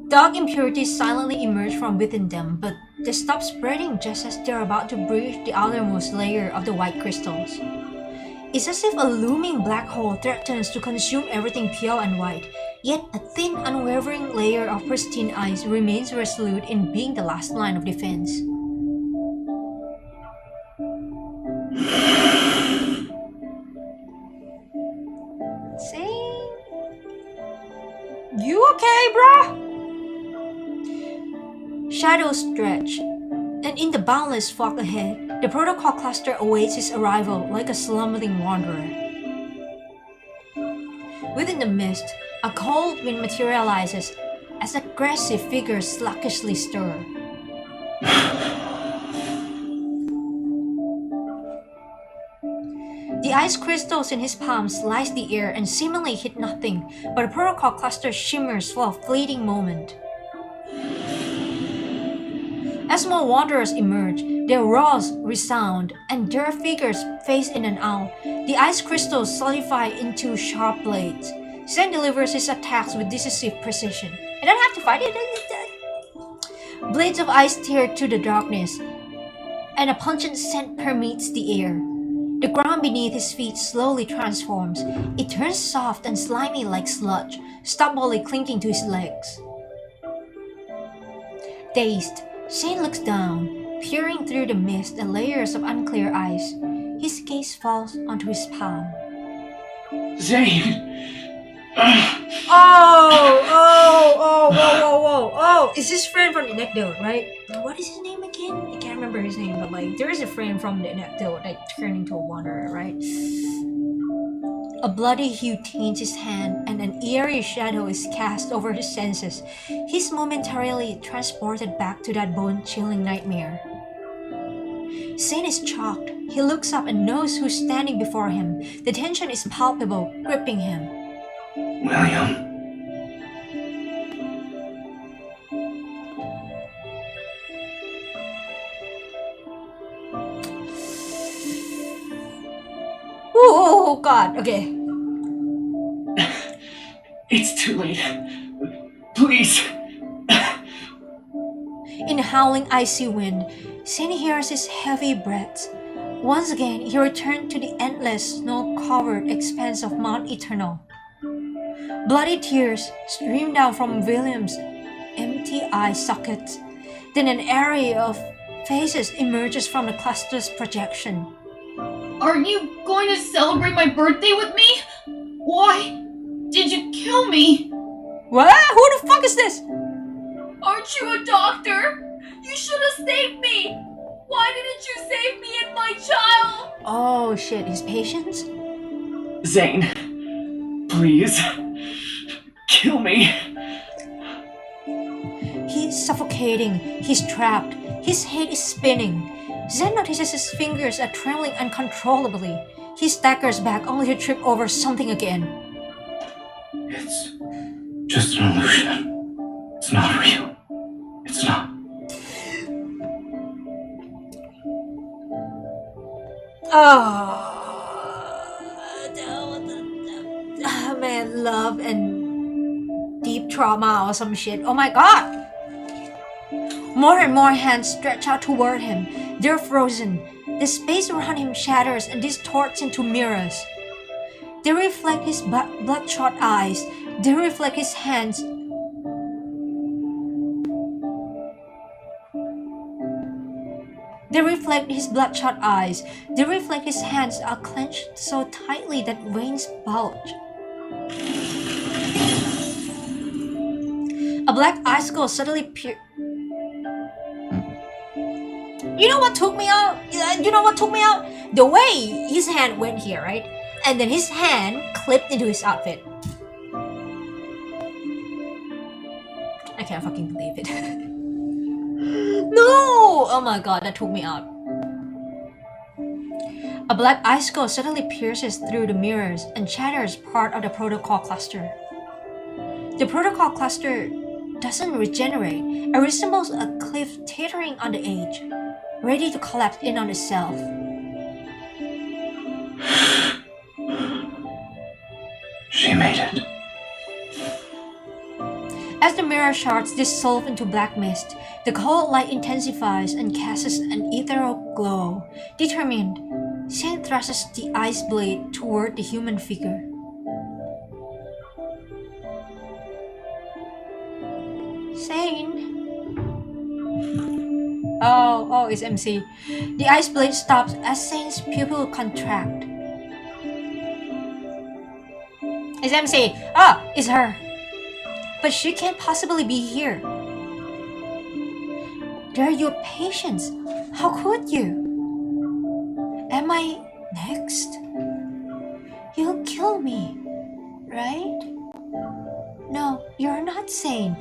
Dark impurities silently emerge from within them, but they stop spreading just as they're about to breach the outermost layer of the white crystals. It's as if a looming black hole threatens to consume everything pure and white, yet a thin, unwavering layer of pristine ice remains resolute in being the last line of defense. Zayne? You okay, bruh? Shadows stretch, and in the boundless fog ahead, the protocol cluster awaits his arrival like a slumbering wanderer. Within the mist, a cold wind materializes as aggressive figures sluggishly stir. The ice crystals in his palm slice the air and seemingly hit nothing, but the protocol cluster shimmers for a fleeting moment. As more wanderers emerge, their roars resound, and their figures face in and out. The ice crystals solidify into sharp blades. Zayne delivers his attacks with decisive precision. I don't have to fight it. Blades of ice tear through the darkness, and a pungent scent permeates the air. The ground beneath his feet slowly transforms. It turns soft and slimy like sludge, stubbornly clinging to his legs. Dazed, Zayne looks down, peering through the mist and layers of unclear ice. His gaze falls onto his palm. Zayne! Oh, it's his friend from the anecdote, right? What is his name again? I can't remember his name, but like, there is a friend from the anecdote that turned into a wanderer, right? A bloody hue taints his hand, and an eerie shadow is cast over his senses. He's momentarily transported back to that bone-chilling nightmare. Zayne is shocked. He looks up and knows who's standing before him. The tension is palpable, gripping him. William? Oh God, okay. It's too late. Please. In the howling icy wind, Zayne hears his heavy breaths. Once again, he returned to the endless, snow-covered expanse of Mount Eternal. Bloody tears stream down from William's empty eye sockets. Then an array of faces emerges from the cluster's projection. Aren't you going to celebrate my birthday with me? Why did you kill me? What? Who the fuck is this? Aren't you a doctor? You should have saved me. Why didn't you save me and my child? Oh shit, his patients? Zayne, please, kill me. He's suffocating, he's trapped, his head is spinning. Zayne notices his fingers are trembling uncontrollably. He staggers back only to trip over something again. It's just an illusion. It's not real. It's not. Oh man, love and deep trauma or some shit. Oh my god! More and more hands stretch out toward him. They're frozen. The space around him shatters and distorts into mirrors. They reflect his bloodshot eyes. They reflect his hands. They reflect his bloodshot eyes. They reflect his hands are clenched so tightly that veins bulge. A black icicle suddenly You know what took me out? The way his hand went here, right? And then his hand clipped into his outfit. I can't fucking believe it. No! Oh my god, that took me out. A black icicle suddenly pierces through the mirrors and shatters part of the protocol cluster. The protocol cluster doesn't regenerate. It resembles a cliff teetering on the edge, ready to collapse in on itself. She made it. As the mirror shards dissolve into black mist, the cold light intensifies and casts an ethereal glow. Determined, Zayne thrusts the ice blade toward the human figure. Zayne. Oh, it's MC. The ice blade stops as Zayne's pupil contract. It's MC. It's her. But she can't possibly be here. They're your patients. How could you? Am I next? You'll kill me, right? No, you're not Zayne.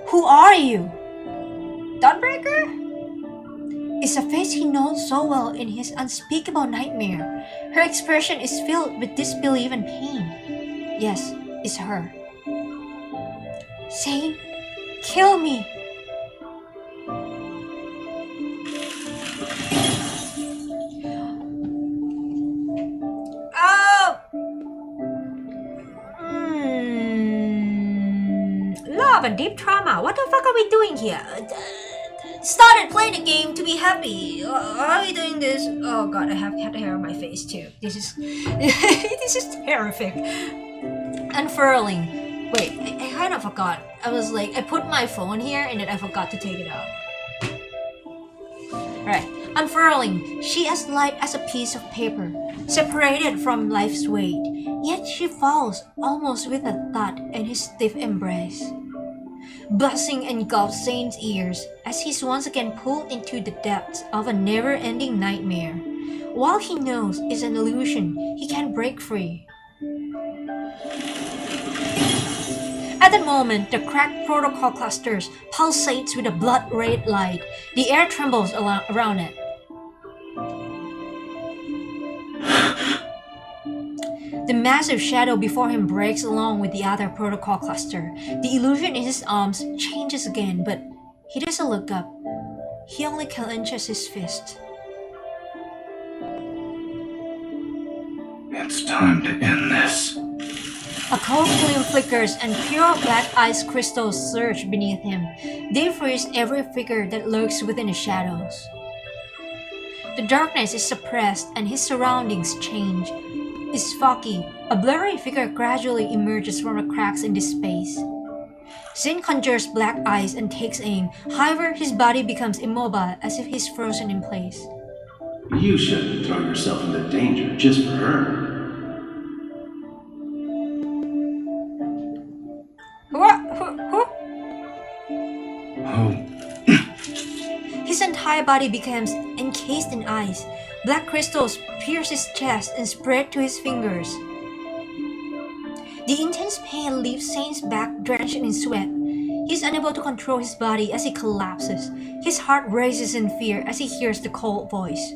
Who are you? Dawnbreaker? It's a face he knows so well in his unspeakable nightmare. Her expression is filled with disbelief and pain. Yes, it's her. Zayne, kill me. Love and deep trauma. What the fuck are we doing here? Started playing the game to be happy. Are we doing this? Oh god, I have had hair on my face too. This is this is terrific. Unfurling. Wait, I kind of forgot. I was like, I put my phone here and then I forgot to take it out. Right. Unfurling. She as light as a piece of paper, separated from life's weight. Yet she falls almost with a thud in his stiff embrace. Buzzing engulfs Zayne's ears as he's once again pulled into the depths of a never-ending nightmare. While he knows it's an illusion, he can't break free. At that moment, the cracked protocol clusters pulsates with a blood-red light. The air trembles around it. The massive shadow before him breaks along with the other protocol cluster. The illusion in his arms changes again, but he doesn't look up. He only clenches his fist. It's time to end this. A cold flame flickers and pure black ice crystals surge beneath him. They freeze every figure that lurks within the shadows. The darkness is suppressed and his surroundings change. is foggy. A blurry figure gradually emerges from the cracks in this space. Zayne conjures black eyes and takes aim. However, his body becomes immobile as if he's frozen in place. You shouldn't throw yourself into danger just for her. Who? Oh, His entire body becomes encased in ice. Black crystals pierce his chest and spread to his fingers. The intense pain leaves Zayne's back drenched in sweat. He is unable to control his body as he collapses. His heart races in fear as he hears the cold voice.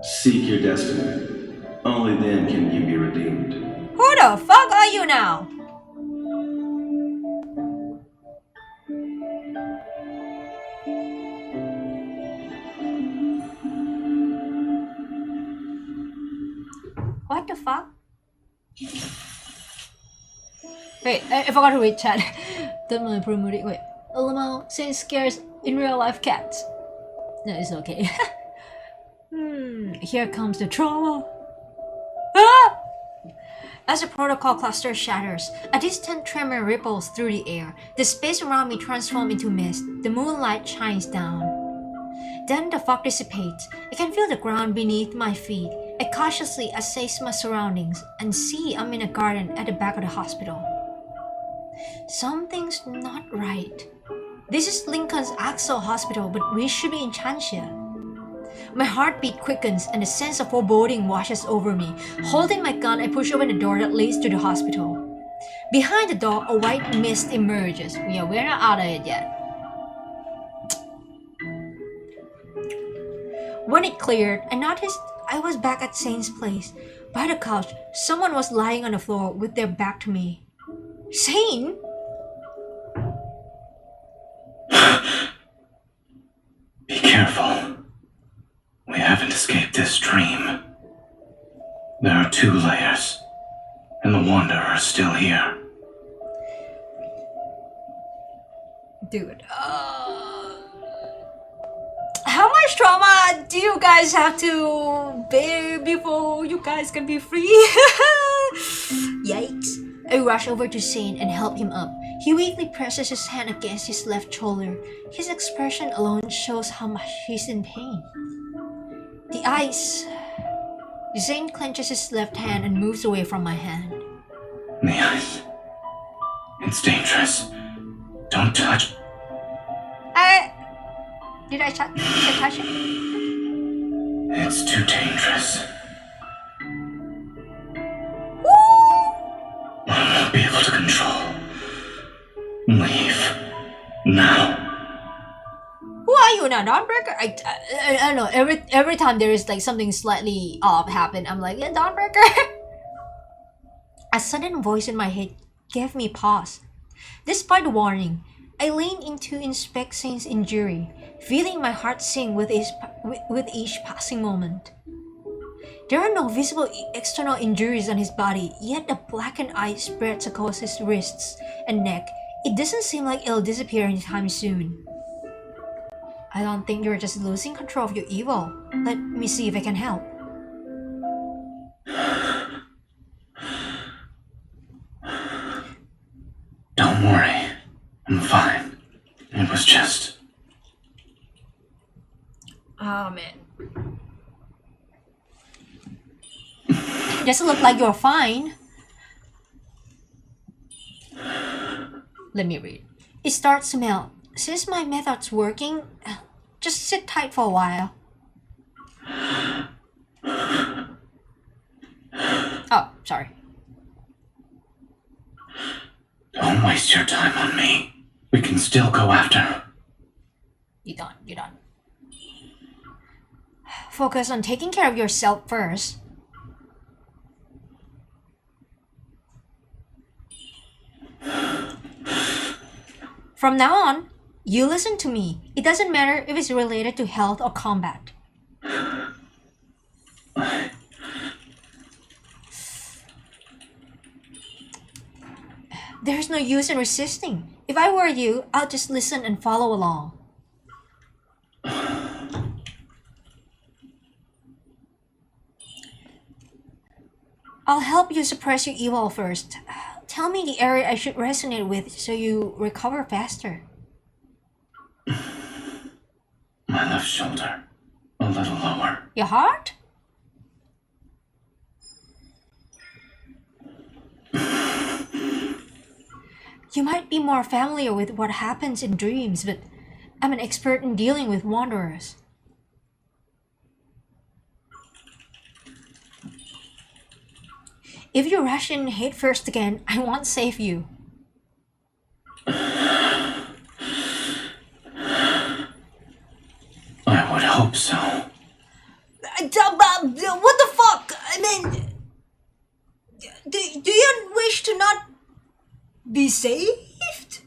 Seek your destiny. Only then can you be redeemed. Who the fuck are you now? What the fuck? Wait, I forgot to read chat. Don't mind promoting. Wait, Alamo saying scares in real life cats. No, it's okay. Here comes the trauma. Ah! As the protocol cluster shatters, a distant tremor ripples through the air. The space around me transforms into mist. The moonlight shines down. Then the fog dissipates. I can feel the ground beneath my feet. I cautiously assess my surroundings and see I'm in a garden at the back of the hospital. Something's not right. This is Lincoln's Axel Hospital, but we should be in Chansha. My heartbeat quickens and a sense of foreboding washes over me. Holding my gun, I push open the door that leads to the hospital. Behind the door, a white mist emerges. We're not out of it yet. When it cleared, I noticed I was back at Zayne's place. By the couch, someone was lying on the floor with their back to me. Zayne? be careful. We haven't escaped this dream. There are 2 layers, and the Wanderer is still here. Dude, how much trauma do you guys have to bear before you guys can be free? Yikes. I rush over to Zayne and help him up. He weakly presses his hand against his left shoulder. His expression alone shows how much he's in pain. The ice. Zayne clenches his left hand and moves away from my hand. The ice. It's dangerous. Don't touch. Did I touch it? It's too dangerous. I won't be able to control. Leave. Now. Who are you now, Dawnbreaker? I don't know. Every time there is like something slightly off happen, I'm like, yeah, Dawnbreaker. A sudden voice in my head gave me pause. Despite the warning, I leaned in to inspect Zayne's injury, feeling my heart sink with each passing moment. There are no visible external injuries on his body, yet a blackened eye spreads across his wrists and neck. It doesn't seem like it'll disappear anytime soon. I don't think you're just losing control of your evil. Let me see if I can help. Don't worry. I'm fine. It was just... Oh man. Doesn't look like you're fine. Let me read. It starts to melt. Since my method's working, just sit tight for a while. Oh, sorry. Don't waste your time on me. We can still go after her. You're done. Focus on taking care of yourself first. From now on, you listen to me. It doesn't matter if it's related to health or combat. There's no use in resisting. If I were you, I'll just listen and follow along. I'll help you suppress your evil first. Tell me the area I should resonate with so you recover faster. My left shoulder. A little lower. Your heart? You might be more familiar with what happens in dreams, but I'm an expert in dealing with wanderers. If you rush in head first again, I won't save you. I would hope so. What the fuck? I mean, do you wish to not be saved?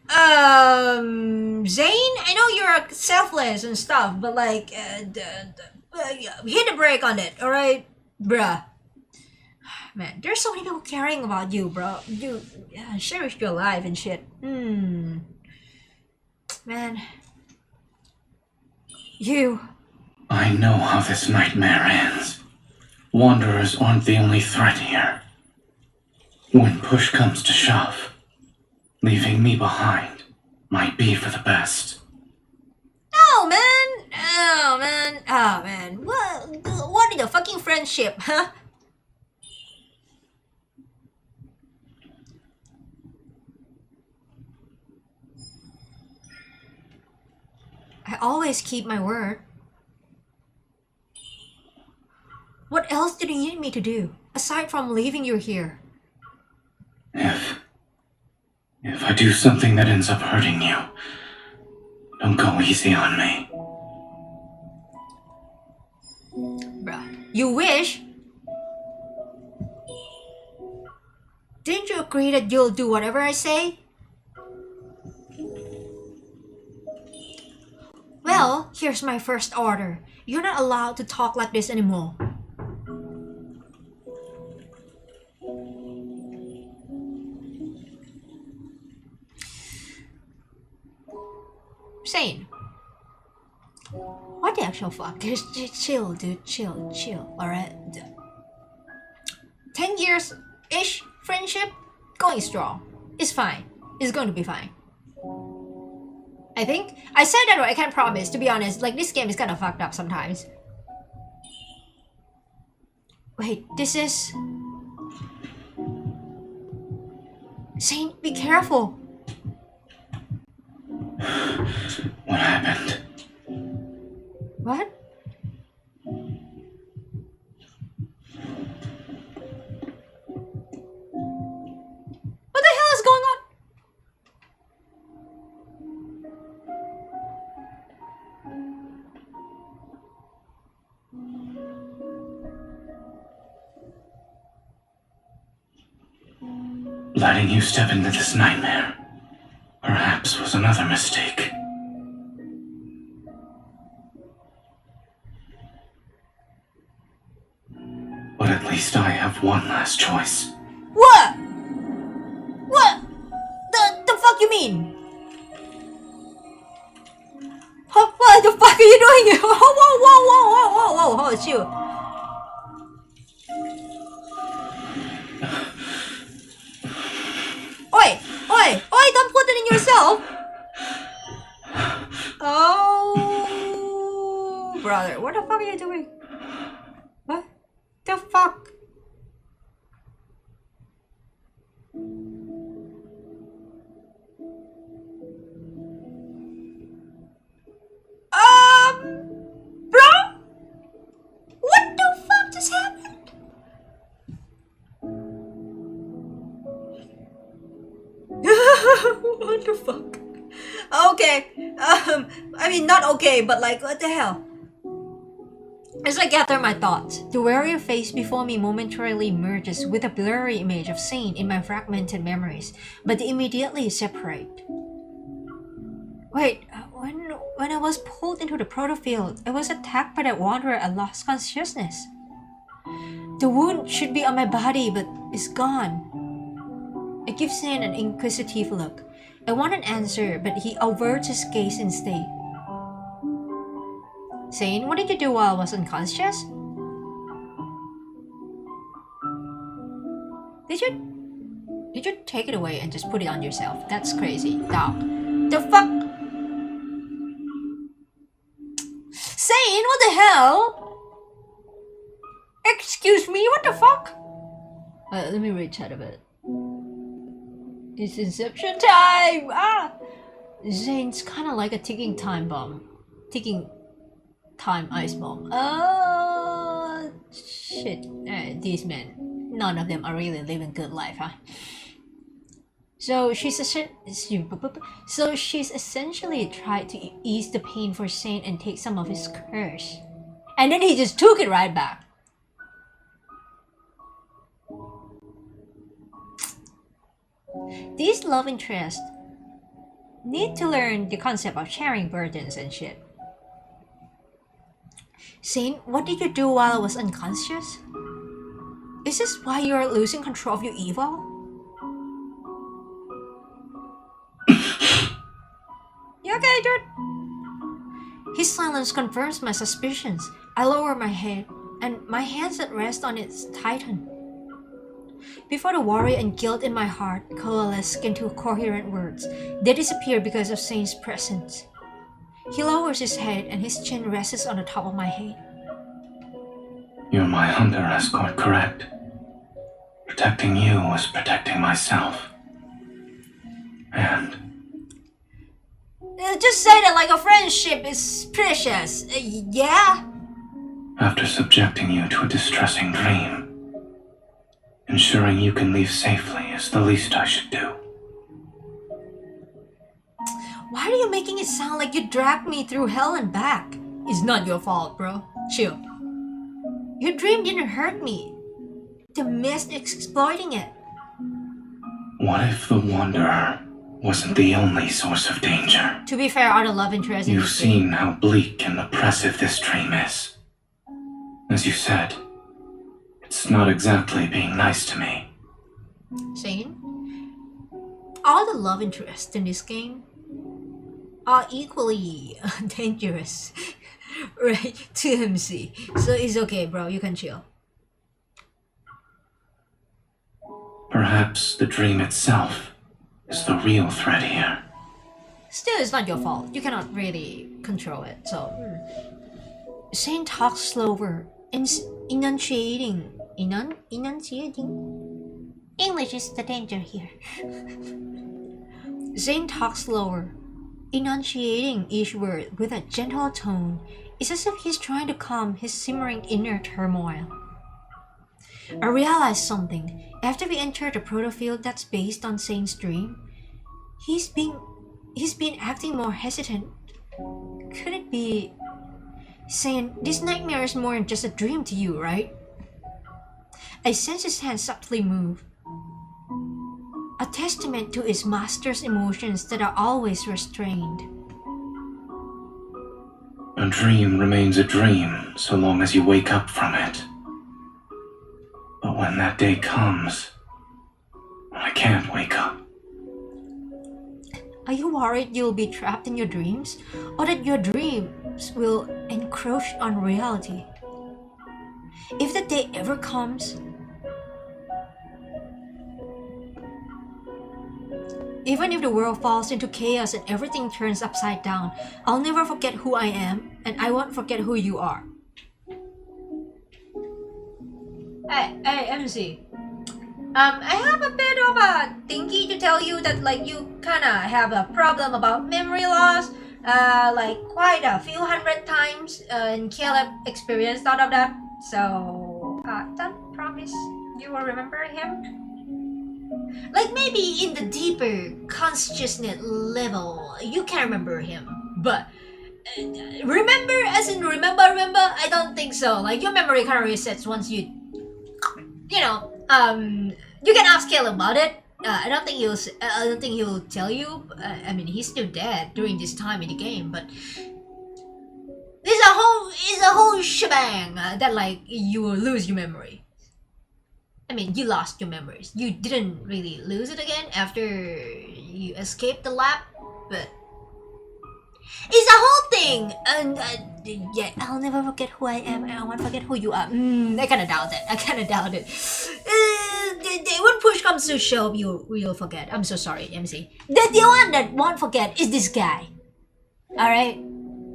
Zayne, I know you're selfless and stuff, but like, hit a break on it, alright? Bruh. Man, there's so many people caring about you, bro. You cherish your life and shit. Man. You. I know how this nightmare ends. Wanderers aren't the only threat here. When push comes to shove, leaving me behind might be for the best. Oh man! Oh man! What is a fucking friendship, huh? I always keep my word. What else did you need me to do, aside from leaving you here? If I do something that ends up hurting you, don't go easy on me. Bruh, you wish? Didn't you agree that you'll do whatever I say? Well, here's my first order. You're not allowed to talk like this anymore. Zayne. What the actual fuck? Just chill, dude. Chill. Alright? 10 years-ish friendship? Going strong. It's fine. It's going to be fine. I think. I said that I can't promise, to be honest. Like, this game is kind of fucked up sometimes. Wait, this is... Zayne, be careful. What happened? What? What the hell is going on? Letting you step into this nightmare perhaps was another mistake. But at least I have one last choice. What? What? The fuck you mean? Huh? What the fuck are you doing? Whoa, chill. Oi, don't put it in yourself. Oh, brother, what the fuck are you doing? What the fuck? Bro? What the fuck just happened? What the fuck? Okay. I mean, not okay, but like, what the hell? As I gather my thoughts, the weary face before me momentarily merges with a blurry image of Zayne in my fragmented memories, but they immediately separate. Wait, when I was pulled into the protofield, I was attacked by that wanderer and lost consciousness. The wound should be on my body, but it's gone. I give Zayne an inquisitive look. I want an answer, but he averts his gaze instead. Zayne, what did you do while I was unconscious? did you take it away and just put it on yourself? That's crazy. Dog. The fuck? Zayne, what the hell? Excuse me, what the fuck? Let me read chat a bit. It's inception time! Ah! Zayne's kinda like a ticking time bomb. Ticking time ice bomb. Shit. These men, none of them are really living good life, huh? So she's essentially tried to ease the pain for Zayne and take some of his curse. And then he just took it right back. These love interests need to learn the concept of sharing burdens and shit. Zayne, what did you do while I was unconscious? Is this why you're losing control of your evil? You okay, dude? His silence confirms my suspicions. I lower my head, and my hands at rest on its tighten. Before the worry and guilt in my heart coalesce into coherent words, they disappear because of Zayne's presence. He lowers his head and his chin rests on the top of my head. You're my hunter escort, correct? Protecting you was protecting myself. And... just say that like a friendship is precious, yeah? after subjecting you to a distressing dream, ensuring you can leave safely is the least I should do. Why are you making it sound like you dragged me through hell and back? It's not your fault, bro. Chill. Your dream didn't hurt me. The mist is exploiting it. What if the Wanderer wasn't the only source of danger? To be fair, are the love interest in You've this seen how bleak and oppressive this dream is. As you said, it's not exactly being nice to me. Zayne, all the love interests in this game are equally dangerous, right? To MC. So it's okay, bro. You can chill. Perhaps the dream itself is the real threat here. Still, it's not your fault. You cannot really control it. So, Zayne talks slower, enunciating. Enunciating? English is the danger here. Zayne talks slower, enunciating each word with a gentle tone. It's as if he's trying to calm his simmering inner turmoil. I realized something. After we entered the protofield that's based on Zayne's dream, he's been acting more hesitant. Could it be... Zayne, this nightmare is more than just a dream to you, right? I sense his hand subtly move. A testament to his master's emotions that are always restrained. A dream remains a dream so long as you wake up from it. But when that day comes, when I can't wake up... Are you worried you'll be trapped in your dreams? Or that your dreams will encroach on reality? If the day ever comes, even if the world falls into chaos and everything turns upside down, I'll never forget who I am, and I won't forget who you are. Hey, MC. I have a bit of a thingy to tell you that like you kinda have a problem about memory loss. Like quite a few hundred times, and Caleb experienced all of that. So, don't promise you will remember him. Like maybe in the deeper consciousness level, you can remember him, but remember as in remember, I don't think so. Like your memory kind of resets once you know, you can ask Caleb about it. I don't think he'll tell you. I mean, he's still dead during this time in the game, but it's a whole shebang that like you will lose your memory. I mean, you lost your memories. You didn't really lose it again after you escaped the lab, but it's a whole thing. And yeah, I'll never forget who I am, and I won't forget who you are. I kinda doubt it. when push comes to shove, you'll forget. I'm so sorry, MC. The one that won't forget is this guy. Alright?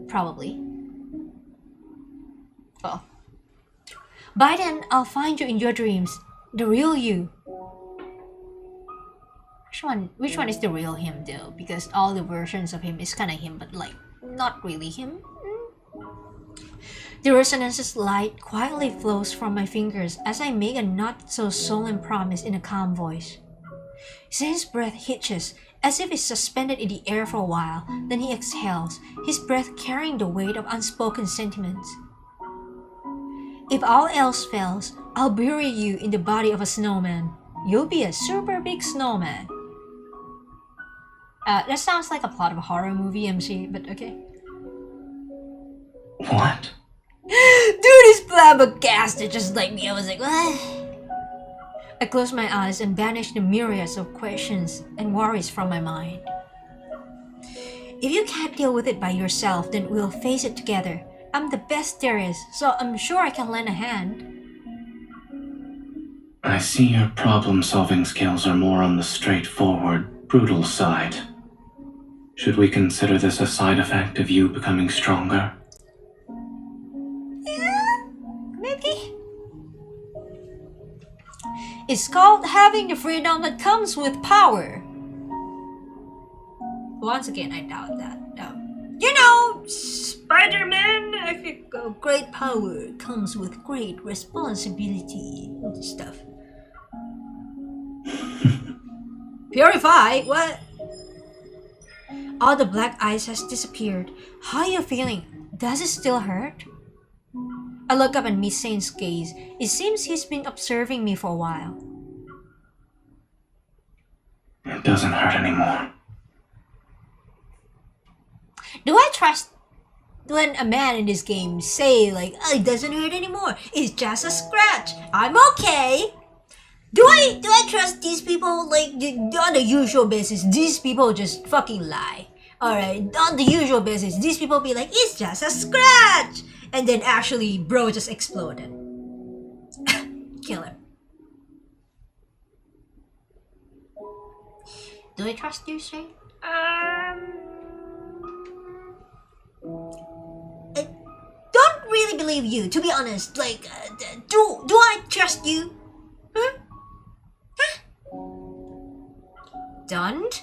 Probably. Well. By then, I'll find you in your dreams. The real you. Which one is the real him though? Because all the versions of him is kinda him, but like, not really him. The resonance's light quietly flows from my fingers as I make a not-so-solemn promise in a calm voice. Zayne's breath hitches, as if it's suspended in the air for a while, then he exhales, his breath carrying the weight of unspoken sentiments. If all else fails, I'll bury you in the body of a snowman. You'll be a super big snowman. That sounds like a plot of a horror movie, MC, but okay. What? Dude is flabbergasted just like me. I was like, what? I close my eyes and banish the myriads of questions and worries from my mind. If you can't deal with it by yourself, then we'll face it together. I'm the best there is, so I'm sure I can lend a hand. I see your problem-solving skills are more on the straightforward, brutal side. Should we consider this a side effect of you becoming stronger? Yeah, maybe. It's called having the freedom that comes with power. Once again, I doubt that. You know, Spider-Man, great power comes with great responsibility and stuff. Purify? What? All the black ice has disappeared. How are you feeling? Does it still hurt? I look up and meet Zayne's gaze. It seems he's been observing me for a while. It doesn't hurt anymore. Do I trust when a man in this game say like, oh, it doesn't hurt anymore, it's just a scratch, I'm okay? Do I trust these people? Like, on the usual basis, these people just fucking lie. Alright, on the usual basis, these people be like, it's just a scratch! And then actually, bro just exploded. Kill him. Do I trust you, Zayne? I don't really believe you, to be honest. Like, do I trust you? Huh? Don't?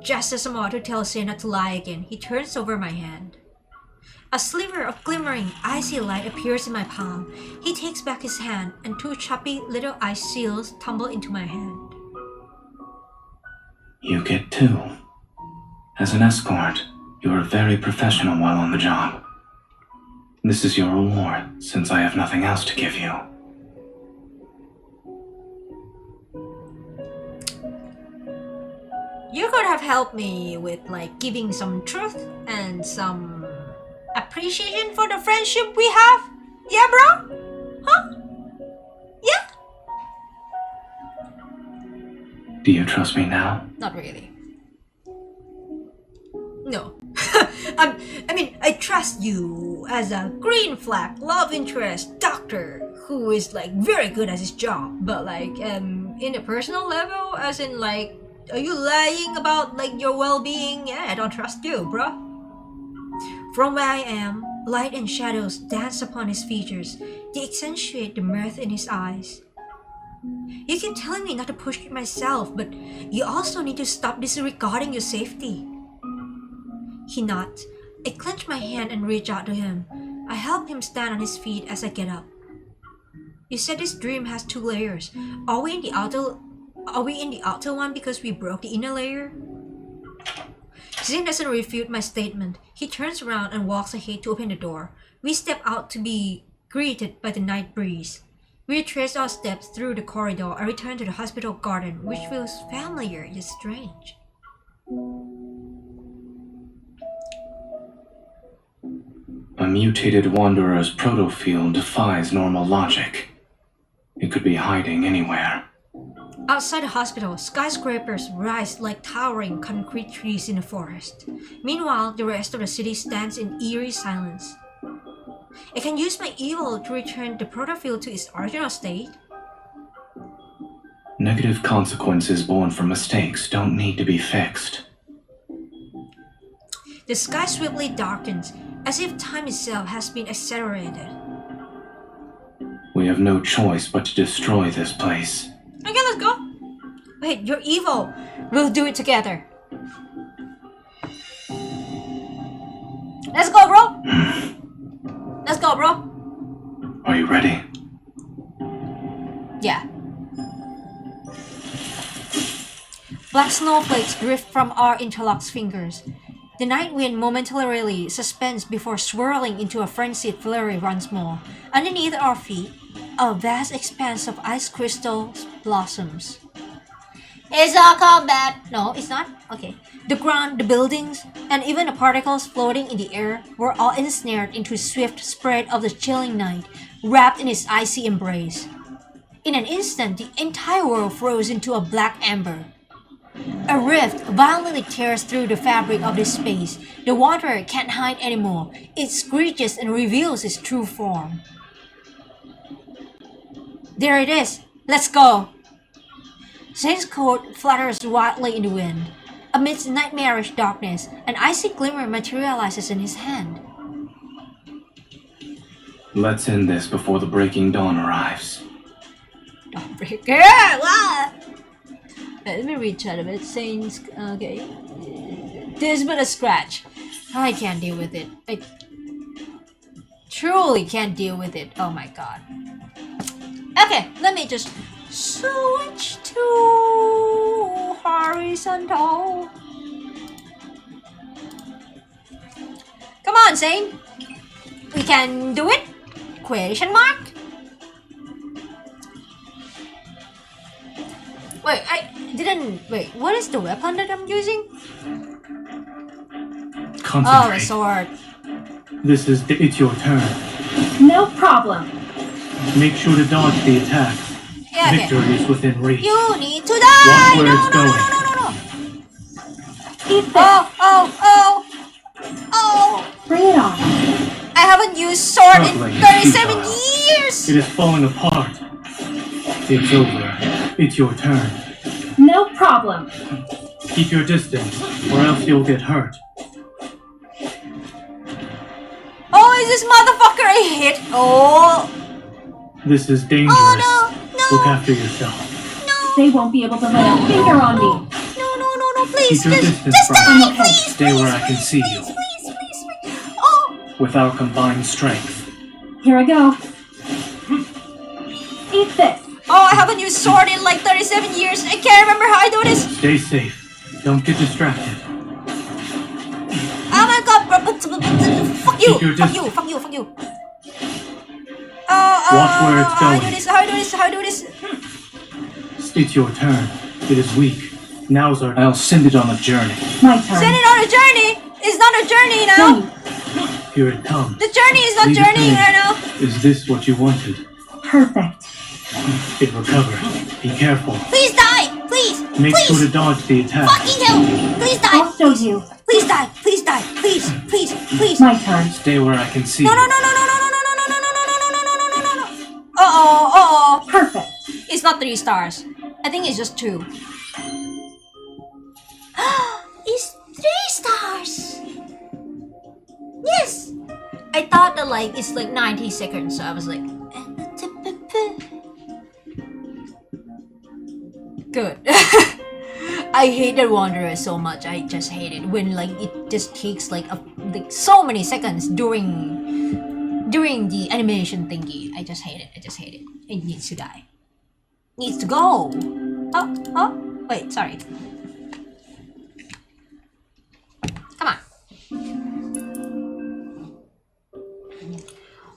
Just as I'm about to tell Zayne not to lie again, he turns over my hand. A sliver of glimmering, icy light appears in my palm. He takes back his hand, and two choppy little ice seals tumble into my hand. You get two. As an escort, you are very professional while on the job. This is your reward, since I have nothing else to give you. You could have helped me with like giving some truth and some appreciation for the friendship we have. Yeah, bro? Huh? Yeah? Do you trust me now? Not really. No. I mean, I trust you as a green flag love interest doctor who is like very good at his job, but like in a personal level, as in like, are you lying about like your well-being? Yeah, I don't trust you, bro. From where I am, light and shadows dance upon his features. They accentuate the mirth in his eyes. You keep telling me not to push it myself, but you also need to stop disregarding your safety. He nods. I clench my hand and reach out to him. I help him stand on his feet as I get up. You said this dream has two layers. Are we in the outer one because we broke the inner layer? Zayne doesn't refute my statement. He turns around and walks ahead to open the door. We step out to be greeted by the night breeze. We retrace our steps through the corridor and return to the hospital garden, which feels familiar yet strange. A mutated wanderer's protofield defies normal logic. It could be hiding anywhere. Outside the hospital, skyscrapers rise like towering concrete trees in the forest. Meanwhile, the rest of the city stands in eerie silence. I can use my evil to return the protofield to its original state. Negative consequences born from mistakes don't need to be fixed. The sky swiftly darkens, as if time itself has been accelerated. We have no choice but to destroy this place. Okay, let's go. Wait, you're evil. We'll do it together. Let's go, bro. Let's go, bro. Are you ready? Yeah. Black snowflakes drift from our interlocked fingers. The night wind momentarily suspends before swirling into a frenzied flurry once more. Underneath our feet, a vast expanse of ice crystals blossoms. It's all combat! No, it's not? Okay. The ground, the buildings, and even the particles floating in the air were all ensnared into a swift spread of the chilling night, wrapped in its icy embrace. In an instant, the entire world froze into a black ember. A rift violently tears through the fabric of this space. The wanderer can't hide anymore. It screeches and reveals its true form. There it is. Let's go. Zayne's coat flutters wildly in the wind. Amidst nightmarish darkness, an icy glimmer materializes in his hand. Let's end this before the breaking dawn arrives. Dawnbreaker! Wow! Let me read chat a bit. Zayne's... okay. This but a scratch. I can't deal with it. I truly can't deal with it. Oh my god. Okay, let me just switch to horizontal. Come on, Zayne. We can do it? Question mark? Wait, I didn't... Wait, what is the weapon that I'm using? Concentrate. Oh, a sword. It's your turn. No problem. Make sure to dodge the attack. Yeah, okay. Victory is within reach. You need to die! Watch where No, it's no, no, going. no, no, no, no. Eat this. Oh! Bring it on. I haven't used sword in Struggling is 37 futile. years! It is falling apart. It's over. It's your turn. No problem. Keep your distance, or else you'll get hurt. Oh, is this motherfucker a hit? Oh! This is dangerous. Oh, no! Look No! after yourself. No! They won't be able to lay a finger on me. No, no, no, no, please! Keep your Just distance from die, me. please! Stay where I can see you. Please, please, please! Oh! With our combined strength. Here I go. Eat this. Oh, I haven't used sword in like 37 years. I can't remember how I do this. Stay safe. Don't get distracted. Oh my god, bro. Fuck you. Keep your Fuck you. distance. Fuck you. Fuck you. Watch where it's How I do going. this? How I do this? How I do this? It's your turn. It is weak. Now's our... I'll send it on a journey. My turn. Send it on a journey. It's not a journey now. Zayne, Here it comes. The journey is not Leave it journeying to me. right now. Is this what you wanted? perfect. It recovered. Be careful. Please die. Please. Make please. sure to dodge the attack. Fucking hell. Please die. I'll show you. Please die. Please die. Please. Please. Please. My turn. Stay where I can see No, you. no, no, no, no, no, no, no, no, no, no, no, no, no, no, no, no. Uh-oh. Perfect. It's not 3 stars. I think it's just 2. It's 3 stars. Yes. I thought that like it's like 90 seconds, so I was like, good. I hate the Wanderer so much. I just hate it when like it just takes like so many seconds during the animation thingy. I just hate it. It needs to die. Needs to go. Oh, wait, sorry. Come on.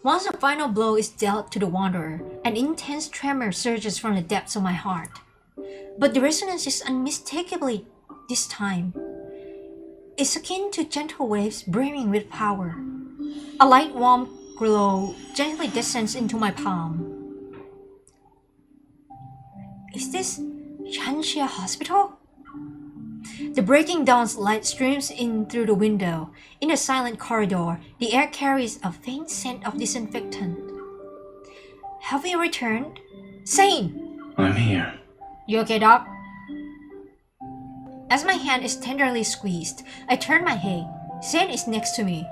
Once the final blow is dealt to the Wanderer, an intense tremor surges from the depths of my heart. But the resonance is unmistakably this time. It's akin to gentle waves brimming with power. A light warm glow gently descends into my palm. Is this Shanxia Hospital? The breaking dawn's light streams in through the window. In the silent corridor, the air carries a faint scent of disinfectant. Have we returned? Zayne! I'm here. You okay, Doc? As my hand is tenderly squeezed, I turn my head. Zayne is next to me.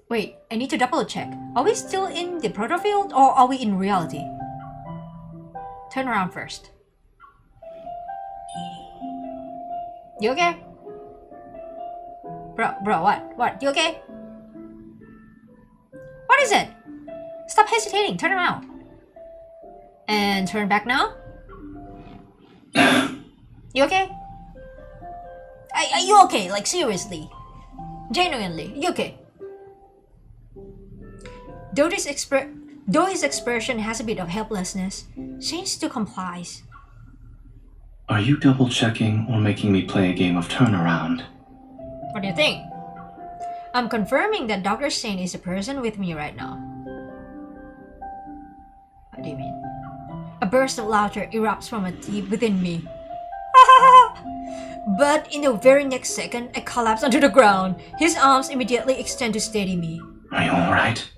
Wait, I need to double check. Are we still in the proto field or are we in reality? Turn around first. You okay? Bro, what? You okay? What is it? Stop hesitating, turn around. And turn back now? You okay? Are you okay? Like, seriously? Genuinely, you okay? Though his expression has a bit of helplessness, Zayne still complies. Are you double checking or making me play a game of turnaround? What do you think? I'm confirming that Dr. Zayne is the person with me right now. What do you mean? A burst of laughter erupts from deep within me. But in the very next second, I collapse onto the ground. His arms immediately extend to steady me. Are you alright?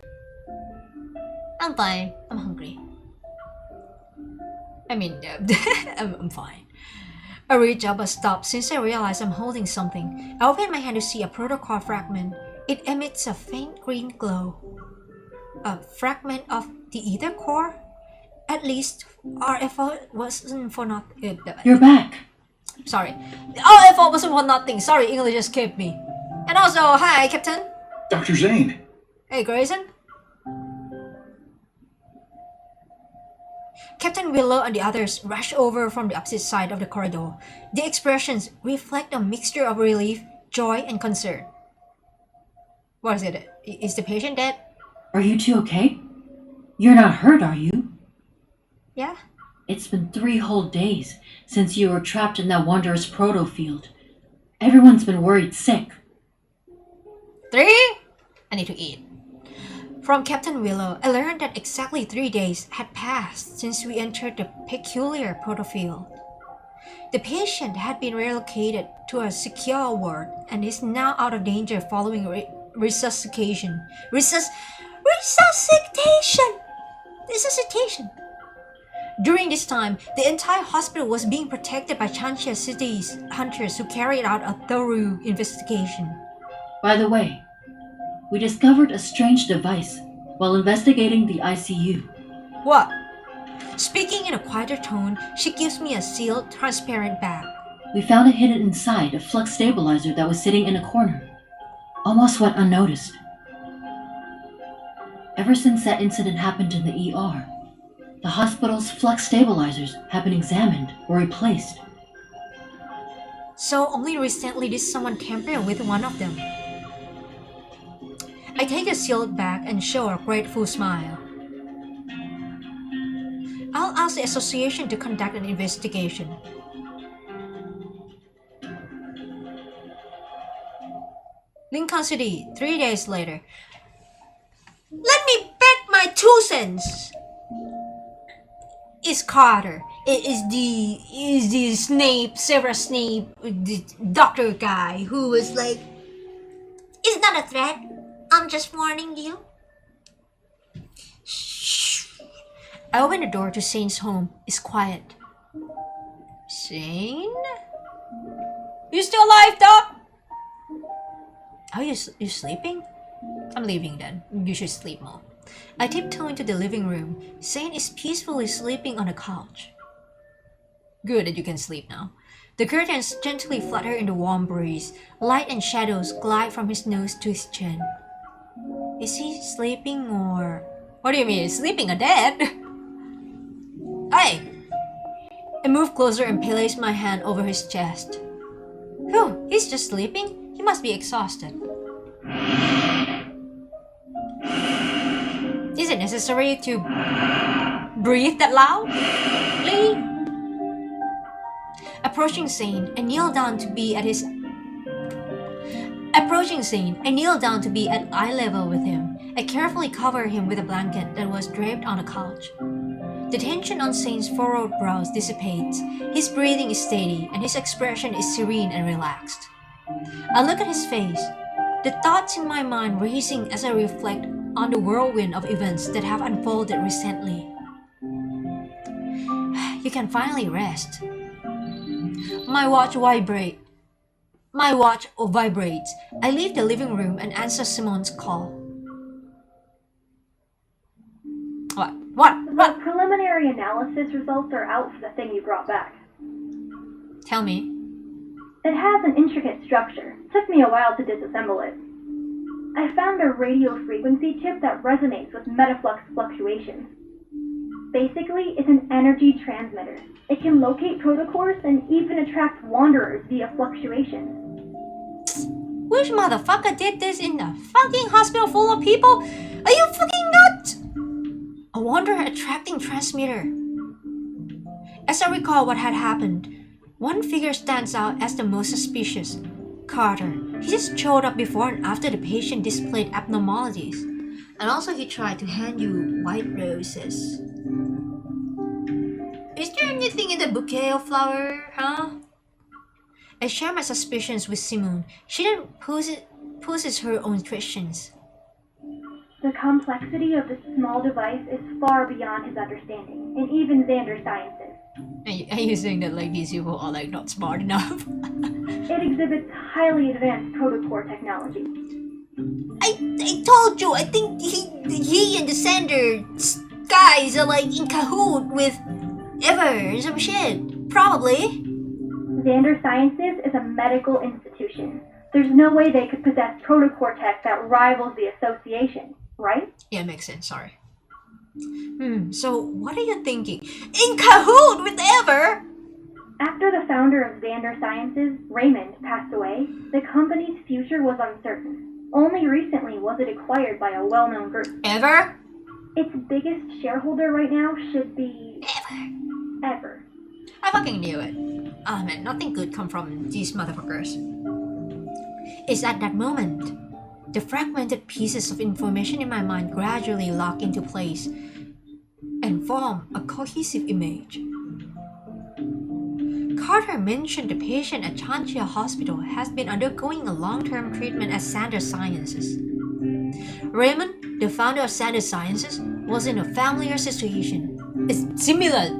I'm fine. I'm hungry. I mean, I'm fine. I reach up but stop since I realize I'm holding something. I open my hand to see a protocol fragment. It emits a faint green glow. A fragment of the ether core? At least our effort wasn't for nothing. You're back. Sorry. Our effort wasn't for nothing. Sorry, English escaped me. And also, hi, Captain. Dr. Zayne! Hey, Grayson. Captain Willow and the others rush over from the opposite side of the corridor. The expressions reflect a mixture of relief, joy, and concern. What is it? Is the patient dead? Are you two okay? You're not hurt, are you? Yeah. It's been 3 whole days since you were trapped in that wondrous proto field. Everyone's been worried sick. 3? I need to eat. From Captain Willow, I learned that exactly 3 days had passed since we entered the peculiar proto field. The patient had been relocated to a secure ward and is now out of danger following resuscitation. Resuscitation! During this time, the entire hospital was being protected by Chanxia City's hunters who carried out a thorough investigation. By the way, we discovered a strange device while investigating the ICU. What? Speaking in a quieter tone, she gives me a sealed, transparent bag. We found it hidden inside a flux stabilizer that was sitting in a corner. Almost went unnoticed. Ever since that incident happened in the ER, the hospital's flux stabilizers have been examined or replaced. So only recently did someone tamper with one of them. I take the sealed bag and show a grateful smile. I'll ask the association to conduct an investigation. Lincoln City, 3 days later. Let me bet my 2 cents! It's Carter. It is the Severus Snape, the doctor guy who was like, "It's not a threat. I'm just warning you." Shh. I open the door to Zayne's home. It's quiet. Zayne? You still alive, Doc? Are you sleeping? I'm leaving then. You should sleep more. I tiptoe into the living room. Zayne is peacefully sleeping on a couch. Good that you can sleep now. The curtains gently flutter in the warm breeze. Light and shadows glide from his nose to his chin. Is he sleeping or... What do you mean, sleeping or dead? Hey! I move closer and place my hand over his chest. Phew, he's just sleeping? He must be exhausted. Is it necessary to breathe that loudly? Approaching Zayne, I kneel down to be at eye level with him. I carefully cover him with a blanket that was draped on the couch. The tension on Zayne's furrowed brows dissipates. His breathing is steady, and his expression is serene and relaxed. I look at his face, the thoughts in my mind racing as I reflect on the whirlwind of events that have unfolded recently. you can finally rest. My watch vibrates. I leave the living room and answer Simone's call. What? The preliminary analysis results are out for the thing you brought back. Tell me. It has an intricate structure. Took me a while to disassemble it. I found a radio frequency chip that resonates with metaflux fluctuations. Basically, it's an energy transmitter. It can locate protocors and even attract wanderers via fluctuations. Which motherfucker did this in a fucking hospital full of people? Are you fucking nuts? A wanderer attracting transmitter. As I recall what had happened, one figure stands out as the most suspicious. Carter. He just showed up before and after the patient displayed abnormalities. And also he tried to hand you white roses. Is there anything in the bouquet of flower, huh? I share my suspicions with Simone. She then poses her own questions. The complexity of this small device is far beyond his understanding, and even Xander's sciences. Are you saying that like these people are like not smart enough? It exhibits highly advanced protocore technology. I told you, I think he and the Xander guys are like in cahoot with Ever, some shit. Probably. Xander Sciences is a medical institution. There's no way they could possess protocore tech that rivals the association, right? Yeah, makes sense, sorry. So what are you thinking? In cahoot with Ever? After the founder of Xander Sciences, Raymond, passed away, the company's future was uncertain. Only recently was it acquired by a well-known group. Ever? Its biggest shareholder right now should be... Ever. I fucking knew it. Oh man, nothing good come from these motherfuckers. It's at that moment, the fragmented pieces of information in my mind gradually lock into place and form a cohesive image. Carter mentioned the patient at Chanchia Hospital has been undergoing a long-term treatment at Xander Sciences. Raymond, the founder of Xander Sciences, was in a familiar situation. A similar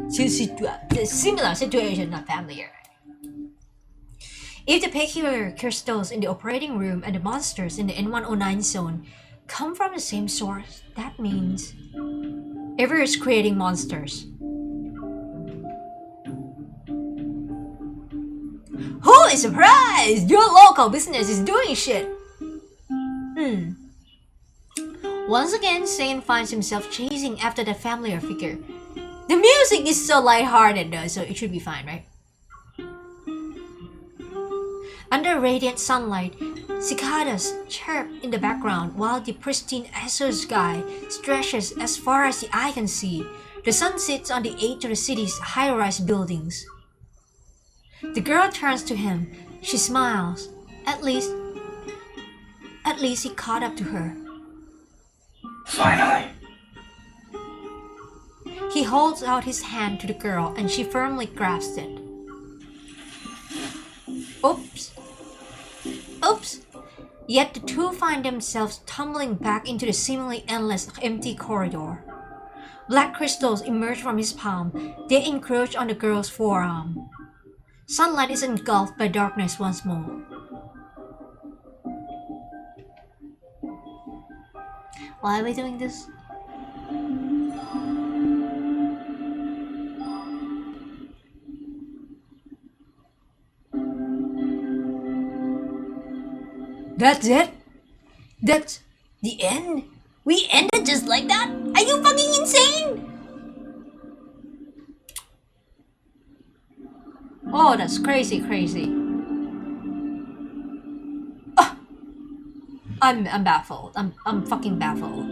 situation, not familiar. If the peculiar crystals in the operating room and the monsters in the N109 zone come from the same source, that means Ever is creating monsters. Holy surprise! Your local business is doing shit! Once again, Zayne finds himself chasing after the familiar figure. The music is so lighthearted though, so it should be fine, right? Under radiant sunlight, cicadas chirp in the background while the pristine azure sky stretches as far as the eye can see. The sun sits on the edge of the city's high-rise buildings. The girl turns to him. She smiles. At least he caught up to her. Finally. He holds out his hand to the girl and she firmly grasps it. Oops. Yet the two find themselves tumbling back into the seemingly endless empty corridor. Black crystals emerge from his palm. They encroach on the girl's forearm. Sunlight is engulfed by darkness once more. Why are we doing this? That's it? That's the end? We ended just like that? Are you fucking insane? Oh, that's crazy. Oh, I'm baffled. I'm fucking baffled.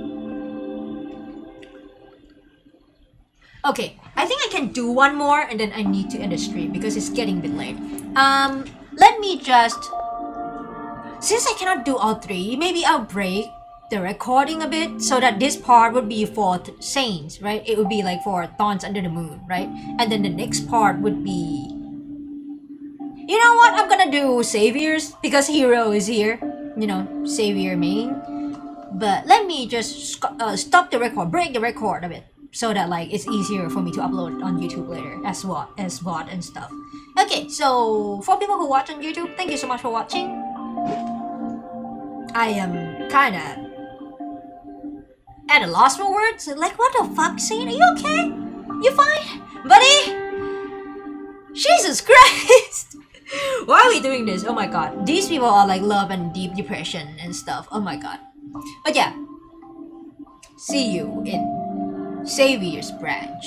Okay, I think I can do one more and then I need to end the stream because it's getting a bit late. Let me just... Since I cannot do all three, maybe I'll break the recording a bit so that this part would be for Saints, right? It would be like for Thorns Under the Moon, right? And then the next part would be... You know what? I'm gonna do Saviors because Hero is here. You know, Savior main. But let me just stop the record, break the record a bit. so that like it's easier for me to upload on YouTube later as VOD and stuff. Okay, so for people who watch on YouTube, thank you so much for watching. I am kinda at a loss for words. Like, what the fuck, Zayne? Are you okay? You fine, buddy? Jesus Christ! Why are we doing this? Oh my god. These people are like love and deep depression and stuff. Oh my god. But yeah. See you in Xavier's branch.